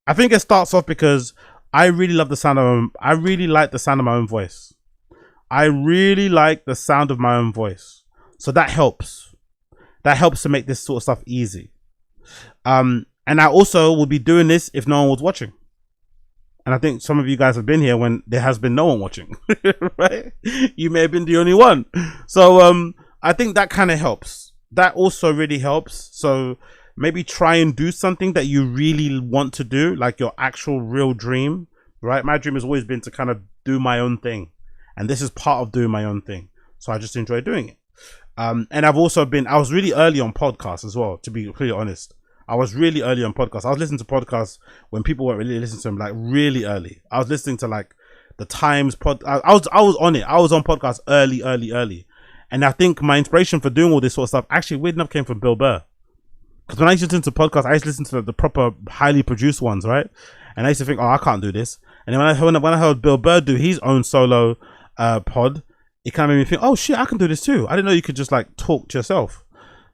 I think it starts off because I really love the sound of I really like the sound of my own voice. I really like the sound of my own voice. So that helps. That helps to make this sort of stuff easy. And I also will be doing this if no one was watching. And I think some of you guys have been here when there has been no one watching, right? You may have been the only one. So I think that kind of helps. That also really helps. So maybe try and do something that you really want to do, like your actual real dream, right? My dream has always been to kind of do my own thing. And this is part of doing my own thing. So I just enjoy doing it. And I've also been, I was really early on podcasts as well, to be completely honest. I was really early on podcasts. I was listening to podcasts when people weren't really listening to them, like really early. I was listening to like the Times pod. I was on it. I was on podcasts early. And I think my inspiration for doing all this sort of stuff actually weird enough came from Bill Burr. Because when I used to listen to podcasts, I used to listen to the proper highly produced ones, right? And I used to think, oh, I can't do this. And then when I heard Bill Burr do his own solo pod, it kind of made me think, oh shit, I can do this too. I didn't know you could just like talk to yourself.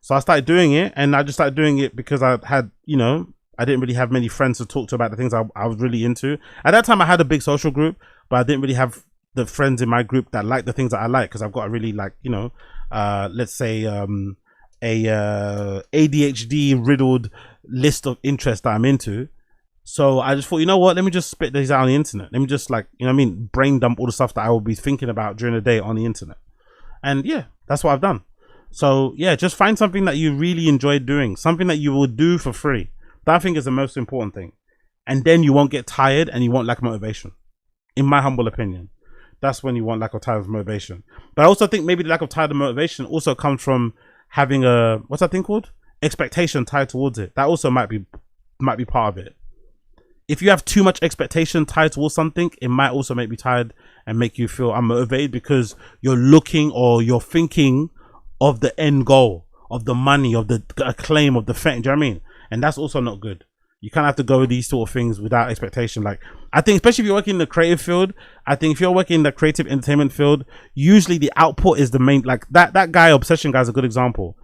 So I started doing it, and I just started doing it because I had, you know, I didn't really have many friends to talk to about the things I was really into. At that time I had a big social group, but I didn't really have the friends in my group that like the things that I like, because I've got a really like, you know, let's say a ADHD riddled list of interests that I'm into. So I just thought, you know what, let me just spit these out on the internet. Let me just, like, you know what I mean, brain dump all the stuff that I will be thinking about during the day on the internet. And yeah, that's what I've done. So yeah, just find something that you really enjoy doing, something that you will do for free. That I think is the most important thing. And then you won't get tired and you won't lack motivation. In my humble opinion, that's when you won't lack of tired of motivation. But I also think maybe the lack of tired of motivation also comes from having a, what's that thing called? Expectation tied towards it. That also might be part of it. If you have too much expectation tied towards something, it might also make you tired and make you feel unmotivated because you're looking or you're thinking of the end goal, of the money, of the acclaim, of the fame. Do you know what I mean? And that's also not good. You kind of have to go with these sort of things without expectation. Like, I think, especially if you're working in the creative field, I think if you're working in the creative entertainment field, usually the output is the main, like that guy, Obsession guy, is a good example.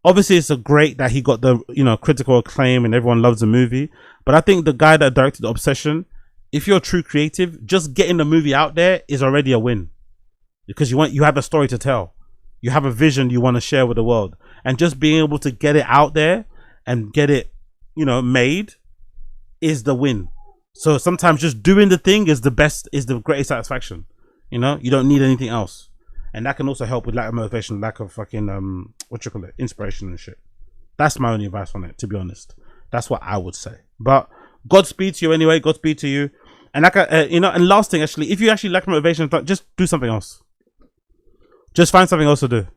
Obviously, it's a great that he got the, you know, critical acclaim and everyone loves the movie. But I think the guy that directed Obsession, if you're a true creative, just getting the movie out there is already a win, because you have a story to tell, you have a vision you want to share with the world, and just being able to get it out there and get it, you know, made is the win. So sometimes just doing the thing is the best, is the greatest satisfaction. You know, you don't need anything else. And that can also help with lack of motivation, lack of fucking inspiration and shit. That's my only advice on it, to be honest. That's what I would say. But Godspeed to you anyway. Godspeed to you. And like you know, and last thing, actually, if you actually lack motivation, just do something else. Just find something else to do.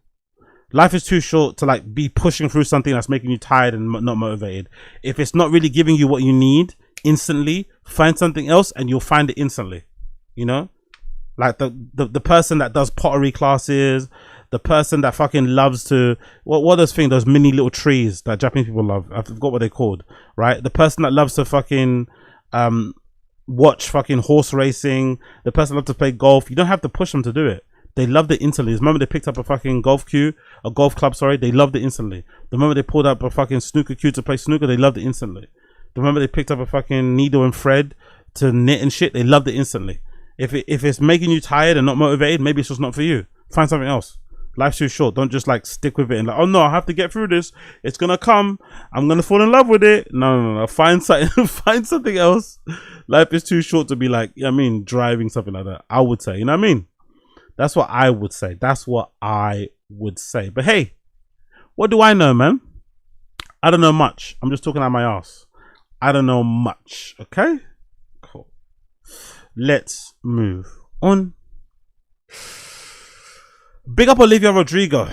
Life is too short to like be pushing through something that's making you tired and not motivated. If it's not really giving you what you need instantly, find something else and you'll find it instantly. You know, like the person that does pottery classes, the person that fucking loves to, what are those things, those mini little trees that Japanese people love, I forgot what they're called, right? The person that loves to fucking watch fucking horse racing, the person that loves to play golf, you don't have to push them to do it. They loved it instantly. The moment they picked up a fucking golf club, they loved it instantly. The moment they pulled up a fucking snooker cue to play snooker, they loved it instantly. The moment they picked up a fucking needle and thread to knit and shit, they loved it instantly. If it's making you tired and not motivated, maybe it's just not for you. Find something else. Life's too short. Don't just like stick with it and like, oh no, I have to get through this. It's gonna come. I'm gonna fall in love with it. No. Find something. Find something else. Life is too short to be like, I mean, driving something like that. I would say, you know what I mean? That's what I would say. That's what I would say. But hey, what do I know, man? I don't know much. I'm just talking out my ass. I don't know much. Okay? Cool. Let's move on. Big up Olivia Rodrigo.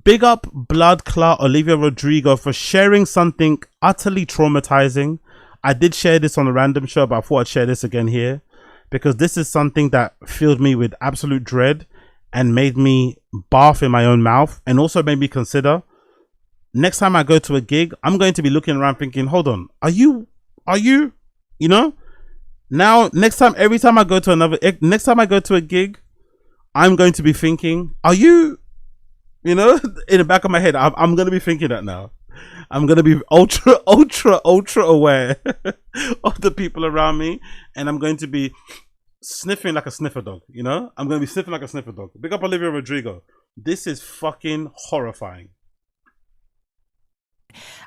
Big up blood clot Olivia Rodrigo for sharing something utterly traumatizing. I did share this on a random show, but I thought I'd share this again here, because this is something that filled me with absolute dread and made me barf in my own mouth, and also made me consider, next time I go to a gig, I'm going to be looking around thinking, hold on, are you, you know? Now, next time I go to a gig, I'm going to be thinking, are you, you know, in the back of my head, I'm going to be thinking that now. I'm going to be ultra aware of the people around me, and I'm going to be sniffing like a sniffer dog, you know? I'm going to be sniffing like a sniffer dog. Big up Olivia Rodrigo. This is fucking horrifying.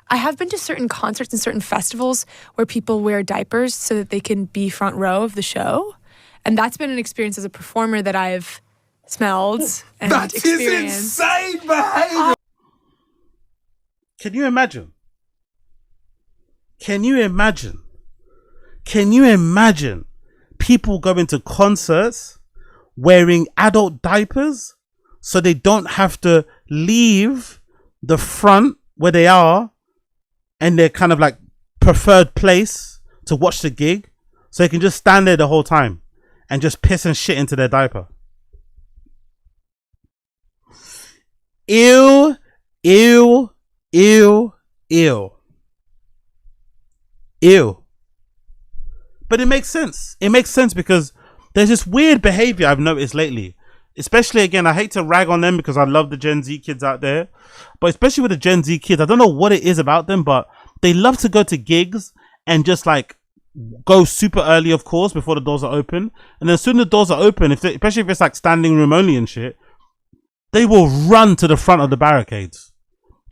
I have been to certain concerts and certain festivals where people wear diapers so that they can be front row of the show. And that's been an experience as a performer that I've smelled and that experienced. Is insane behavior. Can you imagine? Can you imagine? Can you imagine people going to concerts wearing adult diapers so they don't have to leave the front where they are and their kind of like preferred place to watch the gig, so they can just stand there the whole time and just piss and shit into their diaper? Ew, ew, ew, ew, ew. But it makes sense. It makes sense because there's this weird behavior I've noticed lately. Especially, again, I hate to rag on them because I love the Gen Z kids out there. But especially with the Gen Z kids, I don't know what it is about them, but they love to go to gigs and just like go super early, of course, before the doors are open. And then as soon as the doors are open, especially if it's like standing room only and shit, they will run to the front of the barricades.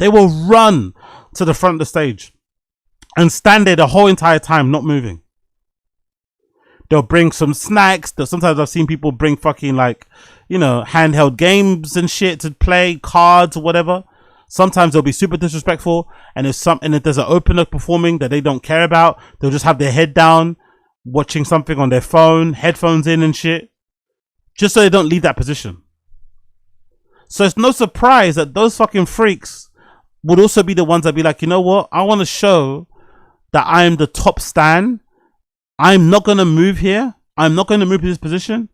They will run to the front of the stage and stand there the whole entire time, not moving. They'll bring some snacks. Sometimes I've seen people bring fucking like, you know, handheld games and shit to play, cards or whatever. Sometimes they'll be super disrespectful, and if there's an opener performing that they don't care about, they'll just have their head down, watching something on their phone, headphones in and shit, just so they don't leave that position. So it's no surprise that those fucking freaks would also be the ones that be like, you know what? I want to show that I am the top stan. I'm not going to move here. I'm not going to move to this position.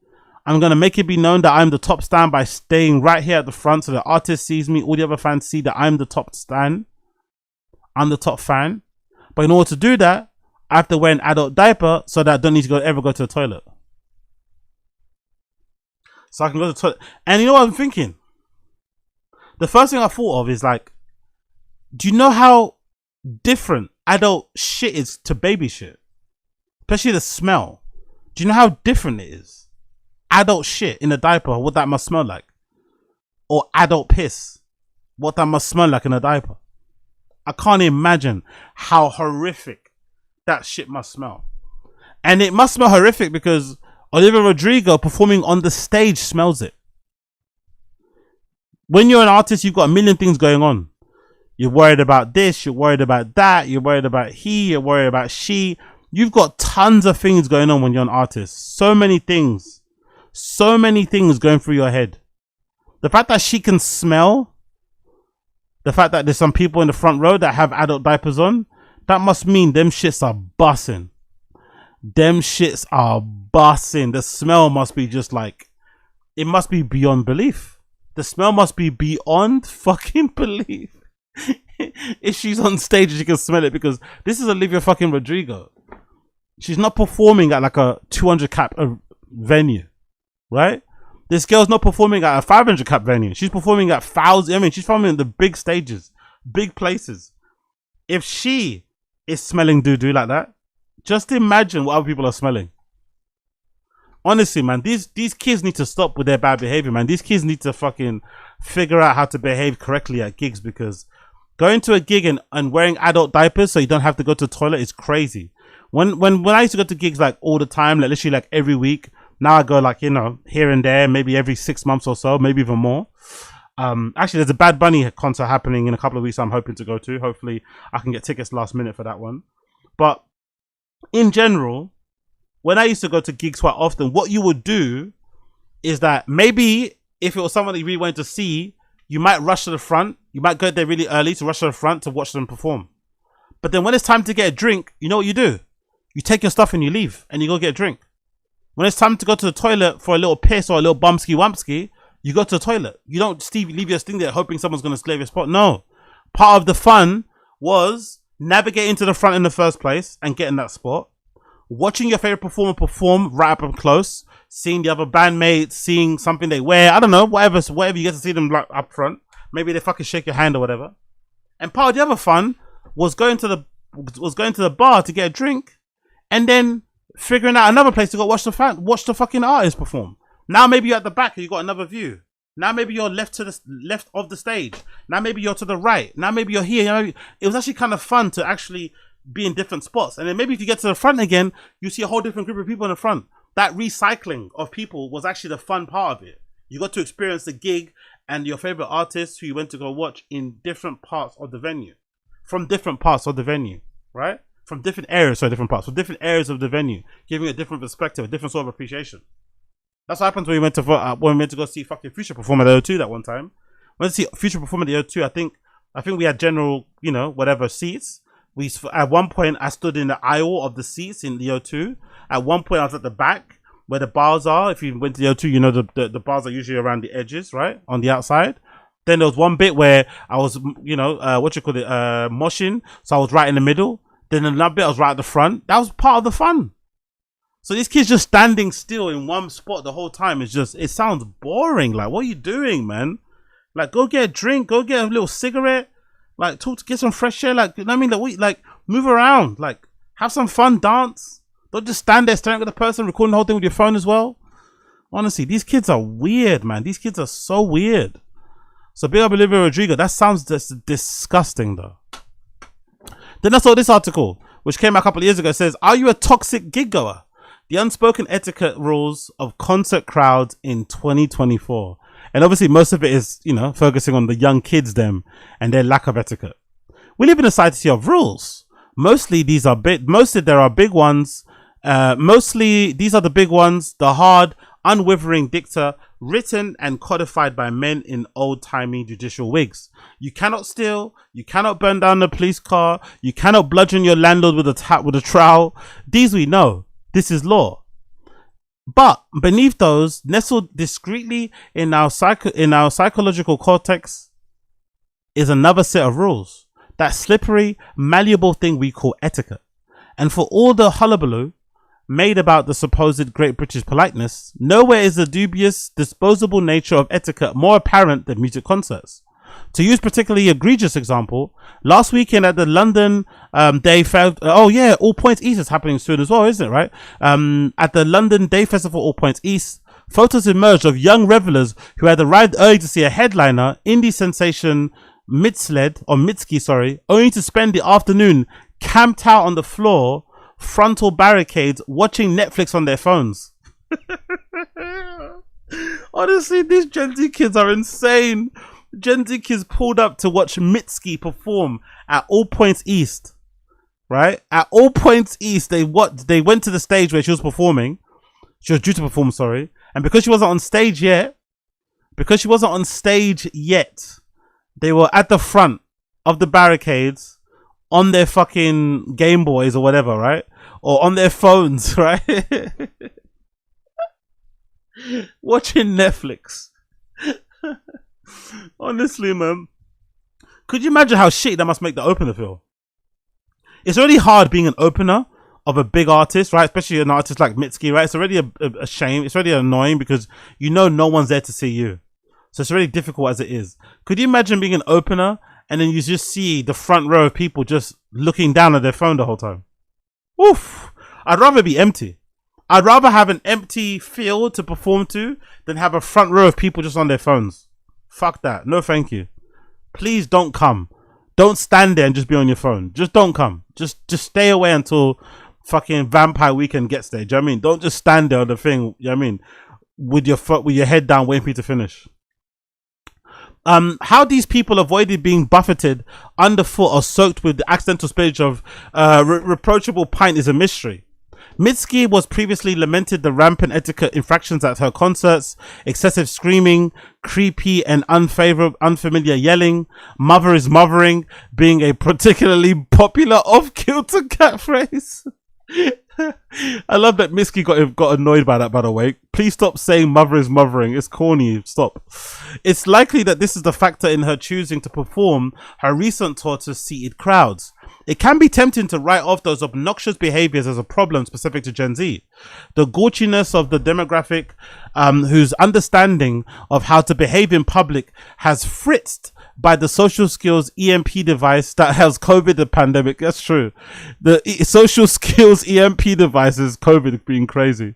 I'm going to make it be known that I'm the top stan by staying right here at the front so the artist sees me, all the other fans see that I'm the top stan. I'm the top fan. But in order to do that, I have to wear an adult diaper so that I don't need to ever go to the toilet. So I can go to the toilet. And you know what I'm thinking? The first thing I thought of is like, do you know how different adult shit is to baby shit? Especially the smell. Do you know how different it is? Adult shit in a diaper, what that must smell like. Or adult piss, what that must smell like in a diaper. I can't imagine how horrific that shit must smell. And it must smell horrific because Olivia Rodrigo performing on the stage smells it. When you're an artist, you've got a million things going on. You're worried about this, you're worried about that, you're worried about he, you're worried about she. You've got tons of things going on when you're an artist. So many things. So many things going through your head. The fact that she can smell, the fact that there's some people in the front row that have adult diapers on, that must mean them shits are bussing. Them shits are bussing. The smell must be just like, it must be beyond belief. The smell must be beyond fucking belief. If she's on stage, she can smell it because this is Olivia fucking Rodrigo. She's not performing at like a 200 cap venue, right? This girl's not performing at a 500 cap venue. She's performing at 1,000. I mean, she's performing in the big stages, big places. If she is smelling doo-doo like that, just imagine what other people are smelling. Honestly, man, these kids need to stop with their bad behavior, man. These kids need to fucking figure out how to behave correctly at gigs, because going to a gig and wearing adult diapers so you don't have to go to the toilet is crazy. When I used to go to gigs like all the time, like literally like every week, now I go like, you know, here and there, maybe every 6 months or so, maybe even more. Actually, there's a Bad Bunny concert happening in a couple of weeks I'm hoping to go to. Hopefully I can get tickets last minute for that one. But in general, when I used to go to gigs quite often, what you would do is that maybe if it was someone that you really wanted to see, you might rush to the front. You might go there really early to rush to the front to watch them perform. But then when it's time to get a drink, you know what you do? You take your stuff and you leave and you go get a drink. When it's time to go to the toilet for a little piss or a little bumsky wumpsky, you go to the toilet. You don't leave your thing there hoping someone's going to slave your spot. No. Part of the fun was navigating to the front in the first place and getting that spot. Watching your favorite performer perform right up and close. Seeing the other bandmates, seeing something they wear. I don't know, whatever you get to see them like up front. Maybe they fucking shake your hand or whatever. And part of the other fun was going to the bar to get a drink and then figuring out another place to go watch the fucking artist perform. Now maybe you're at the back and you got another view. Now maybe you're left of the stage. Now maybe you're to the right. Now maybe you're here. You know, it was actually kind of fun to actually be in different spots. And then maybe if you get to the front again, you see a whole different group of people in the front. That recycling of people was actually the fun part of it. You got to experience the gig and your favorite artists who you went to go watch in different parts of the venue. From different parts of the venue, right? From different areas, from different areas of the venue, giving a different perspective, a different sort of appreciation. That's what happens when we went to go see fucking Future perform at the O2 that one time. When we see Future perform at the O2, I think we had general, you know, whatever seats. At one point I stood in the aisle of the seats in the O2. At one point I was at the back where the bars are. If you went to the O2, you know the bars are usually around the edges, right, on the outside. Then there was one bit where I was, you know, moshing, so I was right in the middle. Then another bit I was right at the front. That was part of the fun. So these kids just standing still in one spot the whole time is just, it sounds boring. Like, what are you doing, man? Like, go get a drink, go get a little cigarette, like get some fresh air. Like, you know what I mean? Like move around, like have some fun, dance. Don't just stand there staring at the person, recording the whole thing with your phone as well. Honestly, these kids are weird, man. These kids are so weird. So big up Olivia Rodrigo. That sounds just disgusting though. Then I saw this article, which came out a couple of years ago. It says, are you a toxic gig goer? The unspoken etiquette rules of concert crowds in 2024. And obviously most of it is, you know, focusing on the young kids them and their lack of etiquette. We live in a society of rules. Mostly there are big ones. Mostly these are the big ones, the hard, unwavering dicta written and codified by men in old-timey judicial wigs. You cannot steal, you cannot burn down the police car, you cannot bludgeon your landlord with a trowel. These we know. This is law. But beneath those, nestled discreetly in our psychological cortex, is another set of rules. That slippery, malleable thing we call etiquette. And for all the hullabaloo made about the supposed great British politeness, nowhere is the dubious, disposable nature of etiquette more apparent than music concerts. To use particularly egregious example, last weekend at the London Day All Points East is happening soon as well, isn't it, right? At the London Day Festival All Points East, photos emerged of young revelers who had arrived early to see a headliner, indie sensation Mitski, only to spend the afternoon camped out on the floor, frontal barricades, watching Netflix on their phones. Honestly, these Gen Z kids are insane. Gen Z kids pulled up to watch Mitski perform at All Points East, right? At All Points East, they went to the stage where she was performing. She was due to perform, and because she wasn't on stage yet, they were at the front of the barricades on their fucking Game Boys or whatever, right? Or on their phones, right? Watching Netflix. Honestly, man. Could you imagine how shit that must make the opener feel? It's already hard being an opener of a big artist, right? Especially an artist like Mitski, right? It's already a shame. It's already annoying because you know no one's there to see you. So it's really difficult as it is. Could you imagine being an opener and then you just see the front row of people just looking down at their phone the whole time? Oof. I'd rather be empty. I'd rather have an empty field to perform to than have a front row of people just on their phones. Fuck that. No, thank you. Please don't come. Don't stand there and just be on your phone. Just don't come. Just stay away until fucking Vampire Weekend gets there. Do you know what I mean? Don't just stand there on the thing. You know what I mean? With your head down waiting for you to finish. How these people avoided being buffeted underfoot or soaked with the accidental spillage of reproachable pint is a mystery. Mitski was previously lamented the rampant etiquette infractions at her concerts, excessive screaming, creepy and unfamiliar yelling, mother is mothering being a particularly popular off-kilter catchphrase. I love that Mitski got annoyed by that, by the way. Please stop saying mother is mothering. It's corny. Stop. It's likely that this is the factor in her choosing to perform her recent tour to seated crowds. It can be tempting to write off those obnoxious behaviors as a problem specific to Gen Z. The gauchiness of the demographic whose understanding of how to behave in public has fritzed by the social skills EMP device that has COVID the pandemic. That's true. The social skills EMP device is COVID being crazy.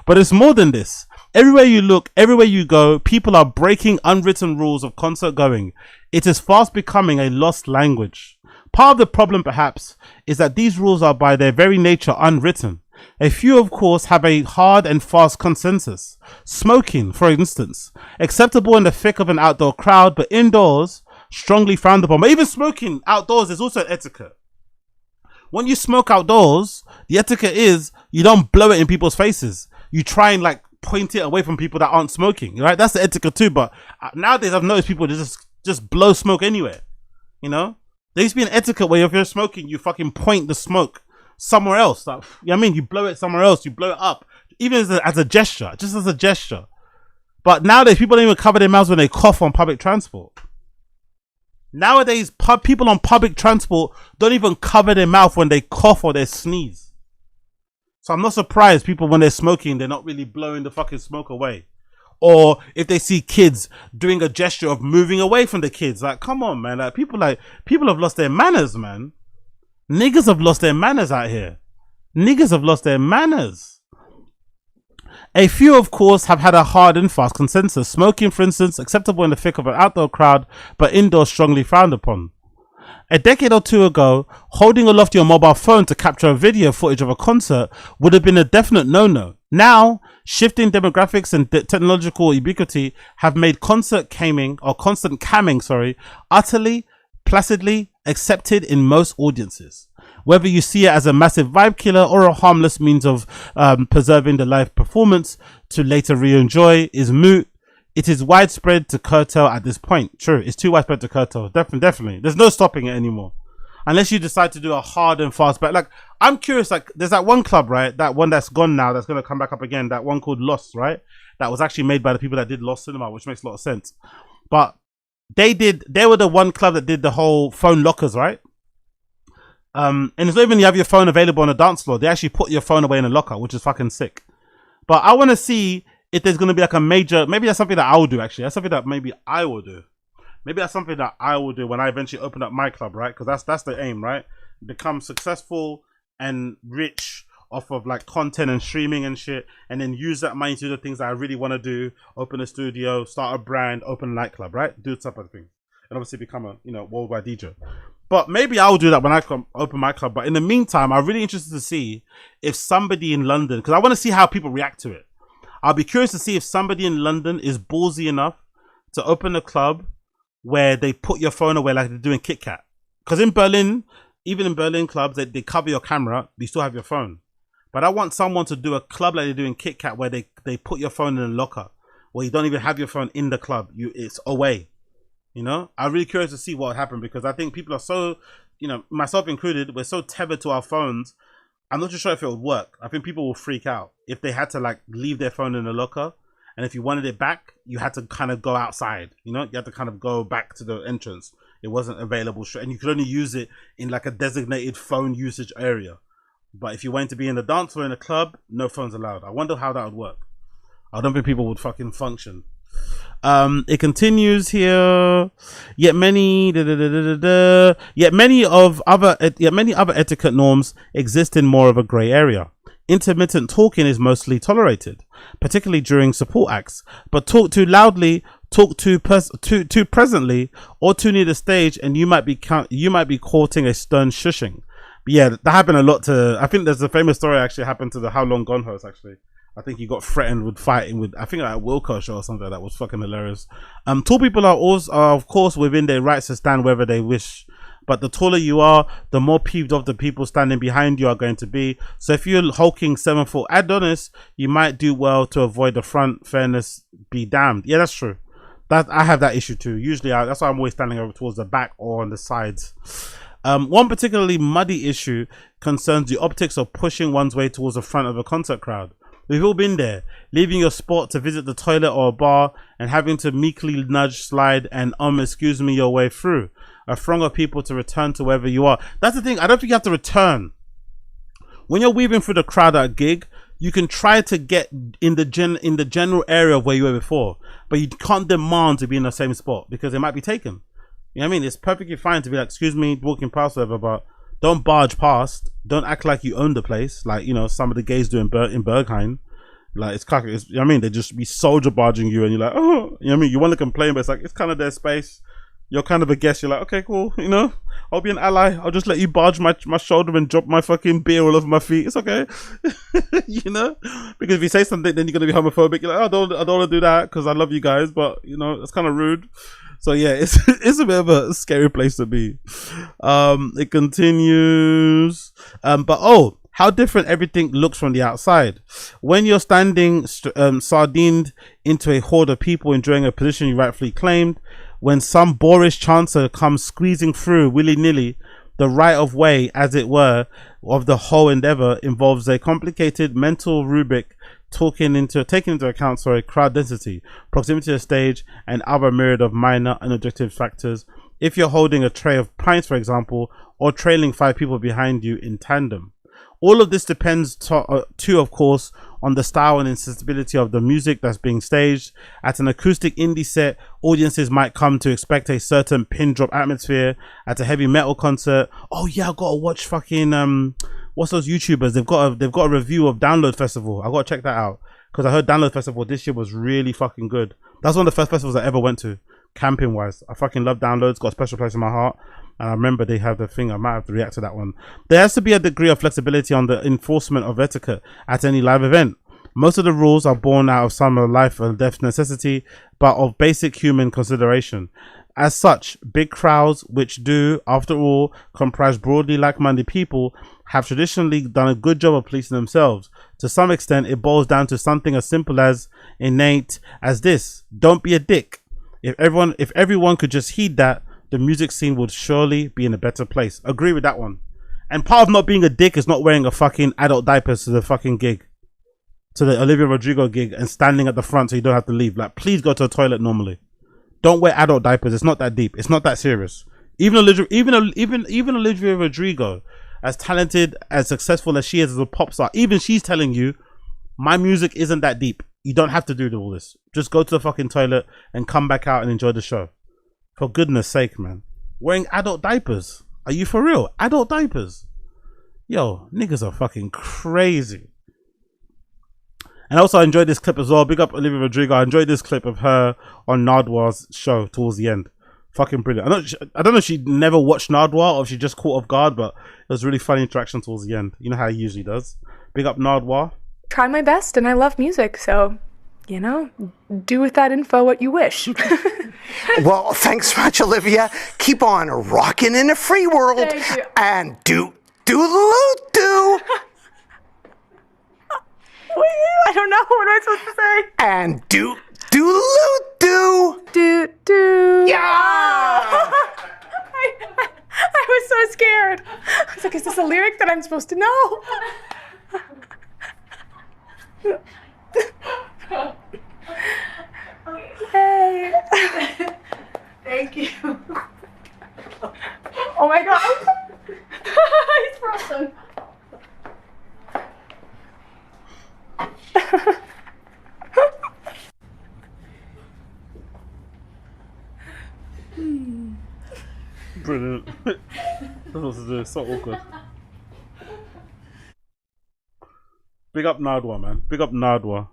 But it's more than this. Everywhere you look, everywhere you go, people are breaking unwritten rules of concert going. It is fast becoming a lost language. Part of the problem, perhaps, is that these rules are by their very nature unwritten. A few, of course, have a hard and fast consensus. Smoking, for instance, acceptable in the thick of an outdoor crowd, but indoors, strongly frowned upon. But even smoking outdoors is also an etiquette. When you smoke outdoors, the etiquette is you don't blow it in people's faces. You try and point it away from people that aren't smoking, right? That's the etiquette too. But nowadays, I've noticed people just blow smoke anywhere. You know, there used to be an etiquette where if you're smoking, you fucking point the smoke somewhere else. You know what I mean? You blow it somewhere else. You blow it up, even as a gesture, just as a gesture. But nowadays, people don't even cover their mouths when they cough on public transport. Nowadays, people on public transport don't even cover their mouth when they cough or they sneeze. So I'm not surprised people, when they're smoking, they're not really blowing the fucking smoke away. Or if they see kids doing a gesture of moving away from the kids. Come on, man. People have lost their manners, man. Niggas have lost their manners out here. Niggas have lost their manners. A few, of course, have had a hard and fast consensus. Smoking, for instance, acceptable in the thick of an outdoor crowd, but indoors strongly frowned upon. A decade or two ago, holding aloft your mobile phone to capture a video footage of a concert would have been a definite no-no. Now, shifting demographics and technological ubiquity have made constant camming, utterly, placidly accepted in most audiences. Whether you see it as a massive vibe killer or a harmless means of preserving the live performance to later re-enjoy is moot. It is widespread to curtail at this point. True, it's too widespread to curtail. Definitely. There's no stopping it anymore. Unless you decide to do a hard and fast bet. Like, I'm curious, like, there's that one club, right? That one that's gone now, that's going to come back up again. That one called Lost, right? That was actually made by the people that did Lost Cinema, which makes a lot of sense. But they were the one club that did the whole phone lockers, right? And it's not even you have your phone available on a dance floor. They actually put your phone away in a locker, which is fucking sick. But I want to see if there's going to be like a major, maybe that's something that I will do actually. That's something that maybe I will do. Maybe that's something that I will do when I eventually open up my club, right? Because that's the aim, right? Become successful and rich off of like content and streaming and shit, and then use that money to do the things that I really want to do. Open a studio, start a brand, open a nightclub, right? Do type of thing. And obviously become a worldwide DJ. But maybe I'll do that when I open my club. But in the meantime, I'm really interested to see if somebody in London, because I want to see how people react to it. I'll be curious to see if somebody in London is ballsy enough to open a club where they put your phone away like they're doing Kit Kat. Because in Berlin, even in Berlin clubs, they cover your camera, but you still have your phone. But I want someone to do a club like they're doing Kit Kat where they put your phone in a locker, where you don't even have your phone in the club. It's away. You know, I'm really curious to see what happened, because I think people are so, myself included, we're so tethered to our phones. I'm not too sure if it would work. I think people will freak out if they had to like leave their phone in the locker. And if you wanted it back, you had to kind of go outside, you had to kind of go back to the entrance. It wasn't available. And you could only use it in like a designated phone usage area. But if you wanted to be in the dance floor in a club, no phones allowed. I wonder how that would work. I don't think people would fucking function. It continues here. Yet many other etiquette norms exist in more of a grey area. Intermittent talking is mostly tolerated, particularly during support acts. But talk too loudly, talk too presently, or too near the stage, and you might be courting a stern shushing. But yeah, that happened a lot to. I think there's a famous story actually happened to the How Long Gone host actually. I think he got threatened with fighting with, I think like a Wilco show or something that was fucking hilarious. Tall people are of course within their rights to stand wherever they wish. But the taller you are, the more peeved off the people standing behind you are going to be. So if you're hulking 7-foot Adonis, you might do well to avoid the front. Fairness be damned. Yeah, that's true. I have that issue too. Usually that's why I'm always standing over towards the back or on the sides. One particularly muddy issue concerns the optics of pushing one's way towards the front of a concert crowd. We've all been there, leaving your spot to visit the toilet or a bar and having to meekly nudge, slide, and excuse me your way through a throng of people to return to wherever you are. That's the thing. I don't think you have to return. When you're weaving through the crowd at a gig, you can try to get in the general area of where you were before, but you can't demand to be in the same spot because it might be taken. You know what I mean? It's perfectly fine to be like, excuse me, walking past whatever, but don't barge past. Don't act like you own the place, like some of the gays do in Berghain. Like it's cocky. You know what I mean? They just be soldier barging you, and you're like, oh, you know what I mean? You want to complain, but it's like it's kind of their space. You're kind of a guest. You're like, okay, cool. I'll be an ally. I'll just let you barge my shoulder and drop my fucking beer all over my feet. It's okay. Because if you say something, then you're gonna be homophobic. You're like, I don't want to do that because I love you guys, but it's kind of rude. So yeah, it's a bit of a scary place to be. It continues. But how different everything looks from the outside. When you're standing sardined into a horde of people enjoying a position you rightfully claimed, when some boorish chancer comes squeezing through willy-nilly, the right of way, as it were, of the whole endeavor involves a complicated mental rubric taking into account crowd density, proximity to the stage, and other myriad of minor and objective factors. If you're holding a tray of pints, for example, or trailing 5 people behind you in tandem. All of this depends too, of course, on the style and insensibility of the music that's being staged. At an acoustic indie set, audiences might come to expect a certain pin drop atmosphere. At a heavy metal concert, oh yeah, I gotta watch fucking what's those YouTubers? They've got a review of Download Festival. I gotta check that out because I heard Download Festival this year was really fucking good. That's one of the first festivals I ever went to, camping wise. I fucking love Downloads, got a special place in my heart. And I remember they have the thing, I might have to react to that one. There has to be a degree of flexibility on the enforcement of etiquette at any live event. Most of the rules are born out of some life and death necessity, but of basic human consideration. As such, big crowds, which do, after all, comprise broadly like-minded people, have traditionally done a good job of policing themselves. To some extent, it boils down to something as simple as innate as this: don't be a dick. If everyone could just heed that, the music scene would surely be in a better place. Agree with that one. And part of not being a dick is not wearing a fucking adult diapers to the fucking gig, to the Olivia Rodrigo gig, and standing at the front so you don't have to leave. Like, please go to the toilet normally. Don't wear adult diapers. It's not that deep. It's not that serious. Even Olivia Rodrigo, as talented, as successful as she is as a pop star, even she's telling you, my music isn't that deep. You don't have to do all this. Just go to the fucking toilet and come back out and enjoy the show. For goodness sake, man. Wearing adult diapers. Are you for real? Adult diapers. Yo, niggas are fucking crazy. And also I enjoyed this clip as well. Big up Olivia Rodrigo. I enjoyed this clip of her on Nardwar's show towards the end. Fucking brilliant. I don't know if she never watched Nardwar or if she just caught off guard, but it was really funny interaction towards the end. You know how he usually does. Big up Nardwar. Try my best, and I love music, so, you know, do with that info what you wish. Well, thanks much, Olivia. Keep on rocking in the free world. Thank you. And do do. I don't know. What am I supposed to say? And do. Yeah. I was so scared. I was like, is this a lyric that I'm supposed to know? Hey. Thank you. Oh my God. He's frozen. Brilliant. That's so awkward. Big up Nardwar, man. Big up Nardwar.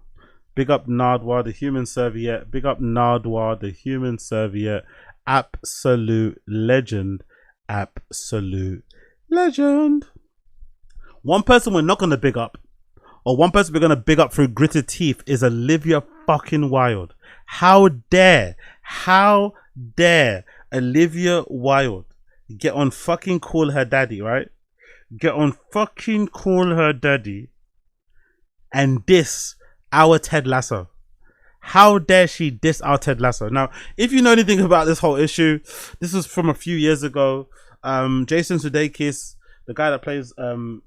Big up Nardwar, the human serviette. Big up Nardwar, the human serviette. Absolute legend. Absolute legend. One person we're not going to big up, or one person we're going to big up through gritted teeth, is Olivia fucking Wilde. How dare Olivia Wilde get on fucking call her daddy, right? Get on fucking call her daddy and diss our Ted Lasso. How dare she diss our Ted Lasso? Now, if you know anything about this whole issue, this was from a few years ago. Jason Sudeikis, the guy that plays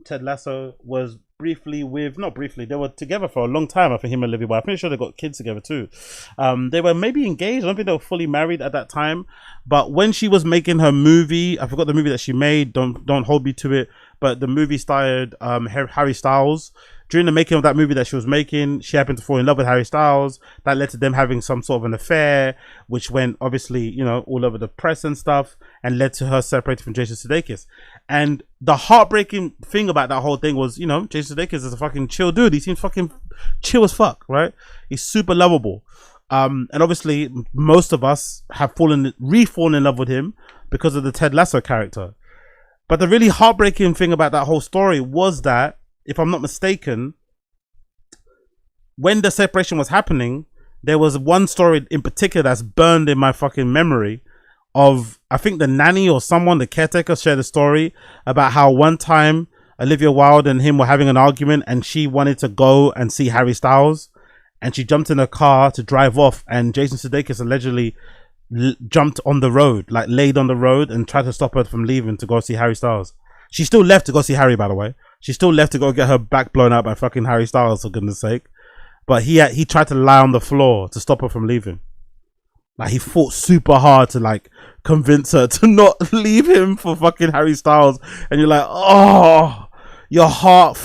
Ted Lasso, was briefly with, not briefly, they were together for a long time. I think him and Olivia Wilde, I'm pretty sure they got kids together too. They were maybe engaged. I don't think they were fully married at that time. But when she was making her movie, I forgot the movie that she made, don't hold me to it, but the movie starred Harry Styles. During the making of that movie that she was making, she happened to fall in love with Harry Styles. That led to them having some sort of an affair, which went obviously, you know, all over the press and stuff, and led to her separating from Jason Sudeikis. And the heartbreaking thing about that whole thing was, you know, Jason Sudeikis is a fucking chill dude. He seems fucking chill as fuck, right? He's super lovable. And obviously most of us have re-fallen in love with him because of the Ted Lasso character. But the really heartbreaking thing about that whole story was that, if I'm not mistaken, when the separation was happening, there was one story in particular that's burned in my fucking memory of, I think the nanny or someone, the caretaker, shared a story about how one time Olivia Wilde and him were having an argument and she wanted to go and see Harry Styles, and she jumped in a car to drive off, and Jason Sudeikis allegedly jumped on the road, like laid on the road, and tried to stop her from leaving to go see Harry Styles. She still left to go see Harry, by the way. She still left to go get her back blown out by fucking Harry Styles, for goodness sake. But he tried to lie on the floor to stop her from leaving. Like, he fought super hard to like convince her to not leave him for fucking Harry Styles. And you're like, oh, your heart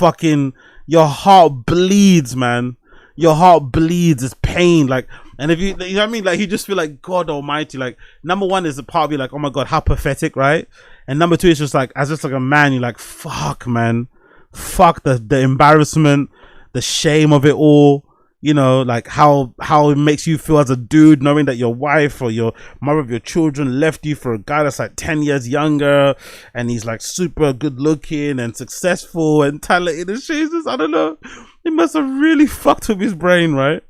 bleeds, man. Your heart bleeds. It's pain. Like, and if you know what I mean? Like, you just feel like, God almighty. Like, number one is the part of you like, oh my God, how pathetic, right? And number two is just like, as just like a man, you're like, fuck, man. Fuck the embarrassment, the shame of it all. you know, like how it makes you feel as a dude knowing that your wife or your mother of your children left you for a guy that's like 10 years younger and he's like super good looking and successful and talented and shit. I don't know, it must have really fucked with his brain, right?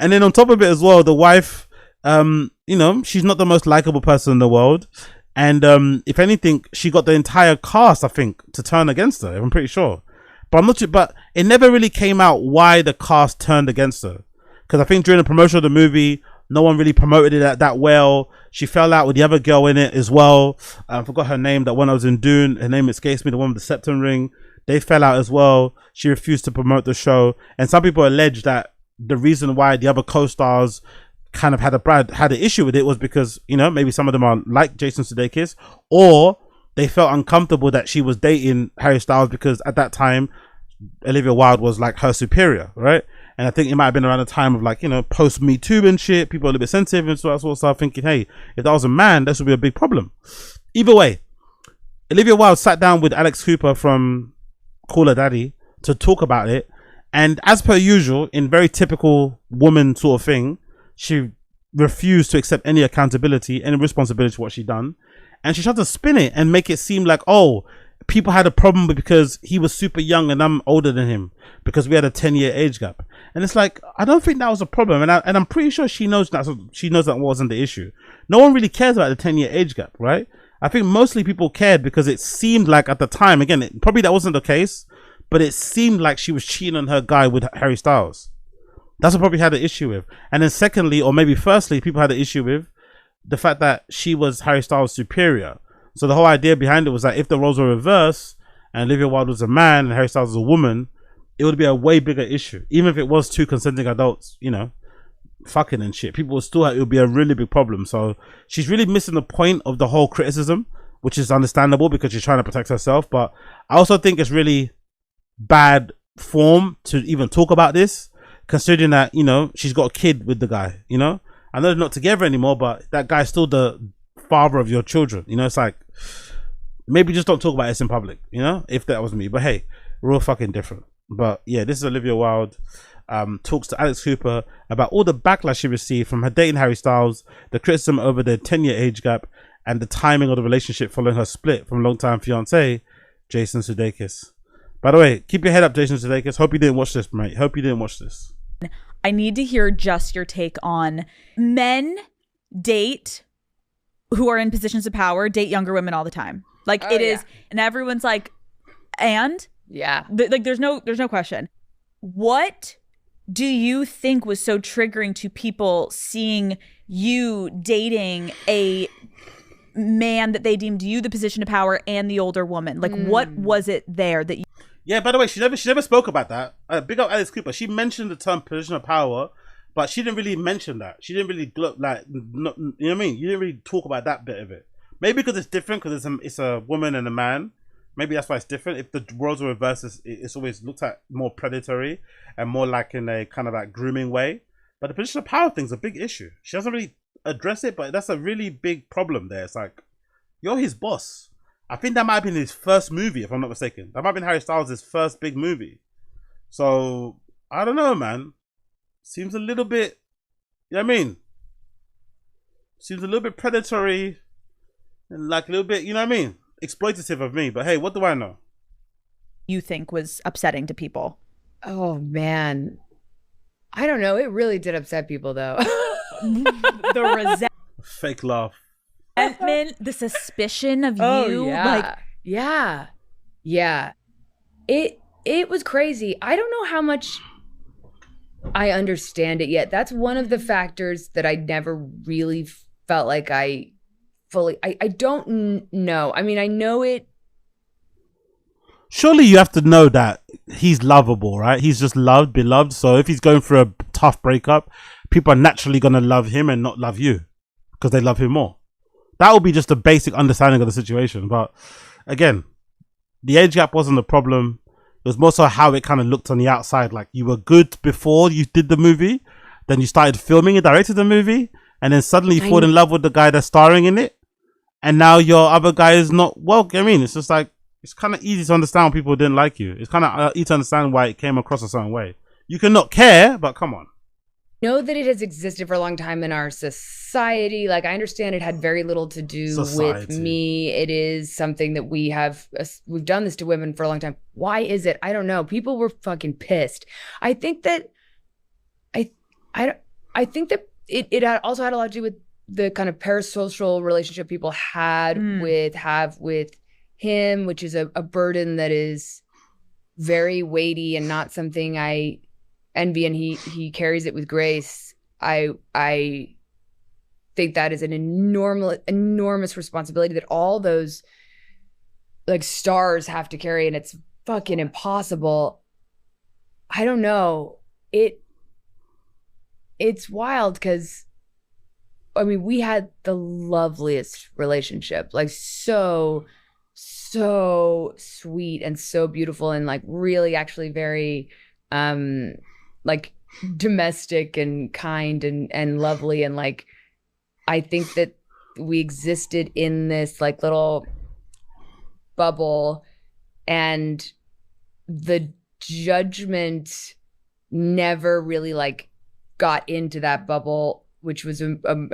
And then on top of it as well, the wife, you know, she's not the most likable person in the world, and if anything, she got the entire cast, I think, to turn against her. I'm pretty sure. But I'm not sure, but it never really came out why the cast turned against her. Because I think during the promotion of the movie, no one really promoted it that well. She fell out with the other girl in it as well. I forgot her name, that one I was in Dune. Her name escapes me, the one with the septum ring. They fell out as well. She refused to promote the show. And some people allege that the reason why the other co-stars kind of had an issue with it was because, you know, maybe some of them are like Jason Sudeikis, or they felt uncomfortable that she was dating Harry Styles because at that time Olivia Wilde was like her superior, right? And I think it might have been around the time of like, you know, post Me Too and shit. People are a little bit sensitive and so that sort of stuff, thinking, hey, if that was a man, this would be a big problem. Either way, Olivia Wilde sat down with Alex Cooper from Call Her Daddy to talk about it, and as per usual, in very typical woman sort of thing, she refused to accept any accountability, any responsibility for what she done. And she tried to spin it and make it seem like, oh, people had a problem because he was super young and I'm older than him because we had a 10-year age gap. And it's like, I don't think that was a problem. And I'm pretty sure she knows that wasn't the issue. No one really cares about the 10-year age gap, right? I think mostly people cared because it seemed like at the time, again, probably that wasn't the case, but it seemed like she was cheating on her guy with Harry Styles. That's what probably had an issue with. And then secondly, or maybe firstly, people had an issue with the fact that she was Harry Styles' superior. So the whole idea behind it was that if the roles were reversed and Olivia Wilde was a man and Harry Styles was a woman, it would be a way bigger issue. Even if it was two consenting adults, you know, fucking and shit, people would still it would be a really big problem. So she's really missing the point of the whole criticism, which is understandable because she's trying to protect herself. But I also think it's really bad form to even talk about this, considering that, you know, she's got a kid with the guy, you know. I know they're not together anymore, but that guy's still the father of your children, you know. It's like, maybe just don't talk about this in public, you know, if that was me. But hey, we're all fucking different. But yeah, this is Olivia Wilde talks to Alex Cooper about all the backlash she received from her dating Harry Styles, the criticism over the 10-year age gap, and the timing of the relationship following her split from longtime fiance Jason Sudeikis. By the way, keep your head up, Jason Sudeikis. Hope you didn't watch this, mate. Hope you didn't watch this. I need to hear just your take on men date who are in positions of power, date younger women all the time. Like is, and everyone's like, and yeah, like there's no question. What do you think was so triggering to people seeing you dating a man that they deemed you the position of power and the older woman? Like, what was it there that you? Yeah, by the way, she never spoke about that. Big up Alex Cooper. She mentioned the term position of power, but she didn't really mention that. She didn't really you know what I mean? You didn't really talk about that bit of it. Maybe because it's different, because it's a woman and a man. Maybe that's why it's different. If the roles were reversed, it's always looked at more predatory and more like in a kind of like grooming way. But the position of power thing's a big issue. She doesn't really address it, but that's a really big problem there. It's like, you're his boss. I think that might have been his first movie, if I'm not mistaken. That might have been Harry Styles' first big movie. So, I don't know, man. Seems a little bit, you know what I mean? Seems a little bit predatory and like a little bit, you know what I mean? Exploitative of me. But hey, what do I know? You think was upsetting to people? Oh, man. I don't know. It really did upset people, though. The resentment. Fake laugh. The suspicion of you. Yeah. Like, yeah. It was crazy. I don't know how much I understand it yet. That's one of the factors that I never really felt like I don't know. I mean, I know it. Surely you have to know that he's lovable, right? He's just beloved. So if he's going through a tough breakup, people are naturally going to love him and not love you because they love him more. That would be just a basic understanding of the situation. But again, the age gap wasn't the problem. It was more so how it kind of looked on the outside. Like, you were good before you did the movie, then you started filming and directed the movie, and then suddenly you fall in love with the guy that's starring in it, and now your other guy is not. Well, I mean, it's just like, it's kind of easy to understand why people didn't like you. It's kind of easy to understand why it came across a certain way. You can not care, but come on. Know that it has existed for a long time in our society. Like, I understand it had very little to do with me. It is something that we've done this to women for a long time. Why is it? I don't know. People were fucking pissed. I think that I think that it also had a lot to do with the kind of parasocial relationship people have with him, which is a burden that is very weighty and not something I envy, and he carries it with grace. I think that is an enormous responsibility that all those like stars have to carry, and it's fucking impossible. I don't know. It's wild because I mean, we had the loveliest relationship, like so sweet and so beautiful, and like really actually very like domestic and kind and lovely. And like, I think that we existed in this like little bubble, and the judgment never really like got into that bubble, which was a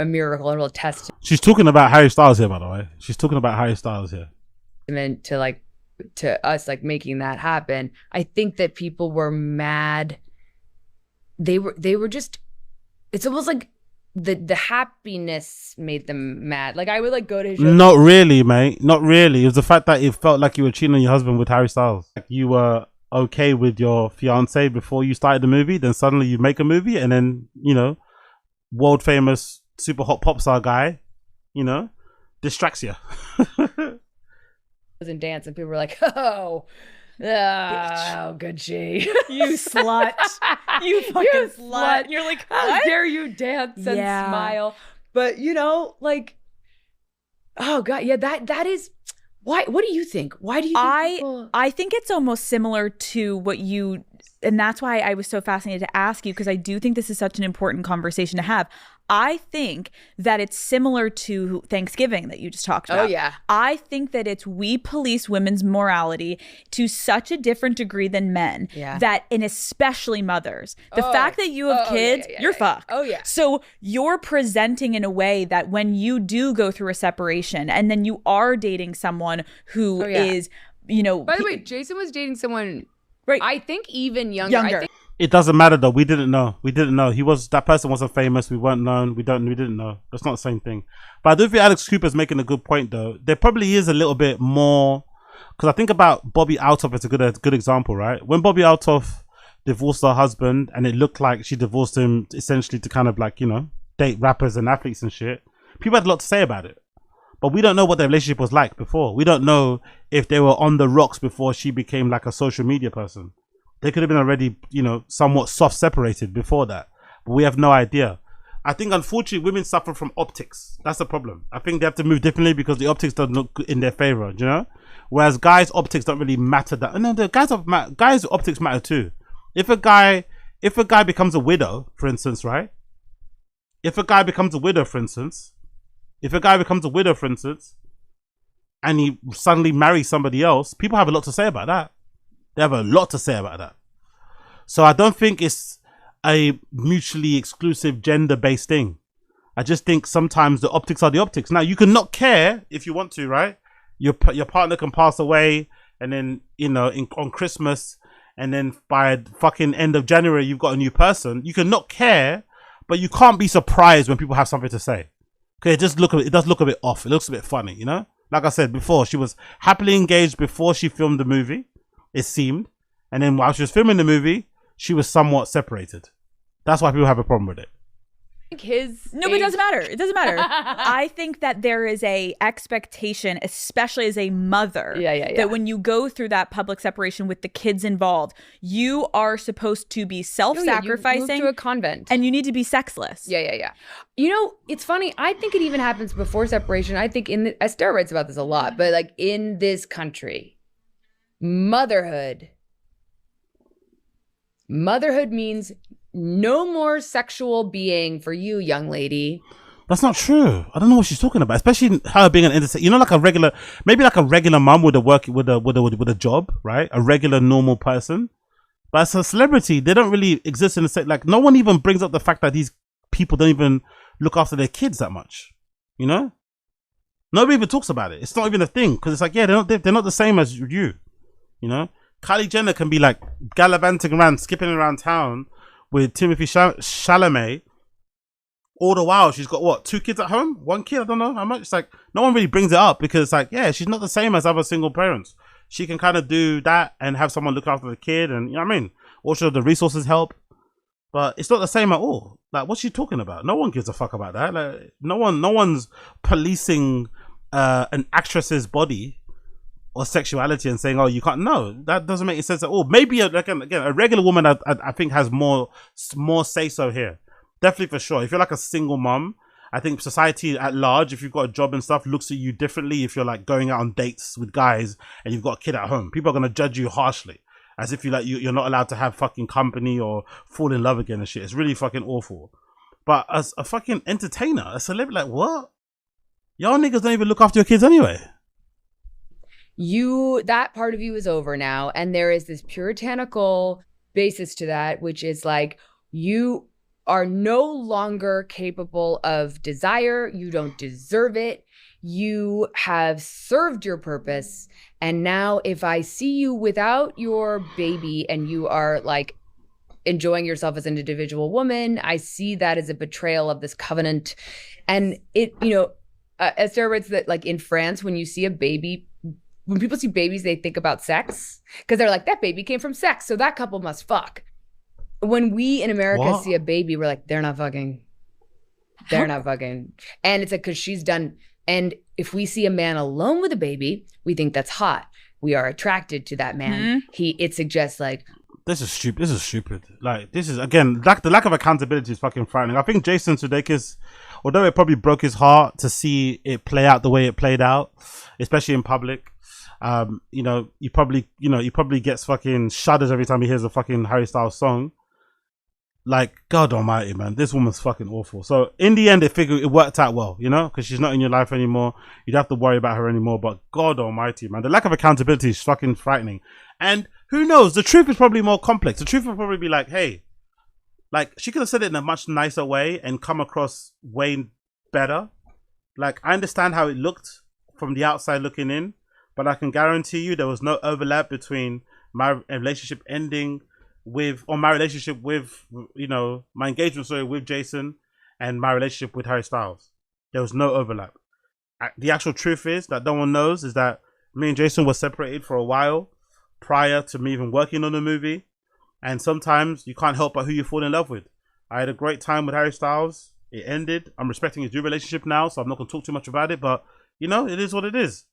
miracle, a real testament. She's talking about Harry Styles here, by the way. She's talking about Harry Styles here. To us like making that happen. I think that people were mad. They were just, it's almost like the happiness made them mad. Like I would like go to his show. Not really, mate. Not really. It was the fact that it felt like you were cheating on your husband with Harry Styles. Like you were okay with your fiance before you started the movie, then suddenly you make a movie, and then, you know, world famous super hot pop star guy, you know, distracts you. And dance, and people were like, oh, good she. You slut. You fucking slut. You're like, how dare you dance and smile? But you know, like, oh god, yeah, that is why. What do you think? Why do you think I think it's almost similar to what you, and that's why I was so fascinated to ask you, because I do think this is such an important conversation to have. I think that it's similar to Thanksgiving that you just talked about. Oh, yeah. I think that we police women's morality to such a different degree than men, that, and especially mothers. The fact that you have kids, you're fucked. Oh, yeah. So you're presenting in a way that when you do go through a separation and then you are dating someone who is, you know. By the way, Jason was dating someone, right? I think even younger. I think it doesn't matter though. We didn't know. That person wasn't famous. We weren't known. We didn't know. That's not the same thing. But I do think Alex Cooper's making a good point though. There probably is a little bit more, because I think about Bobby Altoff as a good example, right? When Bobby Altoff divorced her husband, and it looked like she divorced him essentially to kind of like, you know, date rappers and athletes and shit. People had a lot to say about it. But we don't know what their relationship was like before. We don't know if they were on the rocks before she became like a social media person. They could have been already, you know, somewhat soft separated before that. But we have no idea. I think, unfortunately, women suffer from optics. That's the problem. I think they have to move differently because the optics don't look in their favor, you know? Whereas guys' optics don't really matter that. No, the guys' optics matter too. If a guy becomes a widow, for instance, right? If a guy becomes a widow, for instance, and he suddenly marries somebody else, people have a lot to say about that. They have a lot to say about that. So I don't think it's a mutually exclusive gender-based thing. I just think sometimes the optics are the optics. Now, you can not care if you want to, right? Your partner can pass away, and then, you know, on Christmas, and then by fucking end of January, you've got a new person. You can not care, but you can't be surprised when people have something to say. Okay, it does look a bit off. It looks a bit funny, you know? Like I said before, she was happily engaged before she filmed the movie. It seemed, and then while she was filming the movie, she was somewhat separated. That's why people have a problem with it. But it doesn't matter. It doesn't matter. I think that there is a expectation, especially as a mother, that when you go through that public separation with the kids involved, you are supposed to be self-sacrificing. You move to a convent, and you need to be sexless. Yeah. You know, it's funny. I think it even happens before separation. I think Esther writes about this a lot, but like in this country, motherhood means no more sexual being for you, young lady. That's not true. I don't know what she's talking about, especially her being an intersect. You know, like a regular mom with a job, right? A regular normal person. But as a celebrity, they don't really exist in the same. Like, no one even brings up the fact that these people don't even look after their kids that much. You know, nobody even talks about it. It's not even a thing because it's like, yeah, they're not the same as you. You know, Kylie Jenner can be like gallivanting around, skipping around town with Timothy Chalamet. All the while, she's got what, 2 kids at home? 1 kid? I don't know how much. It's like no one really brings it up because, like, yeah, she's not the same as other single parents. She can kind of do that and have someone look after the kid, and you know what I mean. Also, the resources help, but it's not the same at all. Like, what's she talking about? No one gives a fuck about that. Like, no one's policing an actress's body or sexuality and saying, "Oh, you can't." No, that doesn't make any sense at all. Maybe again, a regular woman, I think, has more say so here. Definitely, for sure. If you're like a single mom, I think society at large, if you've got a job and stuff, looks at you differently. If you're like going out on dates with guys and you've got a kid at home, people are gonna judge you harshly, as if you're not allowed to have fucking company or fall in love again and shit. It's really fucking awful. But as a fucking entertainer, a celebrity, like, what? Y'all niggas don't even look after your kids anyway. That part of you is over now, and there is this puritanical basis to that, which is like, you are no longer capable of desire. You don't deserve it. You have served your purpose. And now if I see you without your baby and you are like enjoying yourself as an individual woman, I see that as a betrayal of this covenant. And it, as steroids that, like, in France, when you see a baby, when people see babies, they think about sex because they're like, that baby came from sex, so that couple must fuck. When we in America see a baby, we're like, they're not fucking. They're not fucking. And it's like, because she's done. And if we see a man alone with a baby, we think that's hot. We are attracted to that man. It suggests like, this is stupid. Like, this is, again, the lack of accountability is fucking frightening. I think Jason Sudeikis, although it probably broke his heart to see it play out the way it played out, especially in public, he probably gets fucking shudders every time he hears a fucking Harry Styles song. Like, God almighty, man, this woman's fucking awful. So in the end, it worked out well, because she's not in your life anymore. You don't have to worry about her anymore. But God almighty, man, the lack of accountability is fucking frightening. And who knows? The truth is probably more complex. The truth will probably be like, hey, like, she could have said it in a much nicer way and come across way better. Like, I understand how it looked from the outside looking in, but I can guarantee you there was no overlap between my relationship ending my relationship with, my engagement, with Jason and my relationship with Harry Styles. There was no overlap. The actual truth is that no one knows is that me and Jason were separated for a while prior to me even working on the movie. And sometimes you can't help but who you fall in love with. I had a great time with Harry Styles. It ended. I'm respecting his new relationship now, so I'm not going to talk too much about it. But, it is what it is.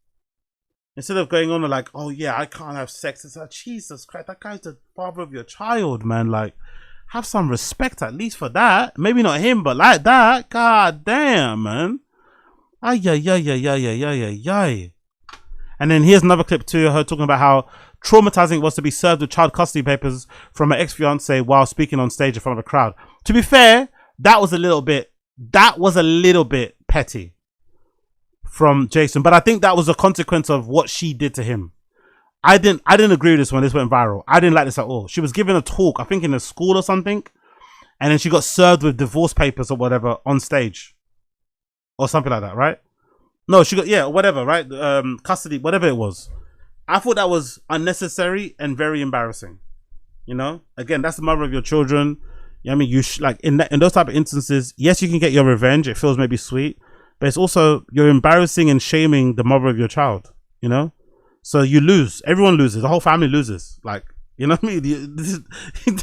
Instead of going on and like, oh yeah, I can't have sex. It's like, Jesus Christ, that guy's the father of your child, man. Like, have some respect at least for that. Maybe not him, but like that. God damn, man. Ay. And then here's another clip too, her talking about how traumatizing it was to be served with child custody papers from her ex-fiance while speaking on stage in front of a crowd. To be fair, that was a little bit petty from Jason, but I think that was a consequence of what she did to him. I didn't agree with this when this went viral. I didn't like this at all. She was giving a talk, I think in a school or something, and then she got served with divorce papers or whatever on stage or something like that, right? No, she got, whatever, right? Custody, whatever it was. I thought that was unnecessary and very embarrassing. Again, that's the mother of your children. I mean, in those type of instances, yes, you can get your revenge. It feels maybe sweet. But it's also, you're embarrassing and shaming the mother of your child, So you lose. Everyone loses. The whole family loses. Like, you know what I mean?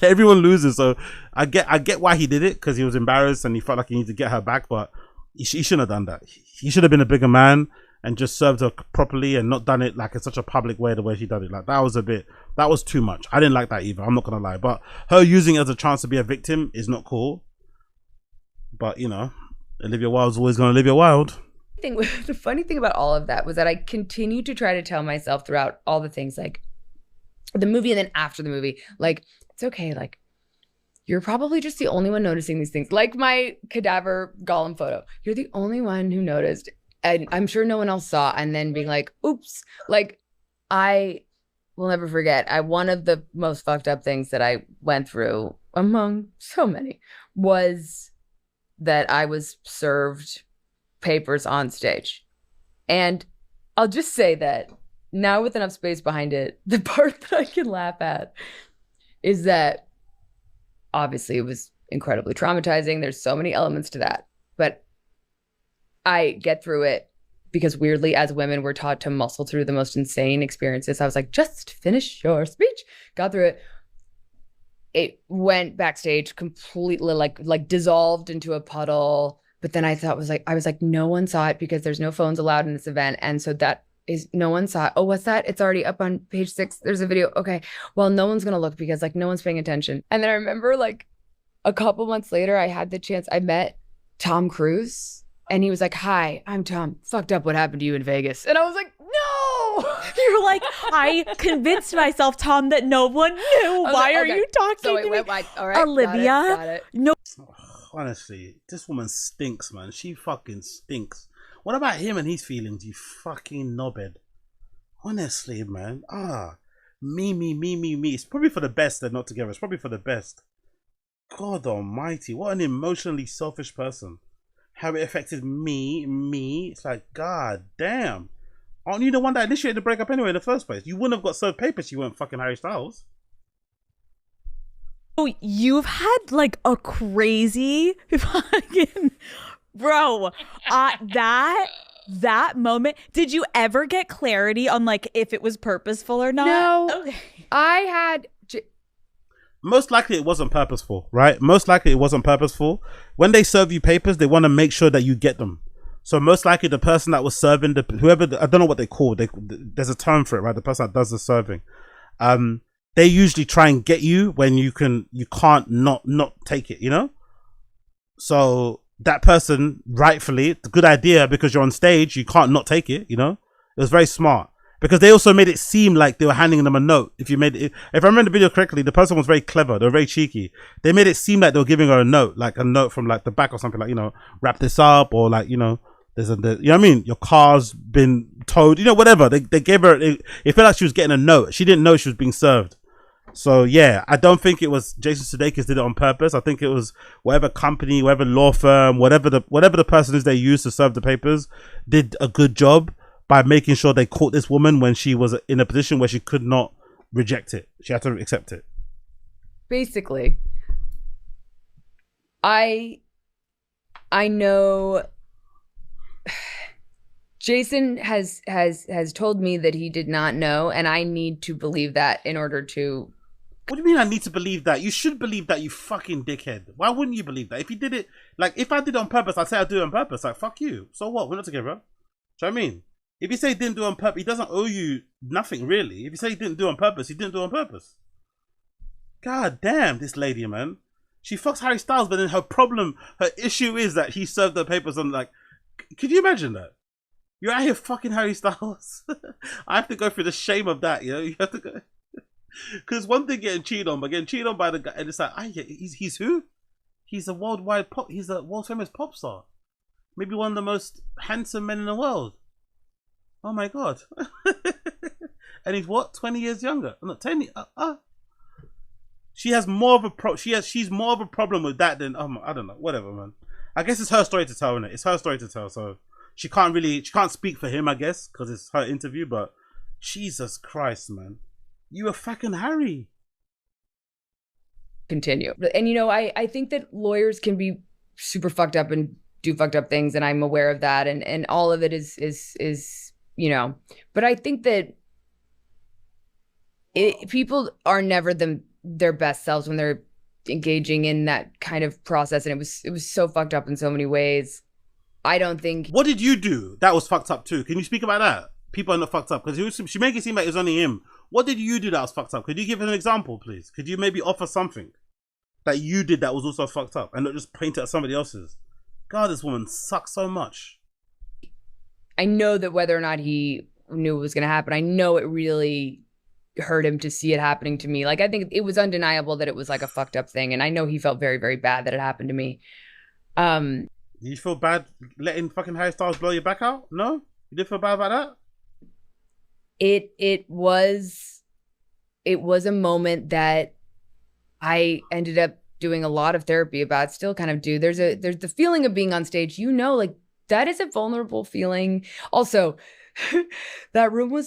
Everyone loses. So I get why he did it, because he was embarrassed and he felt like he needed to get her back. But he shouldn't have done that. He should have been a bigger man and just served her properly and not done it like in such a public way, the way she did it. Like, that was too much. I didn't like that either. I'm not going to lie. But her using it as a chance to be a victim is not cool. But, Olivia Wilde's always going to Olivia Wilde. The funny thing about all of that was that I continued to try to tell myself throughout all the things, like the movie and then after the movie, like, it's okay, like, you're probably just the only one noticing these things. Like my cadaver Gollum photo. You're the only one who noticed, and I'm sure no one else saw, and then being like, oops. Like, will never forget. One of the most fucked up things that I went through, among so many, was that I was served papers on stage. And I'll just say that now with enough space behind it, the part that I can laugh at is that obviously it was incredibly traumatizing. There's so many elements to that. But I get through it because weirdly, as women, we're taught to muscle through the most insane experiences. I was like, just finish your speech. Got through it. It went backstage completely like dissolved into a puddle. But then I was like, no one saw it because there's no phones allowed in this event. And so that is, no one saw it. Oh, what's that? It's already up on page 6. There's a video. Okay. Well, no one's going to look because like no one's paying attention. And then I remember like a couple months later, I met Tom Cruise and he was like, hi, I'm Tom. Fucked up what happened to you in Vegas. And I was like, no. You're like, I convinced myself, Tom, that no one knew. Why are you talking to me? All right, Olivia? got it. No. Honestly, this woman stinks, man. She fucking stinks. What about him and his feelings, you fucking knobhead? Honestly, man. Me. It's probably for the best they're not together. It's probably for the best. God almighty, what an emotionally selfish person. How it affected me. It's like, god damn. Aren't you the one that initiated the breakup anyway in the first place? You wouldn't have got served papers, you weren't fucking Harry Styles. Oh, you've had like a crazy fucking bro. That moment. Did you ever get clarity on like if it was purposeful or not? No. Okay. I had. Most likely it wasn't purposeful, right? Most likely it wasn't purposeful. When they serve you papers, they want to make sure that you get them. So most likely the person that was serving whoever, I don't know what they call. There's a term for it, right? The person that does the serving. They usually try and get you when you can't not take it, you know? So that person, rightfully, it's a good idea because you're on stage, you can't not take it, you know? It was very smart. Because they also made it seem like they were handing them a note. If I remember the video correctly, the person was very clever. They were very cheeky. They made it seem like they were giving her a note, like a note from like the back or something, like, you know, wrap this up, or like, you know, you know what I mean? Your car's been towed, you know, whatever. They gave her, it felt like she was getting a note. She didn't know she was being served. So yeah, I don't think it was Jason Sudeikis did it on purpose. I think it was whatever company, whatever law firm, whatever the person is they used to serve the papers did a good job by making sure they caught this woman when she was in a position where she could not reject it. She had to accept it. Basically, I know Jason has told me that he did not know, and I need to believe that in order to. What do you mean I need to believe that? You should believe that, you fucking dickhead. Why wouldn't you believe that? If he did it, like, if I did it on purpose, I'd say I'd do it on purpose. Like, fuck you. So what? We're not together. Do you know what I mean? If you say he didn't do it on purpose, he doesn't owe you nothing, really. If you say he didn't do it on purpose, he didn't do it on purpose. God damn, this lady, man. She fucks Harry Styles, but then her issue is that he served her papers on, like, could you imagine that? You're out here fucking Harry Styles. I have to go through the shame of that, you know? You have to go. Because one thing getting cheated on, but getting cheated on by the guy, and it's like, he's who? He's a world famous pop star. Maybe one of the most handsome men in the world. Oh my god. And he's what? 20 years younger? Not 10. She has more of a she's more of a problem with that than I don't know, whatever, man. I guess it's her story to tell, innit? It's her story to tell, so she can't speak for him, I guess, because it's her interview, but Jesus Christ, man. You were fucking Harry. Continue. And you know, I think that lawyers can be super fucked up and do fucked up things, and I'm aware of that, and all of it is you know, but I think that people are never their best selves when they're engaging in that kind of process, and it was so fucked up in so many ways. I don't think. What did you do that was fucked up too? Can you speak about that? People are not fucked up because she made it seem like it was only him. What did you do that was fucked up? Could you give an example, please? Could you maybe offer something that you did that was also fucked up and not just paint it at somebody else's? God, this woman sucks so much. I know that whether or not he knew it was going to happen, I know it really hurt him to see it happening to me. Like, I think it was undeniable that it was like a fucked up thing. And I know he felt very, very bad that it happened to me. Did you feel bad letting fucking Harry Styles blow your back out? No? You didn't feel bad about that? It was it was a moment that I ended up doing a lot of therapy about, still kind of do. There's the feeling of being on stage, like that is a vulnerable feeling. Also, that room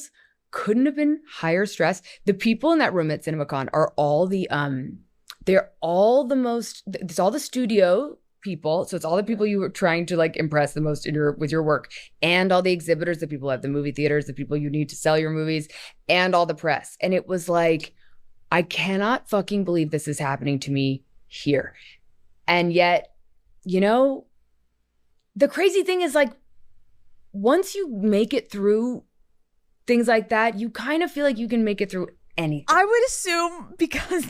couldn't have been higher stress. The people in that room at CinemaCon are all they're all the most, it's all the studio people. So it's all the people you were trying to like impress the most with your work, and all the exhibitors, the people at the movie theaters, the people you need to sell your movies, and all the press. And it was like, I cannot fucking believe this is happening to me here. And yet, the crazy thing is, like, once you make it through things like that, you kind of feel like you can make it through anything. I would assume, because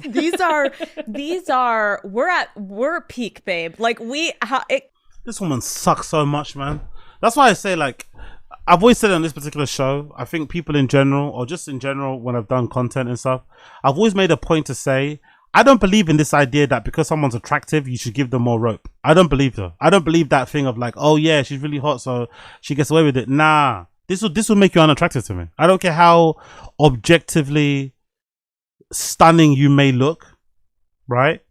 we're peak, babe. Like this woman sucks so much, man. That's why I say, like, I've always said on this particular show, I think people in general, or just in general when I've done content and stuff, I've always made a point to say, I don't believe in this idea that because someone's attractive, you should give them more rope. I don't believe so. I don't believe that thing of like, oh yeah, she's really hot, so she gets away with it. Nah, this will make you unattractive to me. I don't care how objectively stunning you may look, right?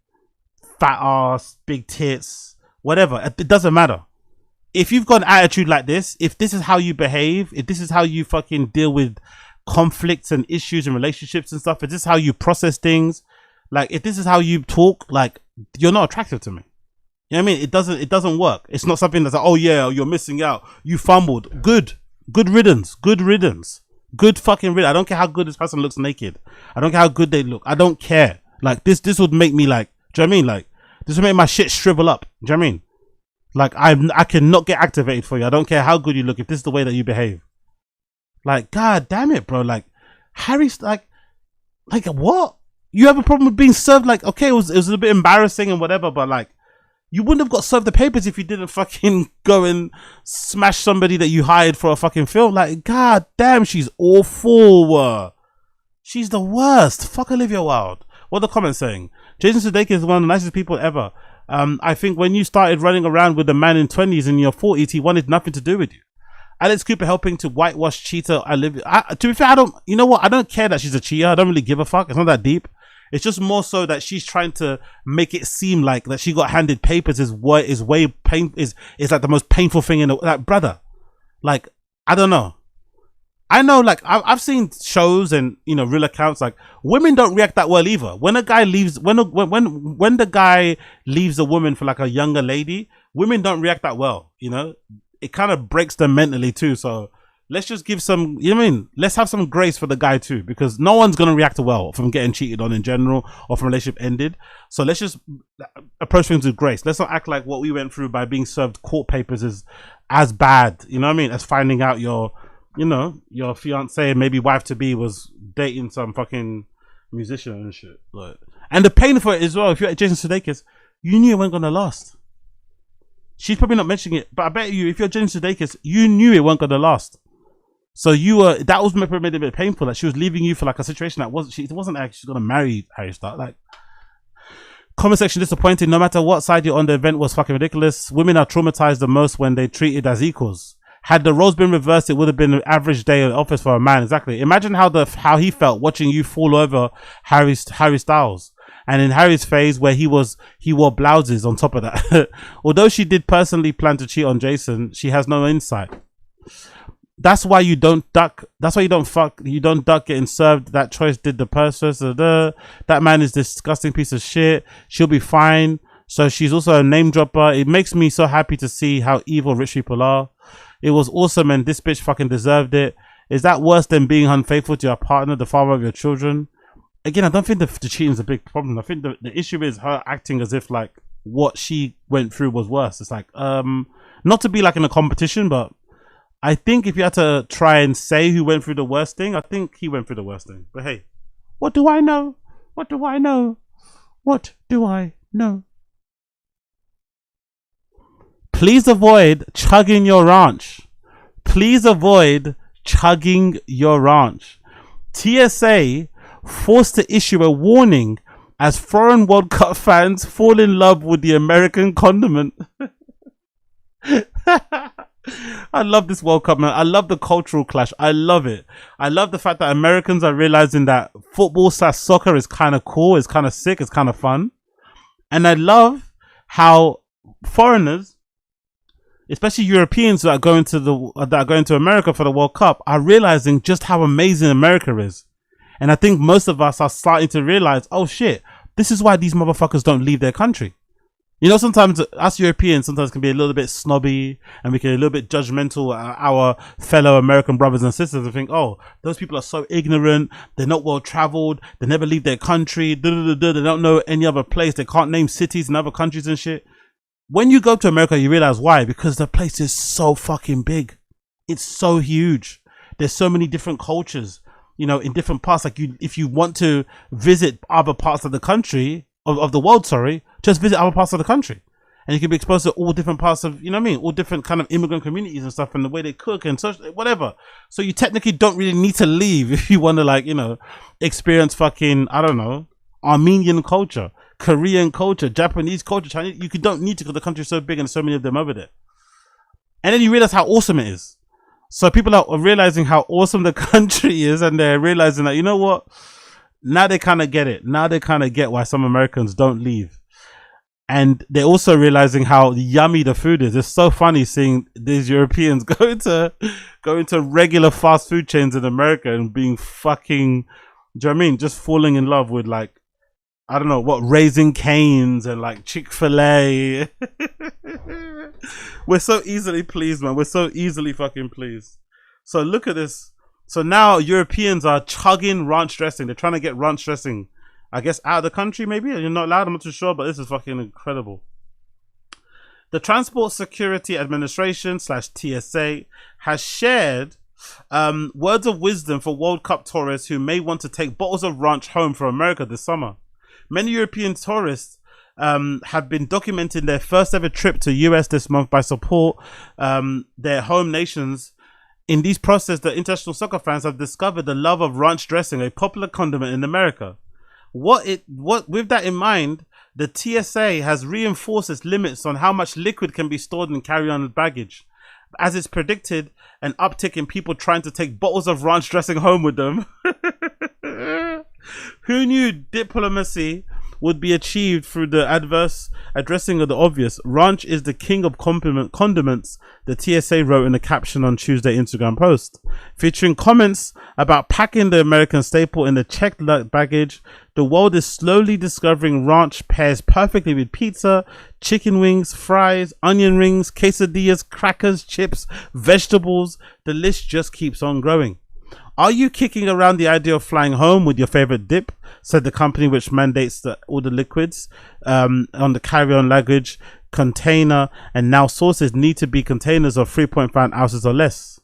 Fat ass, big tits, whatever. It doesn't matter. If you've got an attitude like this, if this is how you behave, if this is how you fucking deal with conflicts and issues and relationships and stuff, if this is how you process things, like if this is how you talk, like you're not attractive to me. You know what I mean? It doesn't work. It's not something that's like, oh yeah, you're missing out. You fumbled. Good riddance. Good fucking riddance. I don't care how good this person looks naked. I don't care how good they look. I don't care. Like this would make me like, do you know what I mean? Like this would make my shit shrivel up. Do you know what I mean? Like I cannot get activated for you. I don't care how good you look if this is the way that you behave. Like, god damn it, bro. Like Harry's like what? You have a problem with being served? Like, okay, it was a little bit embarrassing and whatever, but like you wouldn't have got served the papers if you didn't fucking go and smash somebody that you hired for a fucking film. Like, god damn, she's awful. She's the worst. Fuck Olivia Wilde. What are the comments saying? Jason Sudeikis is one of the nicest people ever. I think when you started running around with a man in 20s and your 40s, he wanted nothing to do with you. Alex Cooper helping to whitewash cheater Olivia. To be fair, you know what? I don't care that she's a cheater. I don't really give a fuck. It's not that deep. It's just more so that she's trying to make it seem like that she got handed papers is like the most painful thing in the, like, brother. Like, I don't know. I know, like, I've seen shows and, real accounts, like, women don't react that well either. When a guy leaves, when the guy leaves a woman for, like, a younger lady, women don't react that well, It kind of breaks them mentally, too, so let's just give some, let's have some grace for the guy, too, because no one's going to react well from getting cheated on in general or from a relationship ended, so let's just approach things with grace. Let's not act like what we went through by being served court papers is as bad, as finding out your fiance, maybe wife to be, was dating some fucking musician and shit. Like, and the pain for it as well, if you're at Jason Sudeikis, you knew it wasn't gonna last. She's probably not mentioning it, but I bet you, if you're Jason Sudeikis, you knew it wasn't gonna last. So that was made it a bit painful, that she was leaving you for like a situation that it wasn't like she's gonna marry Harry Styles. Like, comment section disappointed. No matter what side you're on, the event was fucking ridiculous. Women are traumatized the most when they treated as equals. Had the roles been reversed, it would have been an average day in the office for a man. Exactly. Imagine how he felt watching you fall over Harry Styles. And in Harry's phase where he wore blouses on top of that. Although she did personally plan to cheat on Jason, she has no insight. That's why you don't duck. That's why you don't fuck. You don't duck getting served. That choice did the person. That man is a disgusting piece of shit. She'll be fine. So she's also a name dropper. It makes me so happy to see how evil rich people are. It was awesome and this bitch fucking deserved it. Is that worse than being unfaithful to your partner, the father of your children? Again, I don't think the cheating is a big problem. I think the issue is her acting as if like what she went through was worse. It's like, not to be like in a competition, but I think if you had to try and say who went through the worst thing, I think he went through the worst thing. But hey, what do I know? What do I know? What do I know? Please avoid chugging your ranch. Please avoid chugging your ranch. TSA forced to issue a warning as foreign World Cup fans fall in love with the American condiment. I love this World Cup, man. I love the cultural clash. I love it. I love the fact that Americans are realizing that football/soccer is kind of cool, it's kind of sick, it's kind of fun. And I love how foreigners, especially Europeans that are going to America for the World Cup, are realizing just how amazing America is. And I think most of us are starting to realize, oh shit, this is why these motherfuckers don't leave their country. You know, sometimes us Europeans sometimes can be a little bit snobby and we can be a little bit judgmental of our fellow American brothers and sisters and think, oh, those people are so ignorant, they're not well traveled, they never leave their country, they don't know any other place, they can't name cities in other countries and shit. When you go to America, you realize why. Because the place is so fucking big. It's so huge. There's so many different cultures, you know, in different parts. Like if you want to visit other parts of the country, of the world, sorry, just visit other parts of the country. And you can be exposed to all different parts of, you know what I mean? All different kind of immigrant communities and stuff and the way they cook and such, whatever. So you technically don't really need to leave if you want to, like, you know, experience fucking, I don't know, Armenian culture, Korean culture, Japanese culture, Chinese. You don't need to because the country's so big and so many of them over there. And then you realize how awesome it is. So people are realizing how awesome the country is, and they're realizing that, you know what? Now they kind of get it. Now they kind of get why some Americans don't leave. And they're also realizing how yummy the food is. It's so funny seeing these Europeans go into regular fast food chains in America and being fucking, do you know what I mean? Just falling in love with, like, I don't know what, Raising Cane's and like Chick-fil-A. We're so easily pleased, man. We're so easily fucking pleased. So look at this. So now Europeans are chugging ranch dressing. They're trying to get ranch dressing, I guess, out of the country, maybe. You're not allowed, I'm not too sure, but this is fucking incredible. The Transport Security Administration /TSA has shared words of wisdom for World Cup tourists who may want to take bottles of ranch home from America this summer. Many European tourists have been documenting their first ever trip to US this month by support their home nations. In these process, the international soccer fans have discovered the love of ranch dressing, a popular condiment in America. With that in mind, the TSA has reinforced its limits on how much liquid can be stored in carry-on baggage, as it's predicted an uptick in people trying to take bottles of ranch dressing home with them. Who knew diplomacy would be achieved through the adverse addressing of the obvious? Ranch is the king of condiments, the TSA wrote in a caption on Tuesday Instagram post, featuring comments about packing the American staple in the checked baggage. The world is slowly discovering ranch pairs perfectly with pizza, chicken wings, fries, onion rings, quesadillas, crackers, chips, vegetables. The list just keeps on growing. Are you kicking around the idea of flying home with your favorite dip? Said the company, which mandates that all the liquids on the carry-on luggage container and now sources need to be containers of 3.5 ounces or less.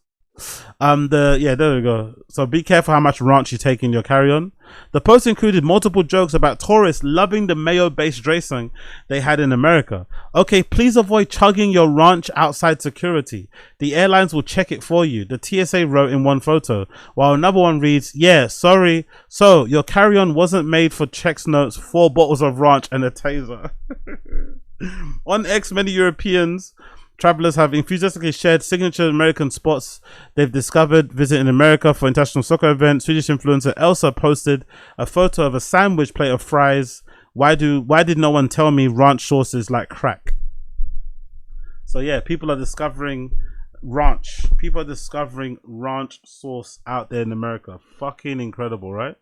There we go. So be careful how much ranch you take in your carry-on. The post included multiple jokes about tourists loving the mayo-based dressing they had in America. Okay, please avoid chugging your ranch outside security. The airlines will check it for you, the TSA wrote in one photo, while another one reads, yeah, sorry, so your carry-on wasn't made for checks notes, 4 bottles of ranch and a taser. On X, many Europeans travelers have enthusiastically shared signature American spots they've discovered visiting America for international soccer events. Swedish influencer Elsa posted a photo of a sandwich plate of fries. Why did no one tell me ranch sauce is like crack? So yeah, people are discovering ranch. People are discovering ranch sauce out there in America. Fucking incredible, right?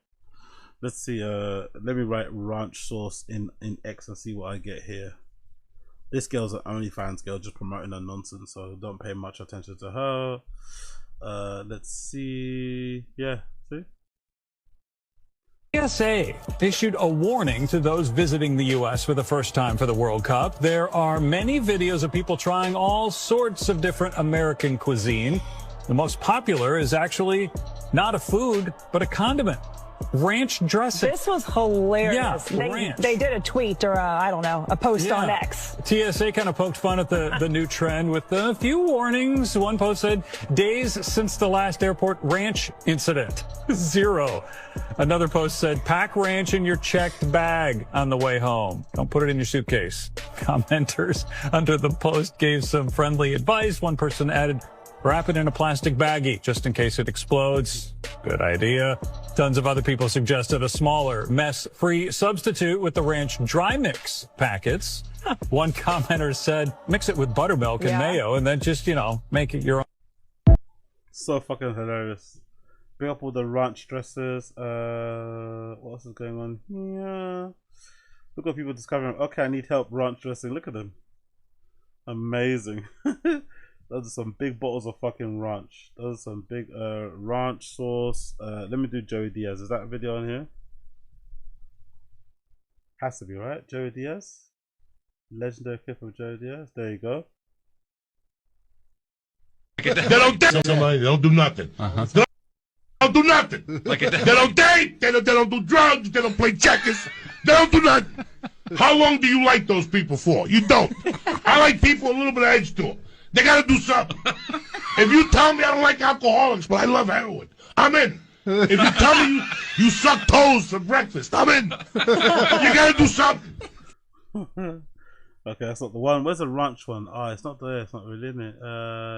Let's see. Let me write ranch sauce in X and see what I get here. This girl's an OnlyFans girl just promoting her nonsense, so don't pay much attention to her. Let's see. Yeah, see? TSA issued a warning to those visiting the U.S. for the first time for the World Cup. There are many videos of people trying all sorts of different American cuisine. The most popular is actually not a food, but a condiment. ranch dressing. This was hilarious. Yeah, ranch. They did a tweet or a post on X. TSA kind of poked fun at the new trend with a few warnings. One post said, days since the last airport ranch incident. 0. Another post said, pack ranch in your checked bag on the way home. Don't put it in your suitcase. Commenters under the post gave some friendly advice. One person added, wrap it in a plastic baggie just in case it explodes. Good idea. Tons of other people suggested a smaller, mess-free substitute with the ranch dry mix packets. One commenter said, mix it with buttermilk and mayo and then just, make it your own. So fucking hilarious. Bring up all the ranch dresses. What else is going on? Yeah. Look at people discovering, okay, I need help ranch dressing. Look at them. Amazing. Those are some big bottles of fucking ranch. Those are some big ranch sauce. Let me do Joey Diaz. Is that a video on here? Has to be, right? Joey Diaz? Legendary clip of Joey Diaz. There you go. They don't do nothing. They don't do nothing. They don't date. They don't do drugs. They don't play checkers. They don't do nothing. How long do you like those people for? You don't. I like people with a little bit of edge to them. They gotta do something. If you tell me I don't like alcoholics, but I love heroin, I'm in. If you tell me you suck toes for breakfast, I'm in. You gotta do something. Okay, that's not the one. Where's the ranch one? Oh, it's not there. It's not really in it.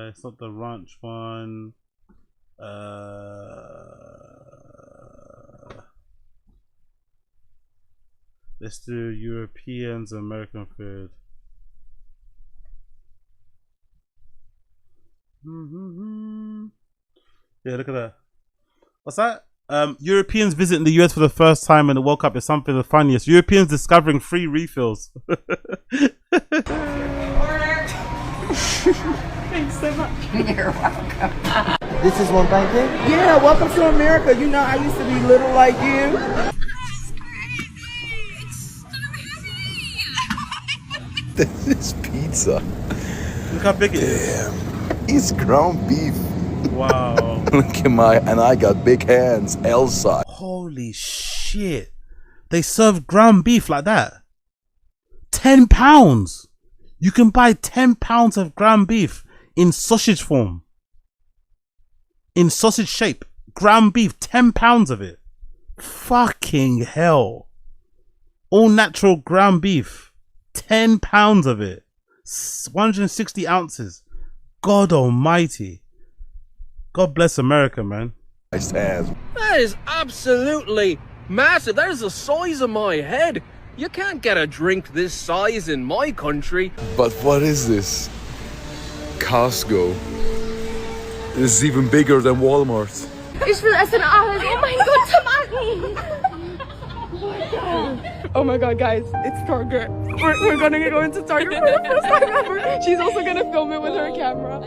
It's not the ranch one. Let's do Europeans, American food. Yeah, look at that. What's that? Europeans visiting the US for the first time in the World Cup is something of the funniest. Europeans discovering free refills. Thanks so much. You're welcome. This is one pancake? Yeah, welcome to America. You know, I used to be little like you. This is pizza. Look how big it is. It's ground beef. Wow. Look at and I got big hands, L size. Holy shit. They serve ground beef like that. £10. You can buy 10 pounds of ground beef in sausage form. In sausage shape. Ground beef, 10 pounds of it. Fucking hell. All natural ground beef. 10 pounds of it. 160 ounces. God almighty. God bless America, man. That is absolutely massive. That is the size of my head. You can't get a drink this size in my country. But what is this? Costco. This is even bigger than Walmart. Ich will essen alles. Oh my god, Tomaten. Oh my god, guys, it's Target. We're gonna go into Target for the first time ever. She's also gonna film it with her camera.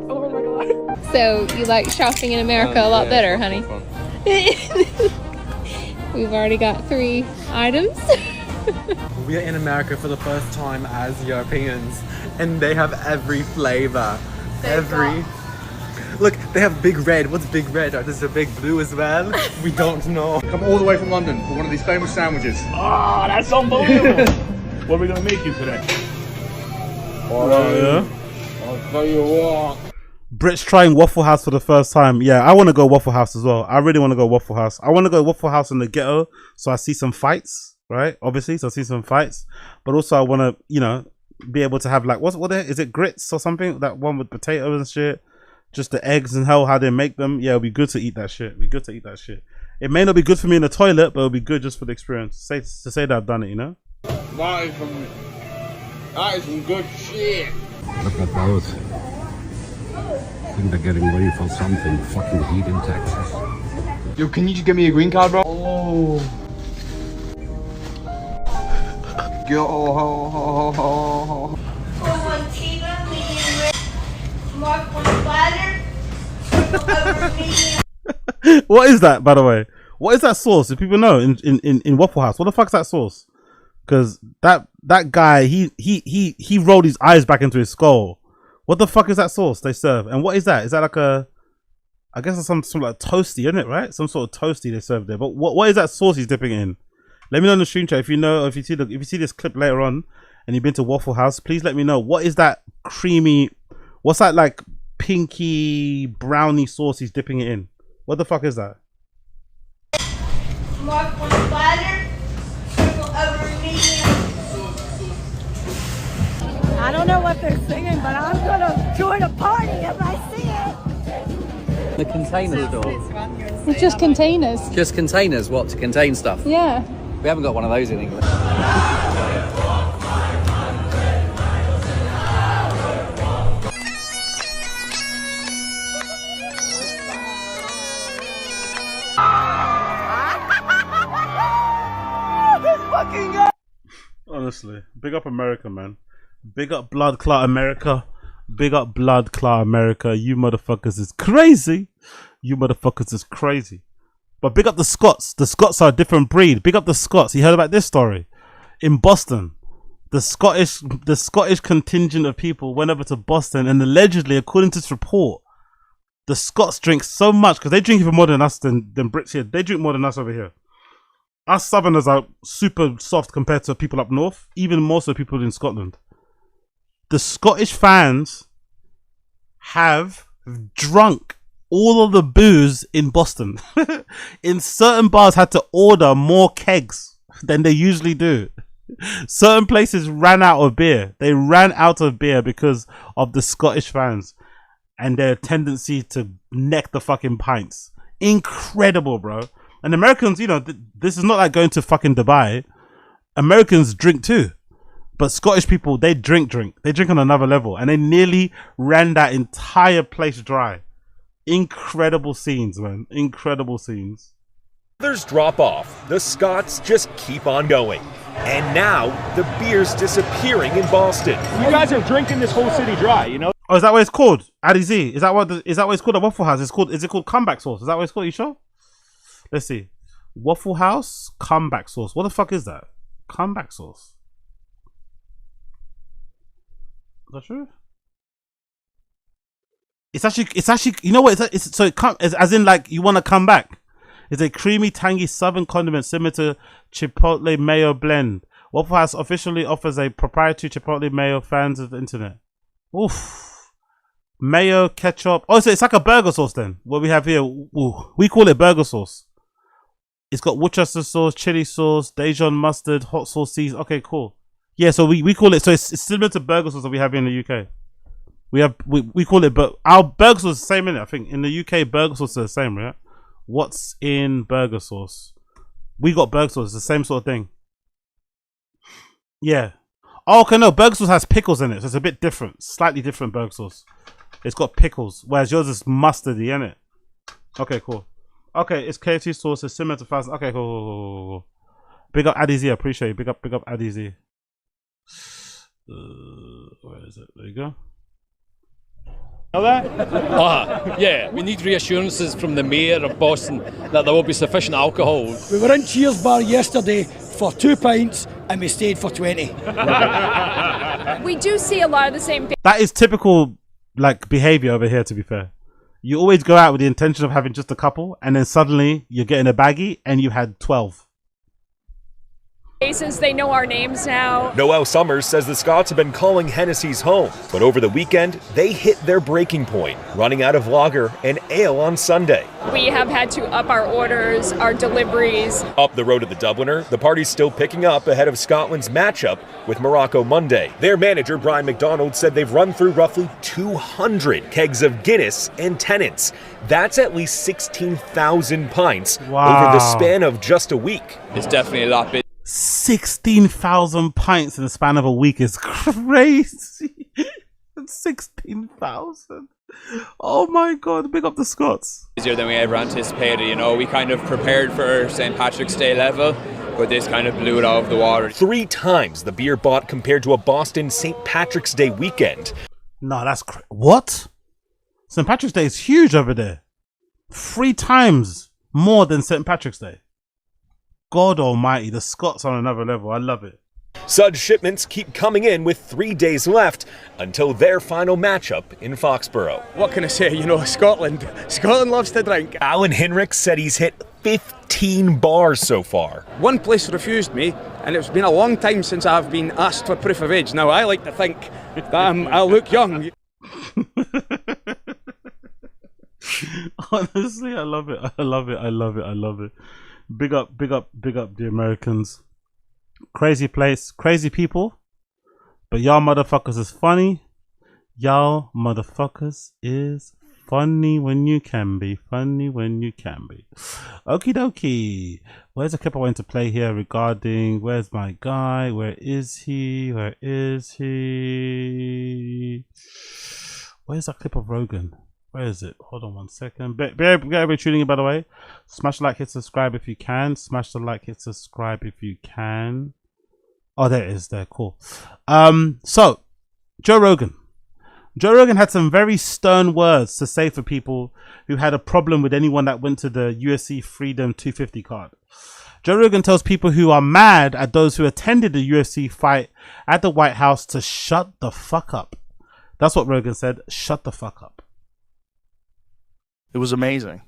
Oh my god. So you like shopping in America a lot better, honey? We've already got 3 items. We are in America for the first time as Europeans, and they have every flavor. Look, they have big red. What's big red? Oh, there's a big blue as well. We don't know. Come all the way from London for one of these famous sandwiches. Oh, that's unbelievable. What are we gonna make you today? Yeah. I'll tell you what. Brit's trying Waffle House for the first time. Yeah, I want to go Waffle House as well. I really want to go Waffle House. I want to go Waffle House in the ghetto, so I see some fights, right? Obviously, so I see some fights. But also, I want to, be able to have like is it grits or something? That one with potatoes and shit. Just the eggs and how they make them. Yeah, it'll be good to eat that shit. It may not be good for me in the toilet, but it'll be good just for the experience. To say that I've done it, That is some good shit. Look at those. I think they're getting ready for something. Fucking heat in Texas. Yo, can you just give me a green card, bro? Oh. Yo. What is that, by the way? What is that sauce? If people know in Waffle House, what the fuck's that sauce? Because that guy he rolled his eyes back into his skull. What the fuck is that sauce they serve? And what is that? Is that like a I guess it's some like toasty, isn't it? Right? Some sort of toasty they serve there. But what is that sauce he's dipping it in? Let me know in the stream chat if you know, if you see this clip later on, and you've been to Waffle House. Please let me know what is that creamy. What's that like pinky brownie sauce he's dipping it in? What the fuck is that? Mark on the platter, triple over medium. I don't know what they're singing, but I'm gonna join a party if I see it. The container store. It's just containers. Just containers, what, to contain stuff? Yeah. We haven't got one of those in England. Honestly, big up America, man. Big up blood clot America. Big up blood clot America. You motherfuckers is crazy. You motherfuckers is crazy. But big up the Scots. The Scots are a different breed. Big up the Scots. You heard about this story? In Boston, the Scottish contingent of people went over to Boston, and allegedly, according to this report, the Scots drink so much, because they drink even more than us than Brits here. They drink more than us over here. Us Southerners are super soft compared to people up north, even more so people in Scotland. The Scottish fans have drunk all of the booze in Boston. In certain bars, had to order more kegs than they usually do. Certain places ran out of beer. They ran out of beer because of the Scottish fans and their tendency to neck the fucking pints. Incredible, bro. And Americans, you know, this is not like going to fucking Dubai. Americans drink too. But Scottish people, they drink. They drink on another level. And they nearly ran that entire place dry. Incredible scenes, man. Incredible scenes. Others drop off. The Scots just keep on going. And now, the beer's disappearing in Boston. You guys are drinking this whole city dry, you know? Oh, is that what it's called? Addy Z. Is that what it's called at Waffle House? Is it called comeback sauce? Is that what it's called? You sure? Let's see. Waffle House comeback sauce. What the fuck is that? Comeback sauce. Is that true? It's actually. You know what? It's as in like you want to come back. It's a creamy, tangy southern condiment similar to Chipotle mayo blend. Waffle House officially offers a proprietary Chipotle mayo. Fans of the internet. Oof. Mayo, ketchup. Oh, so it's like a burger sauce then. What we have here. Ooh, we call it burger sauce. It's got Worcester sauce, chili sauce, Dijon mustard, hot sauce seasoning. Okay, cool. Yeah, so we call it. So it's similar to burger sauce that we have here in the UK. We call it, but our burger sauce is the same in it. I think in the UK burger sauce is the same, right? What's in burger sauce? We got burger sauce, it's the same sort of thing. Yeah. Oh, okay, no, burger sauce has pickles in it, so it's a bit different, slightly different burger sauce. It's got pickles, whereas yours is mustardy, isn't it? Okay, cool. Okay, it's KFC sauce, it's similar to fast. Okay, cool. Big up Addy Z, I appreciate it. Big up Addy Z. Where is it? There you go. Know that? Yeah, we need reassurances from the mayor of Boston that there will be sufficient alcohol. We were in Cheers Bar yesterday for 2 pints and we stayed for 20. We do see a lot of the same things. That is typical like behavior over here, to be fair. You always go out with the intention of having just a couple, and then suddenly you're getting a baggie and you had 12. Since they know our names now. Noel Summers says the Scots have been calling Hennessy's home, but over the weekend, they hit their breaking point, running out of lager and ale on Sunday. We have had to up our orders, our deliveries. Up the road to the Dubliner, the party's still picking up ahead of Scotland's matchup with Morocco Monday. Their manager, Brian McDonald, said they've run through roughly 200 kegs of Guinness and Tennent's. That's at least 16,000 pints over the span of just a week. It's definitely a lot big. 16,000 pints in the span of a week is crazy. 16,000. Oh my god, big up the Scots. Easier than we ever anticipated, you know. We kind of prepared for St. Patrick's Day level, but this kind of blew it out of the water. 3 times the beer bought compared to a Boston St. Patrick's Day weekend. No, that's what? St. Patrick's Day is huge over there. 3 times more than St. Patrick's Day. God almighty, the Scots on another level. I love it. Suds shipments keep coming in with 3 days left until their final matchup in Foxborough. What can I say? You know, Scotland loves to drink. Alan Hinrichs said he's hit 15 bars so far. One place refused me, and it's been a long time since I've been asked for proof of age. Now, I like to think that I look young. Honestly, I love it. I love it. I love it. I love it. Big up, big up, big up the Americans. Crazy place, crazy people. But y'all motherfuckers is funny. Y'all motherfuckers is funny when you can be. Funny when you can be. Okie dokie. Where's the clip I want to play here regarding where's my guy? Where is he? Where is he? Where's that clip of Rogan? Where is it? Hold on one second. Be tuning in, by the way. Smash the like, hit subscribe if you can. Smash the like, hit subscribe if you can. Oh, there it is. There, cool. So Joe Rogan. Joe Rogan had some very stern words to say for people who had a problem with anyone that went to the UFC Freedom 250 card. Joe Rogan tells people who are mad at those who attended the UFC fight at the White House to shut the fuck up. That's what Rogan said. Shut the fuck up. It was amazing.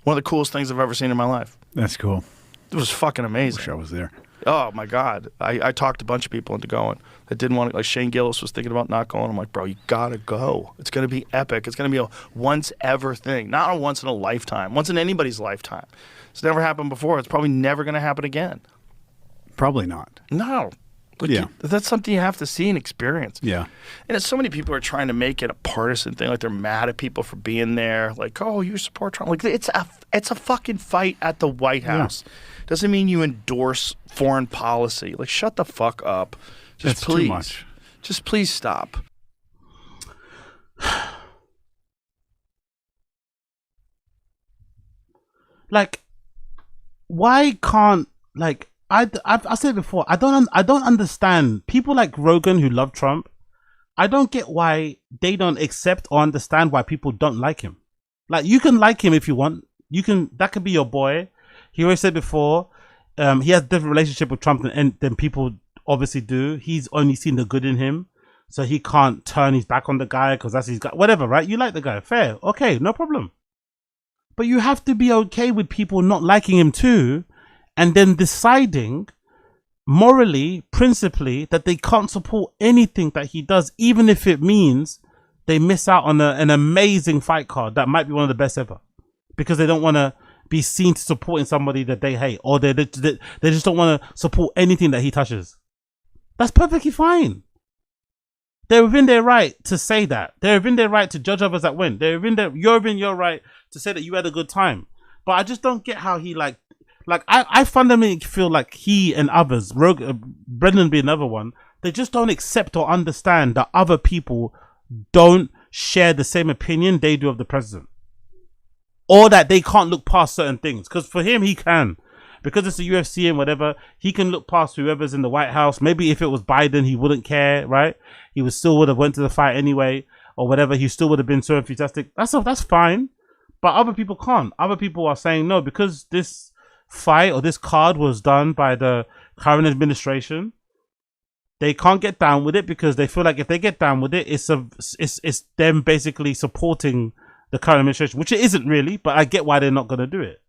One of the coolest things I've ever seen in my life. That's cool. It was fucking amazing. Wish I was there. Oh, my God. I talked a bunch of people into going that didn't want to. Like Shane Gillis was thinking about not going. I'm like, bro, you got to go. It's going to be epic. It's going to be a once-ever thing. Not a once in a lifetime. Once in anybody's lifetime. It's never happened before. It's probably never going to happen again. Probably not. No. Like yeah. That's something you have to see and experience. Yeah. And it's so many people are trying to make it a partisan thing. Like they're mad at people for being there. Like, oh, you support Trump. Like it's a fucking fight at the White House. Yeah. Doesn't mean you endorse foreign policy. Like, shut the fuck up. Just That's please. too much. Just please stop. Like, why can't, like, I said it before, I don't understand people like Rogan who love Trump. I don't get why they don't accept or understand why people don't like him. Like, you can like him if you want. You can, that could be your boy. He always said before, he has a different relationship with Trump than people obviously do. He's only seen the good in him, so he can't turn his back on the guy because that's his guy. Whatever, right? You like the guy, fair, okay, no problem. But you have to be okay with people not liking him too, and then deciding morally, principally, that they can't support anything that he does, even if it means they miss out on an amazing fight card that might be one of the best ever, because they don't want to be seen to supporting somebody that they hate, or they just don't want to support anything that he touches. That's perfectly fine. They're within their right to say that. They're within their right to judge others that win. You're within your right to say that you had a good time. But I just don't get how he I fundamentally feel like he and others, Brendan being another one, they just don't accept or understand that other people don't share the same opinion they do of the president. Or that they can't look past certain things. Because for him, he can. Because it's the UFC and whatever, he can look past whoever's in the White House. Maybe if it was Biden, he wouldn't care, right? He would have went to the fight anyway, or whatever. He still would have been so enthusiastic. That's fine. But other people can't. Other people are saying, no, because this fight or this card was done by the current administration, they can't get down with it because they feel like if they get down with it, it's them basically supporting the current administration, which it isn't really, but I get why they're not going to do it.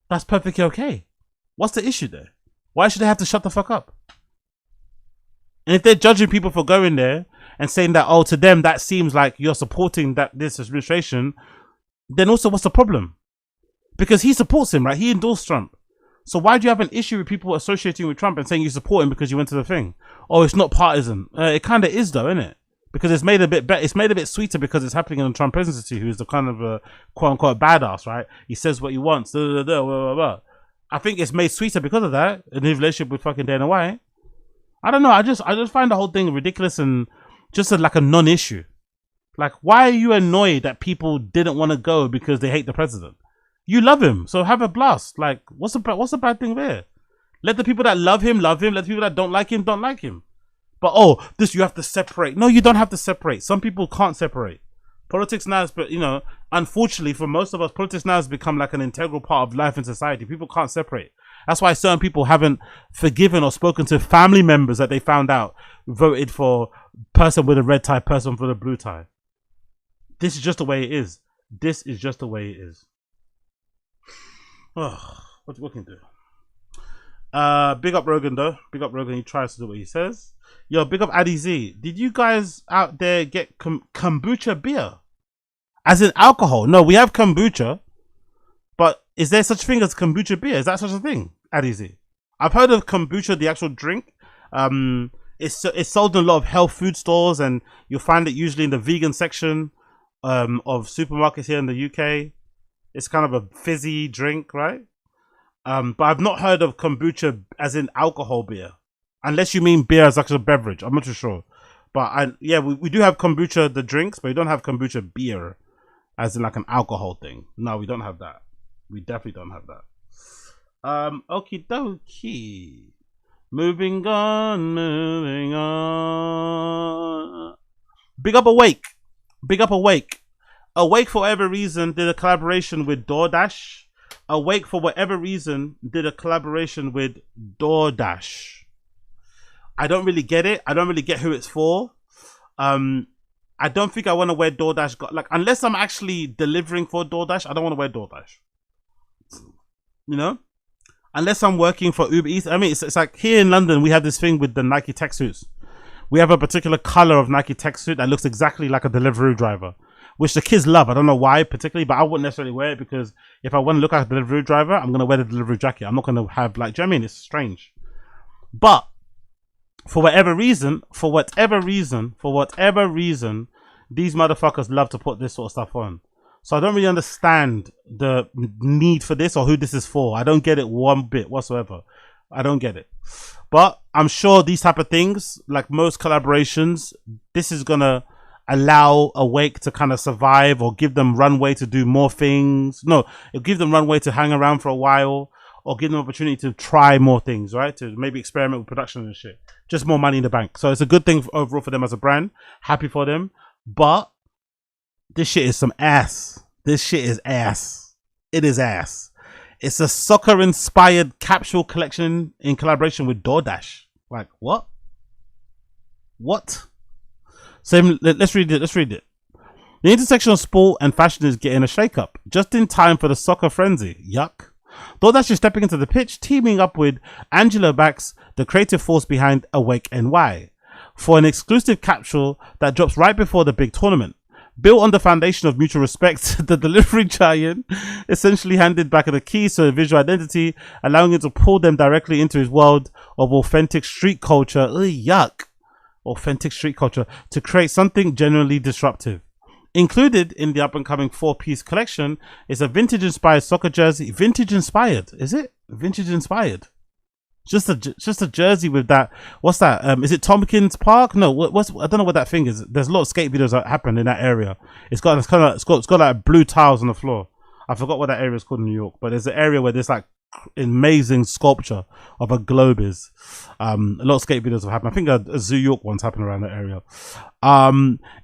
That's perfectly okay. What's the issue there? Why should they have to shut the fuck up? And if they're judging people for going there and saying that, oh, to them, that seems like you're supporting this administration, then also what's the problem? Because he supports him, right? He endorsed Trump. So why do you have an issue with people associating with Trump and saying you support him because you went to the thing? Oh, it's not partisan. It kind of is though, isn't it? Because it's made a bit better. It's made a bit sweeter because it's happening in the Trump presidency, who's the kind of a quote unquote badass, right? He says what he wants. Blah, blah, blah, blah, blah. I think it's made sweeter because of that in his relationship with fucking Dana White. I don't know. I just find the whole thing ridiculous and just like a non-issue. Like, why are you annoyed that people didn't want to go because they hate the president? You love him, so have a blast. Like, what's the bad thing there? Let the people that love him love him. Let the people that don't like him don't like him. But you have to separate. No, you don't have to separate. Some people can't separate. Politics now is, but unfortunately for most of us, politics now has become like an integral part of life in society. People can't separate. That's why certain people haven't forgiven or spoken to family members that they found out voted for person with a red tie, person with a blue tie. This is just the way it is. This is just the way it is. Oh, what can you do? Big up Rogan though. Big up Rogan. He tries to do what he says. Yo, big up Addy Z. Did you guys out there get kombucha beer? As in alcohol? No, we have kombucha. But is there such thing as kombucha beer? Is that such a thing? Addy Z. I've heard of kombucha, the actual drink. It's sold in a lot of health food stores, and you'll find it usually in the vegan section of supermarkets here in the UK. It's kind of a fizzy drink, right? But I've not heard of kombucha as in alcohol beer, unless you mean beer as actual beverage. I'm not too sure, but we do have kombucha the drinks, but we don't have kombucha beer as in like an alcohol thing. No, we don't have that. We definitely don't have that. Okie dokie. Moving on. Big up Awake. Big up Awake. Awake for whatever reason did a collaboration with DoorDash. Awake for whatever reason did a collaboration with DoorDash. I don't really get it. I don't really get who it's for. I don't think I want to wear DoorDash. Unless I'm actually delivering for DoorDash, I don't want to wear DoorDash. You know? Unless I'm working for Uber Eats. I mean, it's like here in London, we have this thing with the Nike tech suits. We have a particular color of Nike tech suit that looks exactly like a delivery driver, which the kids love. I don't know why particularly, but I wouldn't necessarily wear it because if I want to look like a delivery driver, I'm going to wear the delivery jacket. I'm not going to have do you know what I mean? It's strange. But for whatever reason, these motherfuckers love to put this sort of stuff on. So I don't really understand the need for this or who this is for. I don't get it one bit whatsoever. I don't get it. But I'm sure these type of things, like most collaborations, this is going to allow Awake to kind of survive or give them runway to do more things. No, it'll give them runway to hang around for a while or give them opportunity to try more things, right? To maybe experiment with production and shit. Just more money in the bank. So it's a good thing overall for them as a brand. Happy for them. But this shit is some ass. This shit is ass. It is ass. It's a soccer-inspired capsule collection in collaboration with DoorDash. Like, what? What? So let's read it. The intersection of sport and fashion is getting a shake-up, just in time for the soccer frenzy. Yuck. DoorDash is stepping into the pitch, teaming up with Angela Bax, the creative force behind Awake NY, for an exclusive capsule that drops right before the big tournament. Built on the foundation of mutual respect, the delivery giant essentially handed back the keys to a visual identity, allowing him to pull them directly into his world of authentic street culture. Yuck. Authentic street culture to create something genuinely disruptive. Included in the up-and-coming 4-piece collection is a vintage-inspired soccer jersey. Vintage-inspired? Is it? Vintage-inspired. Just a jersey with that. What's that? Is it Tompkins Park? No. I don't know what that thing is. There's a lot of skate videos that happen in that area. It's got like blue tiles on the floor. I forgot what that area is called in New York, but there's an area where there's like amazing sculpture of a globe is. A lot of skate videos have happened. I think a Zoo York one's happened around that area.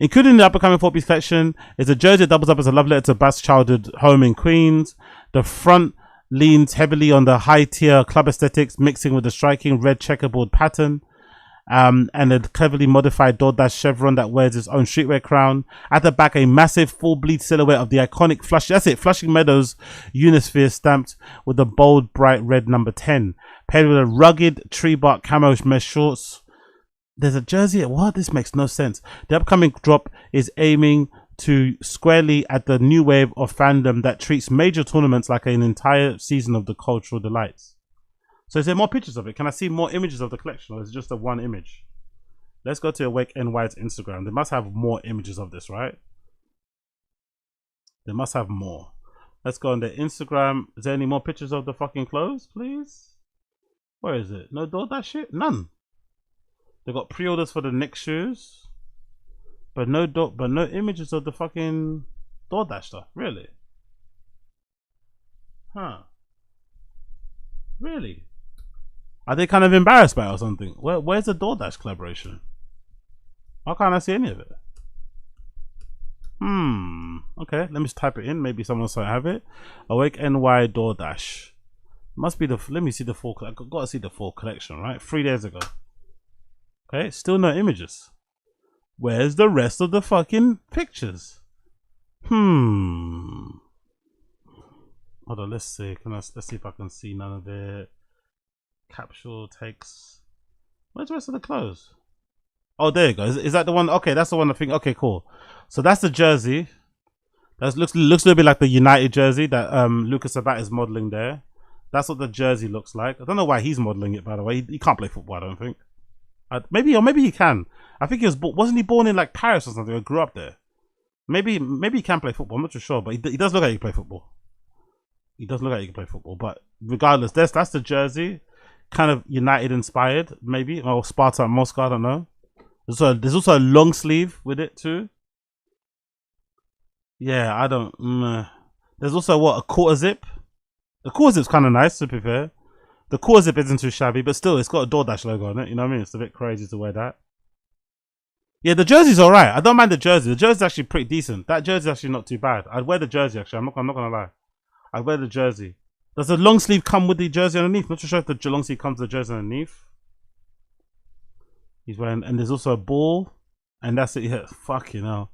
Including the upcoming 4-piece collection is a jersey that doubles up as a love letter to Bath's childhood home in Queens. The front leans heavily on the high-tier club aesthetics, mixing with the striking red checkerboard pattern. And a cleverly modified DoorDash chevron that wears its own streetwear crown. At the back, a massive full bleed silhouette of the iconic Flushing Meadows Unisphere stamped with the bold, bright red number 10, paired with a rugged tree bark camo mesh shorts. There's a jersey. What? This makes no sense. The upcoming drop is aiming to squarely at the new wave of fandom that treats major tournaments like an entire season of the cultural delights. So is there more pictures of it? Can I see more images of the collection, or is it just a one image? Let's go to Awake NY's Instagram. They must have more images of this, right? They must have more. Let's go on their Instagram. Is there any more pictures of the fucking clothes, please? Where is it? No DoorDash shit? None. They got pre-orders for the Knicks shoes, but no images of the fucking DoorDash stuff. Really? Huh? Really? Are they kind of embarrassed by it or something? Where's the DoorDash collaboration? Why can't I see any of it? Okay, let me just type it in. Maybe someone else might have it. Awake NY DoorDash. Must be the. Let me see the full. I got to see the full collection, right? 3 days ago. Okay, still no images. Where's the rest of the fucking pictures? Hold on, let's see. Let's see if I can see none of it. Capsule takes. Where's the rest of the clothes? Oh, there you go. Is that the one? Okay, that's the one I think. Okay, cool. So that's the jersey. That looks a little bit like the United jersey that Lucas Sabat is modeling there. That's what the jersey looks like. I don't know why he's modeling it, by the way. He can't play football, I don't think. Maybe he can. I think he wasn't he born in like Paris or something, or grew up there? Maybe he can play football. I'm not too sure, but he does look like he can play football. He does look like he can play football. But regardless, that's the jersey, kind of United inspired, maybe, or Sparta Moscow. I don't know. There's also a long sleeve with it too. Yeah, I don't. There's also a quarter zip. The quarter zip's kind of nice, to be fair. The quarter zip isn't too shabby, but still, it's got a DoorDash logo on it. You know what I mean? It's a bit crazy to wear that. Yeah, the jersey's alright. I don't mind the jersey. The jersey's actually pretty decent. That jersey's actually not too bad. I'd wear the jersey, actually. I'm not gonna lie. I'd wear the jersey. Does the long sleeve come with the jersey underneath? Not too sure if the long sleeve comes with the jersey underneath. He's wearing, and there's also a ball, and that's it. Yeah, fucking hell.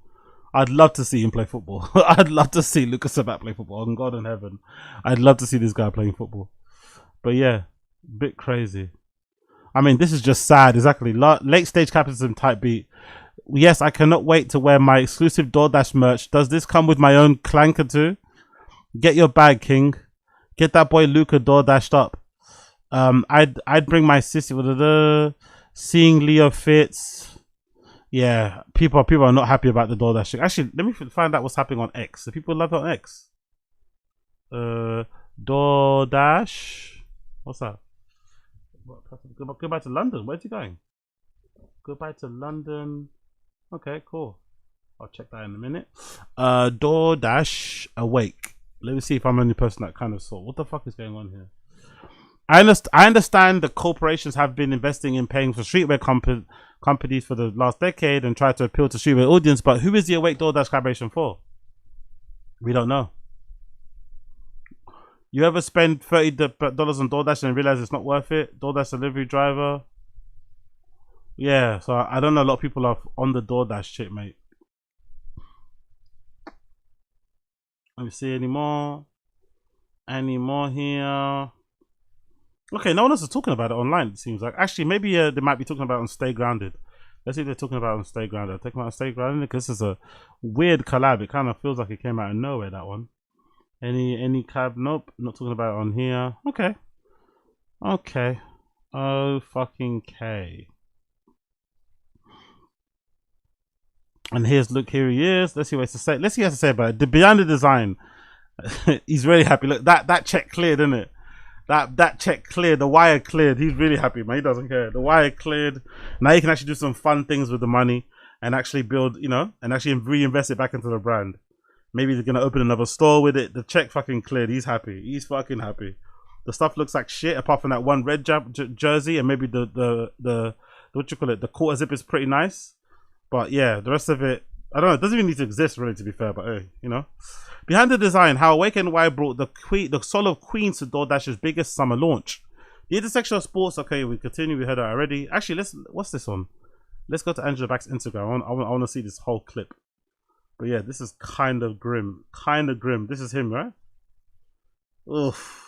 I'd love to see him play football. I'd love to see Lucas Sabat play football. On God in heaven, I'd love to see this guy playing football. But yeah, bit crazy. I mean, this is just sad. Exactly. Late stage capitalism type beat. Yes, I cannot wait to wear my exclusive DoorDash merch. Does this come with my own clanker too? Get your bag, King. Get that boy Luca DoorDashed up. I'd bring my sissy. Seeing Leo Fitz. Yeah, people are not happy about the DoorDash thing. Actually, let me find out what's happening on X. Do people love it on X? DoorDash. What's that? Go back to London. Where's he going? Go back to London. Okay, cool. I'll check that in a minute. DoorDash awake. Let me see if I'm the only person that kind of saw. What the fuck is going on here? I understand the corporations have been investing in paying for streetwear companies for the last decade and try to appeal to streetwear audience, but who is the Awake DoorDash collaboration for? We don't know. You ever spend $30 on DoorDash and realize it's not worth it? DoorDash delivery driver. Yeah, so I don't know. A lot of people are on the DoorDash shit, mate. Let me see any more here. Okay, no one else is talking about it online, it seems like. Actually, maybe they might be talking about it on Stay Grounded. Let's see if they're talking about it on Stay Grounded. They're talking about Stay Grounded because this is a weird collab. It kind of feels like it came out of nowhere, that one. Any collab? Nope, not talking about it on here. Okay. Okay. Oh, fucking K. And look, here he is. Let's see what he has to say. Let's see what he has to say about it. Behind the design, he's really happy. Look, that check cleared, isn't it? That check cleared, the wire cleared. He's really happy, man. He doesn't care. The wire cleared. Now he can actually do some fun things with the money and actually build, and actually reinvest it back into the brand. Maybe they're gonna open another store with it. The check fucking cleared. He's happy. He's fucking happy. The stuff looks like shit apart from that one red jersey and maybe the what you call it, the quarter zip is pretty nice. But yeah, the rest of it, I don't know. It doesn't even need to exist, really, to be fair. But hey, Behind the design, how Awake NY brought the soul of Queens to DoorDash's biggest summer launch. The intersection of sports. Okay, we continue. We heard that already. Actually, what's this one? Let's go to Angela Back's Instagram. I want to see this whole clip. But yeah, this is kind of grim. Kind of grim. This is him, right? Oof.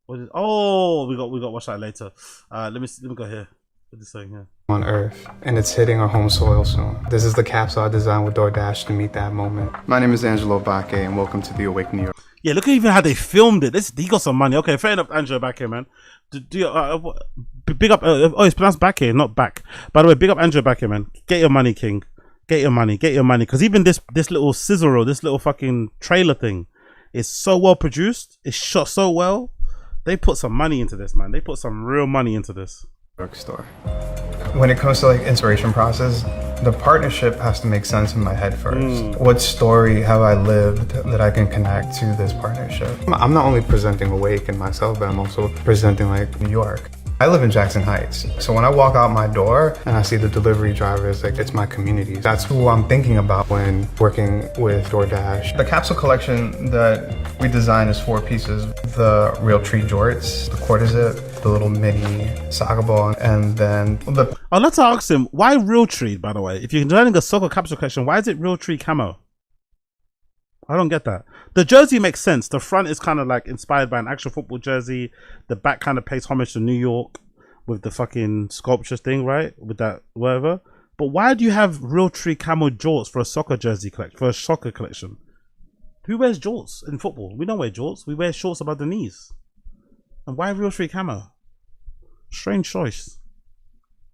Oh, we got to watch that later. Let me go here. What is saying here? On Earth, and it's hitting our home soil soon. This is the capsule I designed with DoorDash to meet that moment. My name is Angelo Baque, and welcome to the Awake New York. Yeah, look at even how they filmed it. He got some money. Okay, fair enough, Angelo Baque, man. Big up. It's pronounced Baque, not back. By the way, big up Angelo Baque, man. Get your money, King. Get your money. Get your money. Because even this little scissor roll, this little fucking trailer thing, is so well produced. It's shot so well. They put some money into this, man. They put some real money into this. Store. When it comes to inspiration process, the partnership has to make sense in my head first. What story have I lived that I can connect to this partnership? I'm not only presenting Awake and myself, but I'm also presenting New York. I live in Jackson Heights, so when I walk out my door and I see the delivery drivers, like, it's my community. That's who I'm thinking about when working with DoorDash. The capsule collection that we designed is 4 pieces. The real tree jorts, the quarter zip, the little mini soccer ball, and then the... I'd like to ask him, why real tree, by the way? If you're designing a soccer capsule collection, why is it real tree camo? I don't get that. The jersey makes sense. The front is kind of like inspired by an actual football jersey. The back kind of pays homage to New York with the fucking sculpture thing, right? With that, whatever. But why do you have real tree camo jorts for a soccer jersey collection, for a soccer collection? Who wears jorts in football? We don't wear jorts. We wear shorts above the knees. And why real tree camo? Strange choice.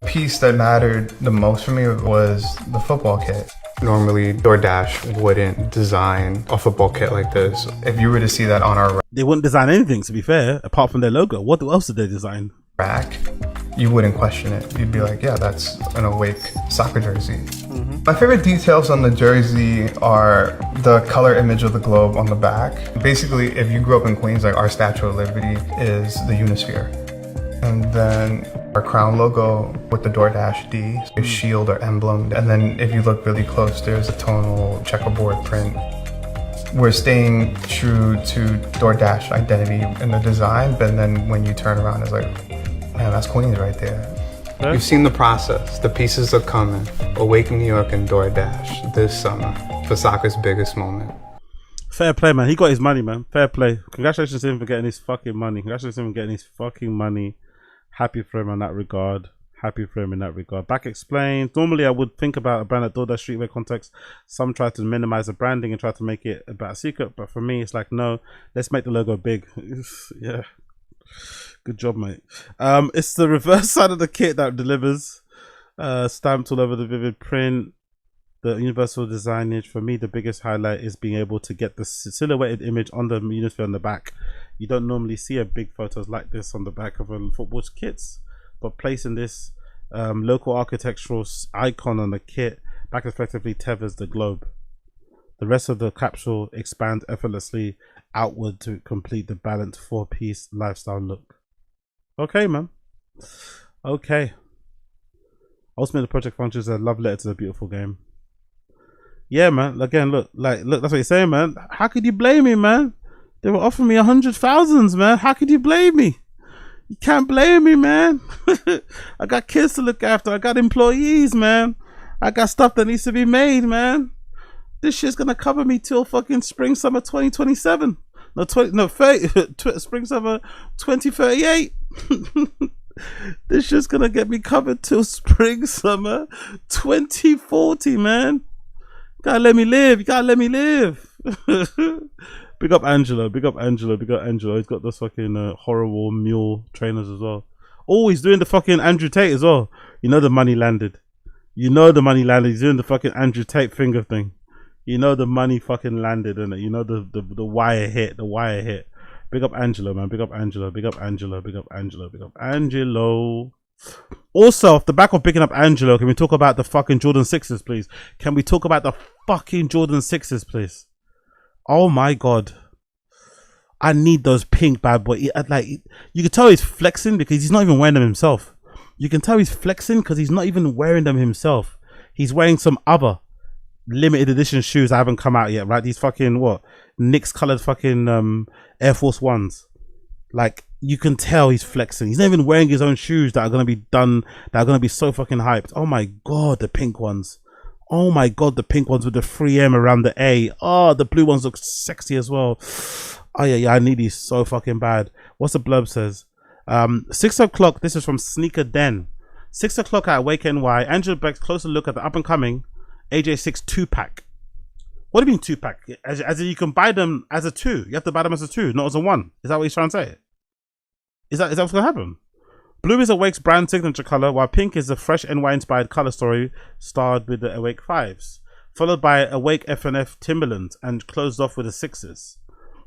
piece that mattered the most for me was the football kit. Normally, DoorDash wouldn't design a football kit like this. If you were to see that on our they wouldn't design anything, to be fair, apart from their logo. What else did they design? Rack, you wouldn't question it. You'd be like, yeah, that's an awake soccer jersey. My favorite details on the jersey are the color image of the globe on the back. Basically, if you grew up in Queens, like our Statue of Liberty is the Unisphere. And then our crown logo with the DoorDash D, a shield or emblem. And then if you look really close, there's a tonal checkerboard print. We're staying true to DoorDash identity in the design, but then when you turn around, it's like, man, that's Queens right there. You've seen the process. The pieces are coming. Awake New York and DoorDash this summer for soccer's biggest moment. Fair play, man. He got his money, man. Fair play. Congratulations to him for getting his fucking money. Congratulations to him for getting his fucking money. Happy for him in that regard. Happy for him in that regard. Back explained. Normally, I would think about a brand like DoorDash streetwear context. Some try to minimize the branding and try to make it about a secret. But for me, it's like, no, let's make the logo big. Yeah. Good job, mate. It's the reverse side of the kit that delivers. Stamped all over the vivid print. The universal designage. For me, the biggest highlight is being able to get the silhouetted image on the Unisphere on the back. You don't normally see a big photos like this on the back of a football kits, but placing this local architectural icon on the kit back effectively tethers the globe. The rest of the capsule expands effortlessly outward to complete the balanced four-piece lifestyle look. Okay, man. Okay. Ultimately, the project functions as a love letter to the beautiful game. Yeah, man. Again, look, that's what you're saying, man. How could you blame me, man? They were offering me 100,000s, man. How could you blame me? You can't blame me, man. I got kids to look after. I got employees, man. I got stuff that needs to be made, man. This shit's gonna cover me till fucking spring summer 2027. Spring summer 2038. This shit's gonna get me covered till spring summer 2040, man. Gotta let me live. You gotta let me live. Big up Angelo. Big up Angelo. Big up Angelo. He's got those fucking horrible mule trainers as well. Oh, he's doing the fucking Andrew Tate as well. You know the money landed. You know the money landed. He's doing the fucking Andrew Tate finger thing. You know the money fucking landed, innit? You know the wire hit. The wire hit. Big up Angelo, man. Big up Angelo. Big up Angelo. Big up Angelo. Big up Angelo. Also, off the back of picking up Angelo, can we talk about the fucking Jordan 6s, please? Can we talk about the fucking Jordan 6s, please? Oh my god. I need those pink bad boy. Like, you can tell he's flexing because he's not even wearing them himself. You can tell he's flexing because he's not even wearing them himself. He's wearing some other limited edition shoes that haven't come out yet, right? These fucking what? Knicks colored fucking Air Force Ones. Like, you can tell he's flexing. He's not even wearing his own shoes that are gonna be done, that are gonna be so fucking hyped. Oh my god, the pink ones. Oh my god, the pink ones with the 3M around the A. Oh, the blue ones look sexy as well. Oh yeah, I need these so fucking bad. What's the blurb says? 6 o'clock, this is from Sneaker Den. 6 o'clock at Awake NY. Angela Beck's closer look at the up and coming AJ6 2-pack. What do you mean 2-pack? As in you can buy them as a 2. You have to buy them as a 2, not as a 1. Is that what he's trying to say? Is that what's gonna happen? Blue is Awake's brand signature color, while pink is a fresh NY inspired color story starred with the Awake 5s, followed by Awake FNF Timberland, and closed off with the 6s.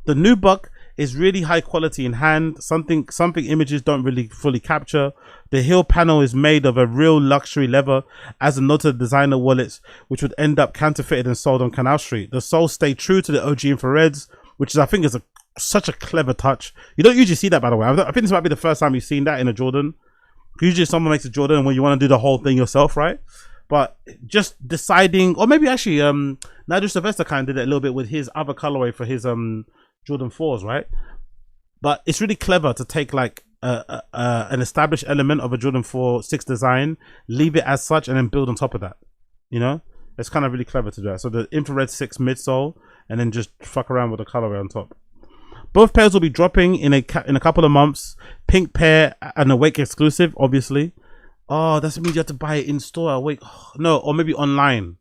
The new buck is really high quality in hand, something images don't really fully capture. The heel panel is made of a real luxury leather, as a note of designer wallets, which would end up counterfeited and sold on Canal Street. The soles stay true to the OG infrareds, which is, I think, is such a clever touch. You don't usually see that, by the way. I think this might be the first time you've seen that in a Jordan. Usually someone makes a Jordan when you want to do the whole thing yourself, right? But just deciding, or maybe actually Nigel Sylvester kind of did it a little bit with his other colorway for his Jordan 4s, right? But it's really clever to take like an established element of a Jordan 4 6 design, leave it as such, and then build on top of that. You know, it's kind of really clever to do that. So the infrared 6 midsole, and then just fuck around with the colorway on top. Both pairs will be dropping in a couple of months. Pink pair and Awake exclusive, obviously. Oh, that means you have to buy it in store. Awake, no, or maybe online.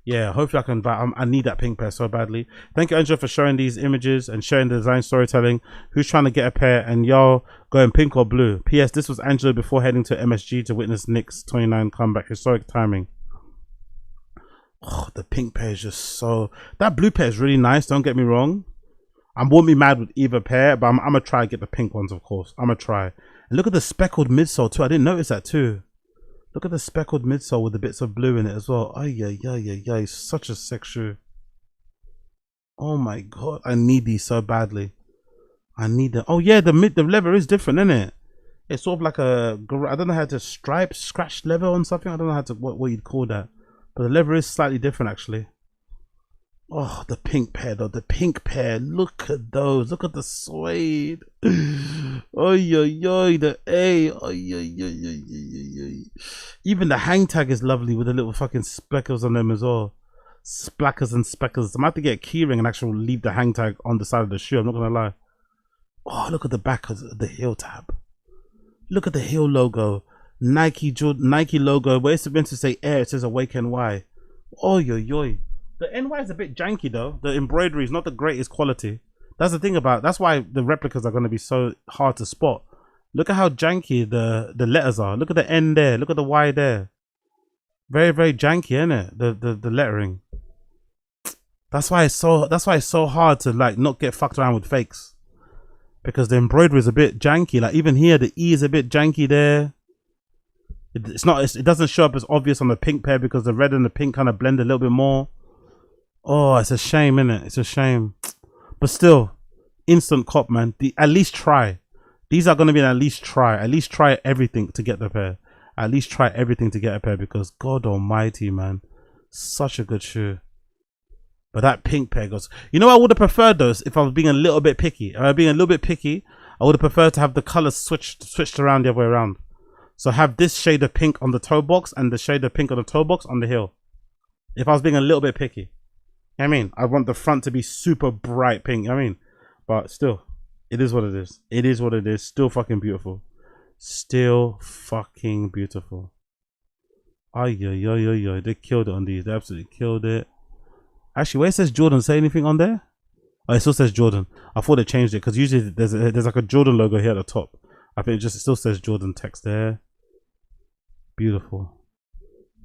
Yeah, hopefully I can buy. I need that pink pair so badly. Thank you, Angela, for showing these images and sharing the design storytelling. Who's trying to get a pair? And y'all going pink or blue? P.S. This was Angela before heading to MSG to witness Knicks 29 comeback. Historic timing. Oh, the pink pair is just so... That blue pair is really nice, don't get me wrong. I won't be mad with either pair, but I'm going to try to get the pink ones, of course. I'm going to try. And look at the speckled midsole too. I didn't notice that too. Look at the speckled midsole with the bits of blue in it as well. Ay, yeah, yeah, yeah, yeah. It's such a sick shoe. Oh my god. I need these so badly. I need them. Oh yeah, the leather is different, isn't it? It's sort of like a... I don't know how to scratch leather on something. I don't know how to... What you'd call that. But the leather is slightly different actually. Oh, the pink pair though. The pink pair. Look at those. Look at the suede. Oh, yo, the A. Oh, yo. Even the hang tag is lovely with the little fucking speckles on them as well. Splackers and speckles. I might have to get a key ring and actually leave the hang tag on the side of the shoe. I'm not going to lie. Oh, look at the back of the heel tab. Look at the heel logo. Nike logo. Where it's meant to say Air, it says Awake NY. Oh, yo. The NY is a bit janky though. The embroidery is not the greatest quality. That's the thing about. That's why the replicas are going to be so hard to spot. Look at how janky the letters are. Look at the N there. Look at the Y there. Very, very janky, isn't it? The lettering. That's why it's so hard to like not get fucked around with fakes. Because the embroidery is a bit janky. Like even here, the E is a bit janky there. It doesn't show up as obvious on the pink pair because the red and the pink kind of blend a little bit more. Oh, it's a shame, innit? It's a shame. But still, instant cop, man. At least try. These are going to be an at least try. At least try everything to get the pair. At least try everything to get a pair because God almighty, man. Such a good shoe. But that pink pair goes... You know, I would have preferred those if I was being a little bit picky. If I was being a little bit picky, I would have preferred to have the colors switched around the other way around. So have this shade of pink on the toe box and the shade of pink on the toe box on the heel. If I was being a little bit picky. I mean, I want the front to be super bright pink. I mean, but still, it is what it is. It is what it is. Still fucking beautiful. Still fucking beautiful. Ay, yo. They killed it on these. They absolutely killed it. Actually, where it says Jordan, say anything on there? Oh, it still says Jordan. I thought they changed it because usually there's like a Jordan logo here at the top. I think it still says Jordan text there. Beautiful.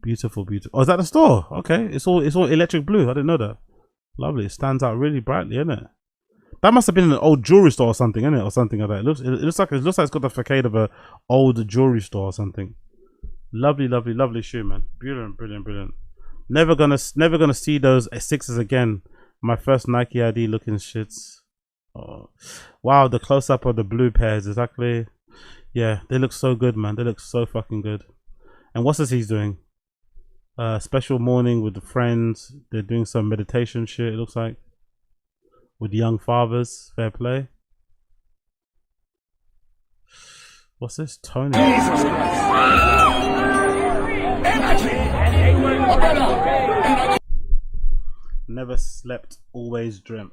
Beautiful. Oh, is that the store? Okay, it's all electric blue. I didn't know that. Lovely. It stands out really brightly, isn't it? That must have been an old jewelry store or something, isn't it? Or something like that. It looks like it's got the facade of a old jewelry store or something. Lovely shoe, man. Brilliant. Never gonna see those sixes again. My first Nike ID looking shits. Oh, wow, the close up of the blue pairs, exactly. Yeah, they look so good, man. They look so fucking good. And what's this he's doing? Special morning with the friends. They're doing some meditation shit, it looks like. With young fathers. Fair play. What's this? Tony. Jesus Never slept, always dreamt.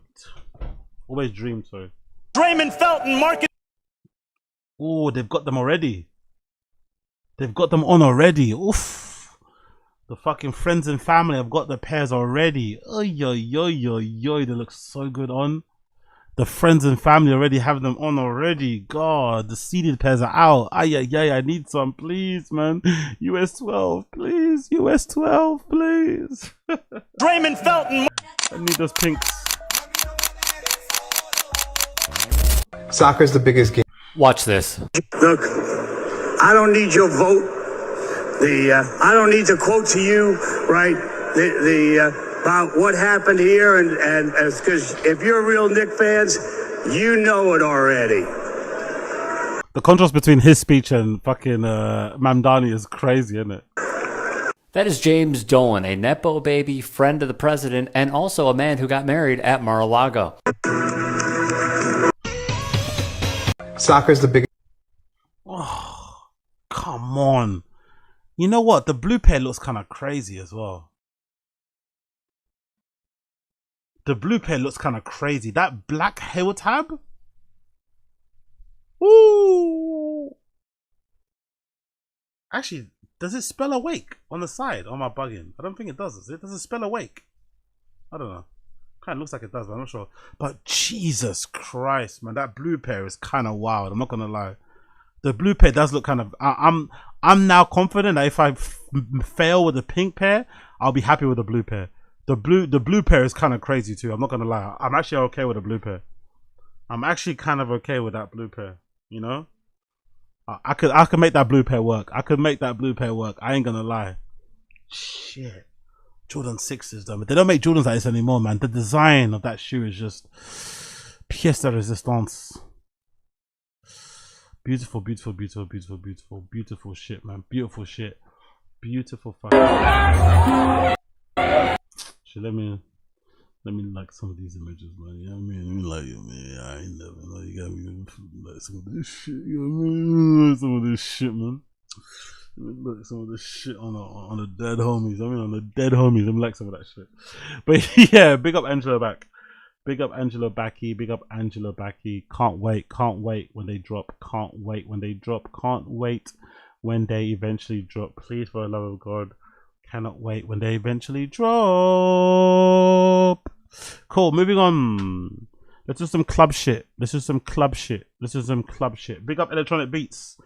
Always dreamed, sorry. Raymond Felton, Marcus. Oh, they've got them already. They've got them on already. Oof. The fucking friends and family have got the pairs already. Oy. They look so good on. The friends and family already have them on already. God, the seeded pairs are out. Ay, I need some, please, man. US 12, please. US 12, please. Raymond Felton. I need those pinks. Soccer's the biggest game. Watch this. Look, I don't need your vote. I don't need to quote to you, right? About what happened here, and because if you're real Knicks fans, you know it already. The contrast between his speech and fucking Mamdani is crazy, isn't it? That is James Dolan, a Nepo baby, friend of the president, and also a man who got married at Mar-a-Lago. Soccer's the biggest. Oh, come on. You know what? The blue pair looks kind of crazy as well. The blue pair looks kind of crazy. That black heel tab? Ooh. Actually, does it spell awake on the side? Or am I bugging? I don't think it does. Does it spell awake? I don't know. Kind of looks like it does, but I'm not sure. But Jesus Christ, man, that blue pair is kind of wild. I'm not gonna lie. The blue pair does look kind of. I'm now confident that if I fail with the pink pair, I'll be happy with the blue pair. The blue pair is kind of crazy too. I'm not gonna lie. I'm actually okay with the blue pair. I'm actually kind of okay with that blue pair. You know, I could make that blue pair work. I could make that blue pair work. I ain't gonna lie. Shit. Jordan 6s though, but they don't make Jordans like this anymore, man. The design of that shoe is just pièce de résistance. Beautiful, beautiful, beautiful, beautiful, beautiful, beautiful shit, man. Beautiful shit. Beautiful fucking. Shit, let me like some of these images, man. You know what I mean? Like, man, I ain't never know you got me like some of this shit. You know what I mean? Some of this shit, man. Look, some of this shit on the dead homies. I mean, on the dead homies. I'm like some of that shit. But yeah, big up Angelo back. Big up Angelo Backy. Big up Angelo Backy. Can't wait. Can't wait when they drop. Can't wait when they drop. Can't wait when they eventually drop. Please, for the love of God, cannot wait when they eventually drop. Cool. Moving on. Let's do some club shit. Let's do some club shit. Let's do some club shit. Big up Electronic Beats.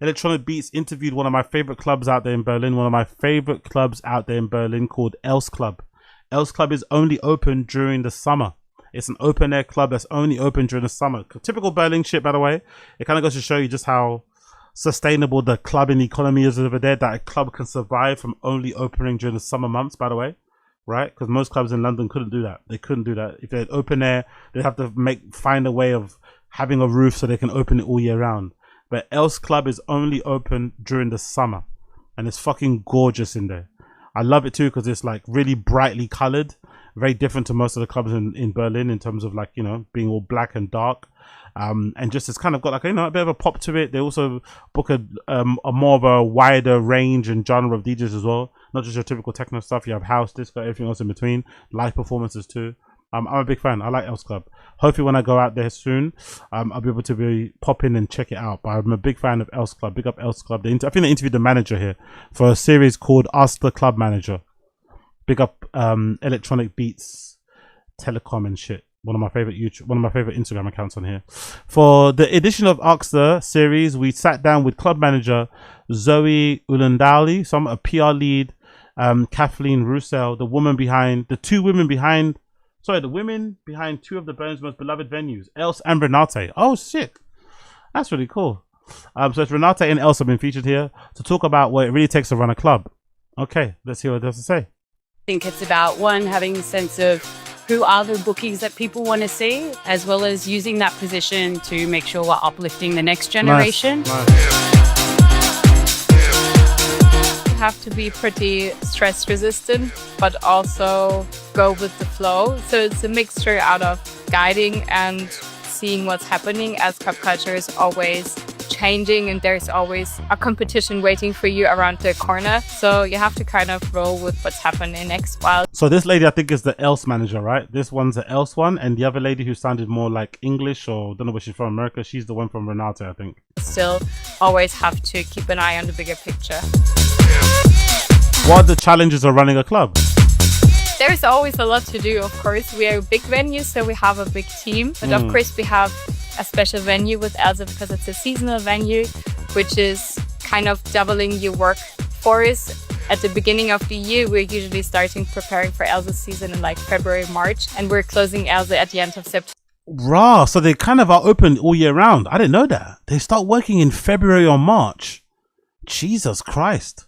Electronic Beats interviewed one of my favorite clubs out there in Berlin. One of my favorite clubs out there in Berlin called Else Club. Else Club is only open during the summer. It's an open air club that's only open during the summer. Typical Berlin shit, by the way. It kind of goes to show you just how sustainable the clubbing economy is over there. That a club can survive from only opening during the summer months, by the way. Right? Because most clubs in London couldn't do that. They couldn't do that. If they're open air, they'd have to find a way of having a roof so they can open it all year round. But Else Club is only open during the summer. And it's fucking gorgeous in there. I love it too because it's like really brightly colored. Very different to most of the clubs in Berlin in terms of like, you know, being all black and dark. And just it's kind of got like, you know, a bit of a pop to it. They also book a more of a wider range and genre of DJs as well. Not just your typical techno stuff. You have house, disco, everything else in between. Live performances too. I'm a big fan. I like Else Club. Hopefully when I go out there soon, I'll be able to pop in and check it out. But I'm a big fan of Else Club. Big up Else Club. I think they interviewed the manager here for a series called Ask the Club Manager. Big up Electronic Beats, Telecom and shit. One of my favorite Instagram accounts on here. For the edition of Ask the series, we sat down with club manager Zoe Ulandali, a PR lead, Kathleen Roussel, the women behind two of the Berlin's most beloved venues, Else and Renate. Oh shit, that's really cool. So it's Renate and Else have been featured here to talk about what it really takes to run a club. Okay, let's hear what it has to say. I think it's about one, having a sense of who are the bookings that people want to see, as well as using that position to make sure we're uplifting the next generation. Nice. You have to be pretty stress resistant, but also go with the flow. So it's a mixture out of guiding and seeing what's happening, as club culture is always changing and there's always a competition waiting for you around the corner. So you have to kind of roll with what's happening next while. So this lady I think is the Else manager, right? This one's the Else one, and the other lady who sounded more like English or don't know where she's from, America, she's the one from Renate, I think. Still always have to keep an eye on the bigger picture. What are the challenges of running a club? There's always a lot to do, of course. We are a big venue, so we have a big team. But of course, we have a special venue with Elsa because it's a seasonal venue, which is kind of doubling your workforce. At the beginning of the year, we're usually starting preparing for Elsa's season in like February, March, and we're closing Elsa at the end of September. Raw, so they kind of are open all year round. I didn't know that. They start working in February or March. Jesus Christ.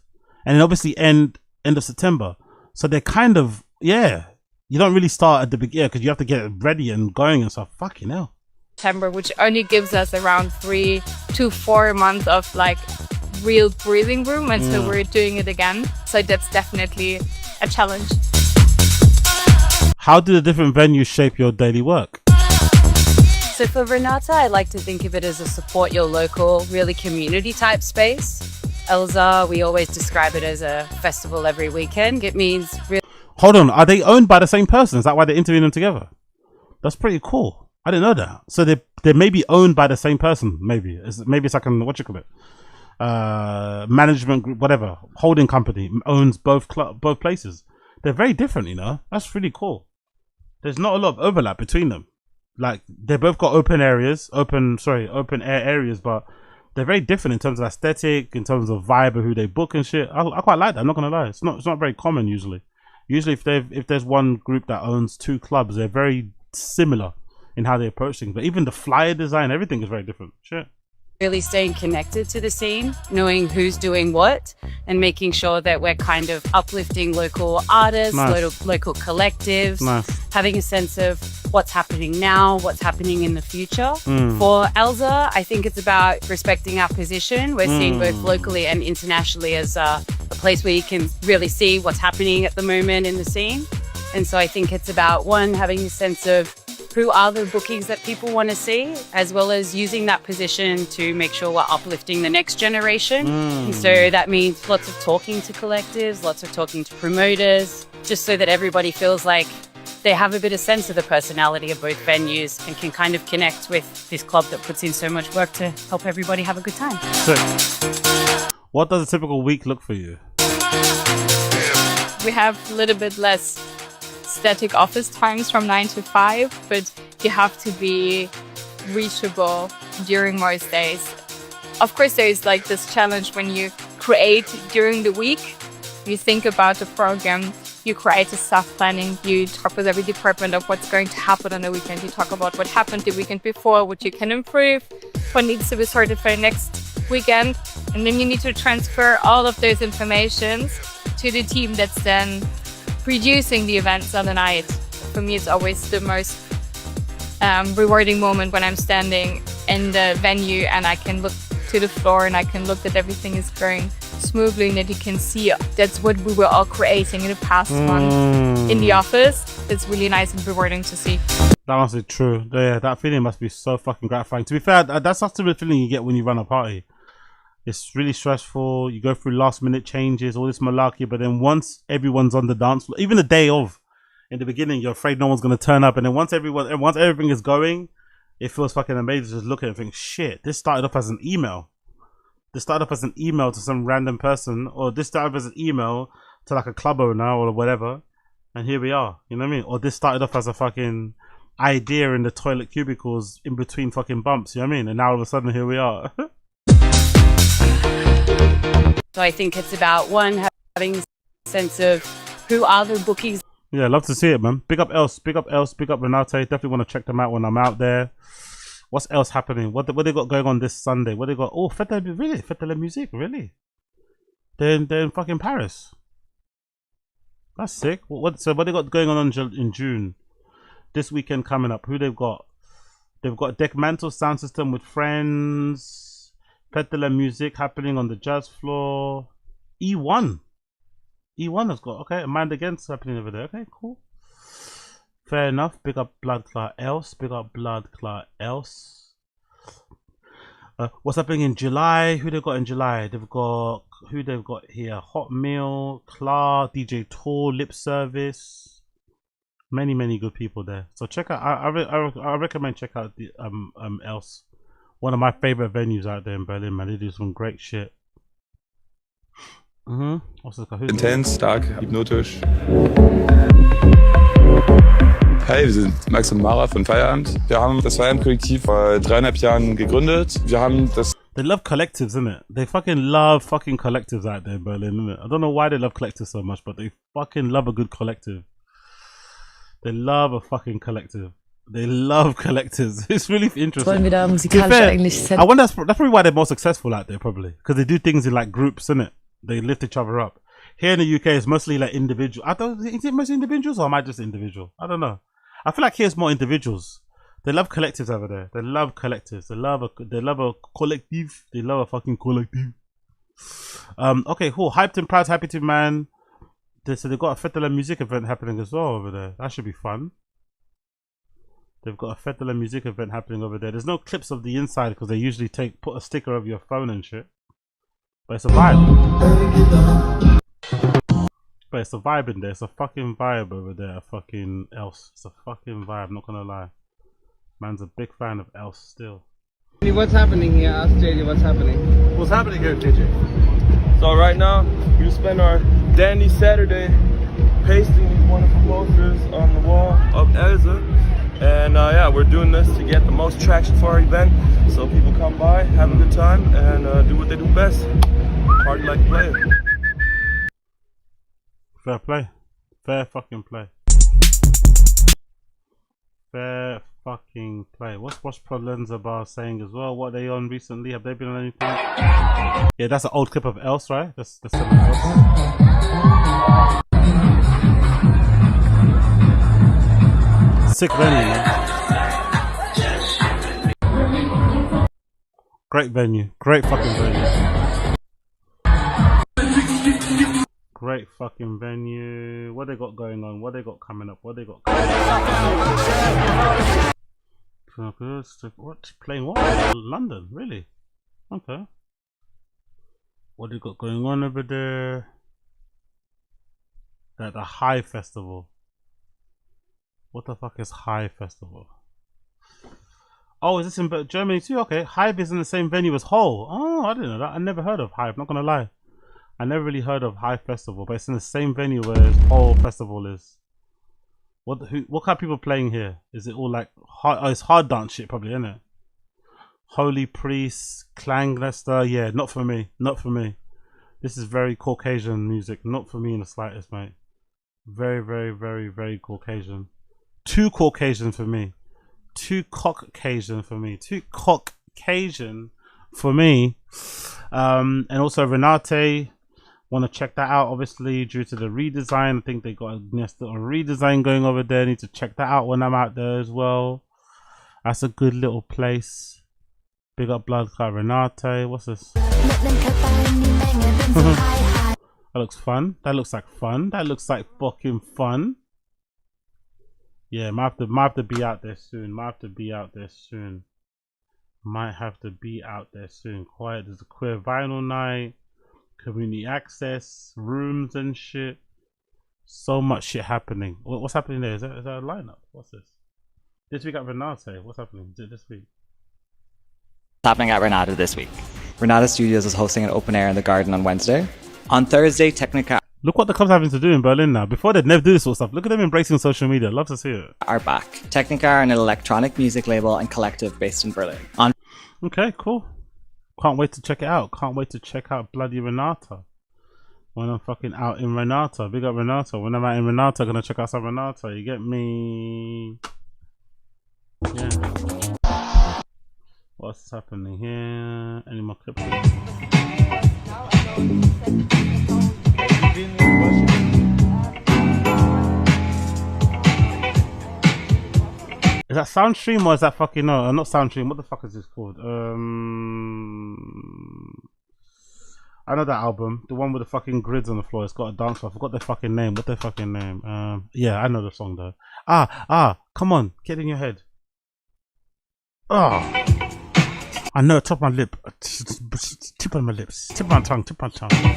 And then obviously end of September. So they're kind of, yeah, you don't really start at the beginning because you have to get ready and going and stuff. Fucking hell. September, which only gives us around 3 to 4 months of like real breathing room, and so we're doing it again. So that's definitely a challenge. How do the different venues shape your daily work? So for Renate, I like to think of it as a support your local, really community type space. Elsa, we always describe it as a festival every weekend. It means really. Hold on, are they owned by the same person? Is that why they're interviewing them together? That's pretty cool. I didn't know that. So they may be owned by the same person. Maybe it's like an what you call it, management group, whatever, holding company owns both places. They're very different, you know. That's really cool. There's not a lot of overlap between them. Like they both got open air areas, but they're very different in terms of aesthetic, in terms of vibe of who they book and shit. I quite like that. I'm not gonna lie. It's not very common usually. Usually, if there's one group that owns 2 clubs, they're very similar in how they approach things. But even the flyer design, everything is very different. Shit. Really staying connected to the scene, knowing who's doing what, and making sure that we're kind of uplifting local artists, local collectives, having a sense of what's happening now, what's happening in the future. For Elsa, I think it's about respecting our position. We're seeing both locally and internationally as a place where you can really see what's happening at the moment in the scene. And so I think it's about, one, having a sense of who are the bookings that people want to see, as well as using that position to make sure we're uplifting the next generation. And so that means lots of talking to collectives, lots of talking to promoters, just so that everybody feels like they have a bit of sense of the personality of both venues and can kind of connect with this club that puts in so much work to help everybody have a good time. So, what does a typical week look for you? We have a little bit less static office times from 9 to 5, but you have to be reachable during most days. Of course, there is like this challenge when you create during the week. You think about the program, you create a staff planning, you talk with every department of what's going to happen on the weekend. You talk about what happened the weekend before, what you can improve, what needs to be sorted for next weekend. And then you need to transfer all of those informations to the team that's then producing the events on the night. For me, it's always the most rewarding moment when I'm standing in the venue and I can look to the floor and I can look that everything is going smoothly and that you can see that's what we were all creating in the past month in the office. It's really nice and rewarding to see. That must be true. Yeah, that feeling must be so fucking gratifying. To be fair, that's not the feeling you get when you run a party. It's really stressful. You go through last minute changes, all this malarkey, but then once everyone's on the dance floor, even the day of, in the beginning, you're afraid no one's going to turn up. And then once everything is going, it feels fucking amazing. Just look at it and think, shit, this started off as an email. This started off as an email to some random person, or this started off as an email to like a club owner or whatever. And here we are, you know what I mean? Or this started off as a fucking idea in the toilet cubicles in between fucking bumps, you know what I mean? And now all of a sudden, here we are. So I think it's about, one, having a sense of who are the bookings. Yeah, love to see it, man. Big up Else, big up Renate. Definitely want to check them out when I'm out there. What's else happening? What they got going on this Sunday? What they got? Oh, Fête de la Musique, really? They're in fucking Paris. That's sick. So what they got going on in June? This weekend coming up. Who they've got? They've got Deck Mantle Sound System with friends. Fête de la Musique happening on the jazz floor. E1 has got, okay, Mind Against happening over there. Okay, cool. Fair enough. Big up Blood Clot Else. Big up Blood Clot Else. What's happening in July? Who they got in July? They've got, who they've got here? Hot Meal, Clark, DJ Tour, Lip Service. Many good people there. So check out, I recommend check out the Else. One of my favorite venues out there in Berlin, man. They do some great shit. Intens, stark, hypnotisch. Hey, wir sind Max und Mara von Feierabend. Wir haben das Feierabend-Kollektiv vor 3,5 Jahren gegründet. Wir haben das. They love collectives, innit? They fucking love fucking collectives out there in Berlin, innit? I don't know why they love collectives so much, but they fucking love a good collective. They love a fucking collective. They love collectives. It's really interesting. Wollen wir da musikalisch eigentlich I wonder that's probably why they're more successful out there, probably because they do things in like groups, innit? They lift each other up. Here in the UK, it's mostly like individual. Is it mostly individuals or am I just individual? I don't know. I feel like here's more individuals. They love collectives over there. They love collectives. They love a collective. They love a fucking collective. Okay, cool. Hyped and proud, happy to man. So they've got a Fête de la Musique event happening as well over there. That should be fun. They've got a Fête de la Musique event happening over there. There's no clips of the inside because they usually put a sticker over your phone and shit. But it's a vibe. But it's a vibe in there. It's a fucking vibe over there. A fucking else. It's a fucking vibe, not gonna lie. Man's a big fan of else still. What's happening here? Ask JD what's happening. What's happening here, JJ? So right now, we spend our dandy Saturday pasting these wonderful posters on the wall of Elsa. And yeah, we're doing this to get the most traction for our event. So people come by, have a good time, and do what they do best. Party like a player. Fair play. Fair fucking play. Fair fucking play. What's Prolenza Bar saying as well? What are they on recently? Have they been on anything? Yeah, that's an old clip of Else, right? That's something else. Sick venue, man. Great venue. Great fucking venue. Great fucking venue. What they got going on? What they got coming up? What they got coming up? What? Playing what? London, really? Okay. What they got going on over there? At the High Festival. What the fuck is High Festival? Oh, is this in Germany too? Okay. Hive is in the same venue as Hole. Oh, I didn't know that. I never heard of Hive, not gonna lie. I never really heard of High Festival, but it's in the same venue where Whole Festival is. What kind of people playing here? Is it all like hard, it's hard dance shit probably, isn't it? Holy Priest, Clang Lester, yeah, not for me. Not for me. This is very Caucasian music. Not for me in the slightest, mate. Very, very, very, very Caucasian. Too Caucasian for me. Too Caucasian for me. Too Caucasian for me. And also Renate. Want to check that out, obviously, due to the redesign. I think they got a redesign going over there. Need to check that out when I'm out there as well. That's a good little place. Big up Blood Clot Renate. What's this? That looks fun. That looks like fun. That looks like fucking fun. Yeah, might have to be out there soon. Might have to be out there soon. Might have to be out there soon. Quiet. There's a queer vinyl night. Community access, rooms and shit. So much shit happening. What's happening there? Is that a lineup? What's this? This week at Renate. What's happening this week? What's happening at Renate this week? Renate Studios is hosting an open air in the garden on Wednesday. On Thursday, Technica Look what the club's having to do in Berlin now. Before they'd never do this sort of stuff. Look at them embracing social media. Love to see it. are back. Technica are an electronic music label and collective based in Berlin. Okay, cool. Can't wait to check it out. Can't wait to check out bloody Renata. When I'm fucking out in Renata. Big up Renata. When I'm out in Renata, gonna check out some Renata. You get me? Yeah. What's happening here? Any more clips? Is that Soundstream or is that fucking no? Not Soundstream. What the fuck is this called? I know that album, the one with the fucking grids on the floor. It's got a dance floor. I forgot their fucking name. What their fucking name? Yeah, I know the song though. Come on, get in your head. I know, top of my lip, tip on my lips, tip on my tongue, tip on my tongue.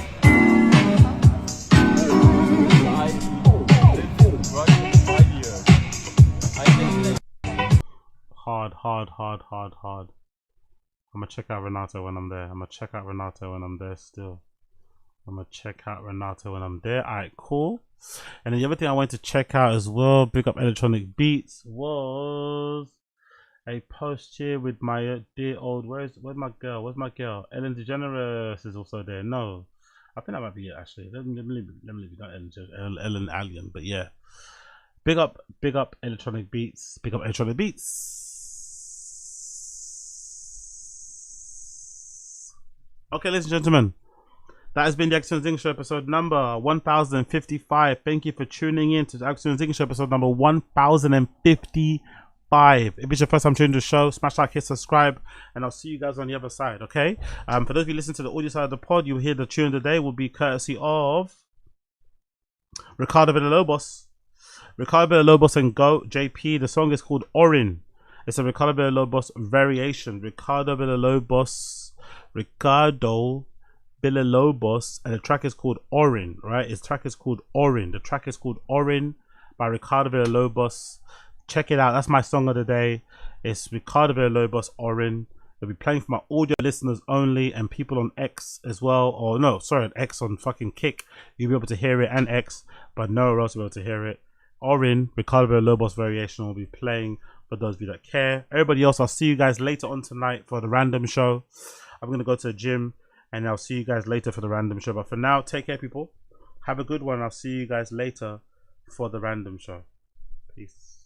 Hard. I'm gonna check out Renata when I'm there. Still. I'm gonna check out Renata when I'm there. Alright, cool. And then the other thing I wanted to check out as well, big up Electronic Beats, was a post here with my dear old, where's my girl? Ellen DeGeneres is also there. No, I think that might be it actually. Let me leave it, not Ellen Alien, but yeah. Big up Electronic Beats. Okay, ladies and gentlemen, that has been the Action Zing Show episode number 1055. Thank you for tuning in to the Action Zing Show episode number 1055. 5. If it's your first time tuning the show, smash like, hit subscribe, and I'll see you guys on the other side, okay? For those of you listening to the audio side of the pod, you'll hear the tune of the day will be courtesy of Ricardo Villalobos. Ricardo Villalobos and Go JP. The song is called Orin. It's a Ricardo Villalobos variation. Ricardo Villalobos, and the track is called Orin, right? His track is called Orin. The track is called Orin by Ricardo Villalobos. Check it out. That's my song of the day. It's Ricardo Villalobos, Orin. They'll be playing for my audio listeners only and people on X as well. Or no, sorry, X on fucking Kick. You'll be able to hear it, and X, but nowhere else will be able to hear it. Orin, Ricardo Villalobos variation will be playing for those of you that care. Everybody else, I'll see you guys later on tonight for the random show. I'm going to go to the gym and I'll see you guys later for the random show. But for now, take care, people. Have a good one. I'll see you guys later for the random show. Peace.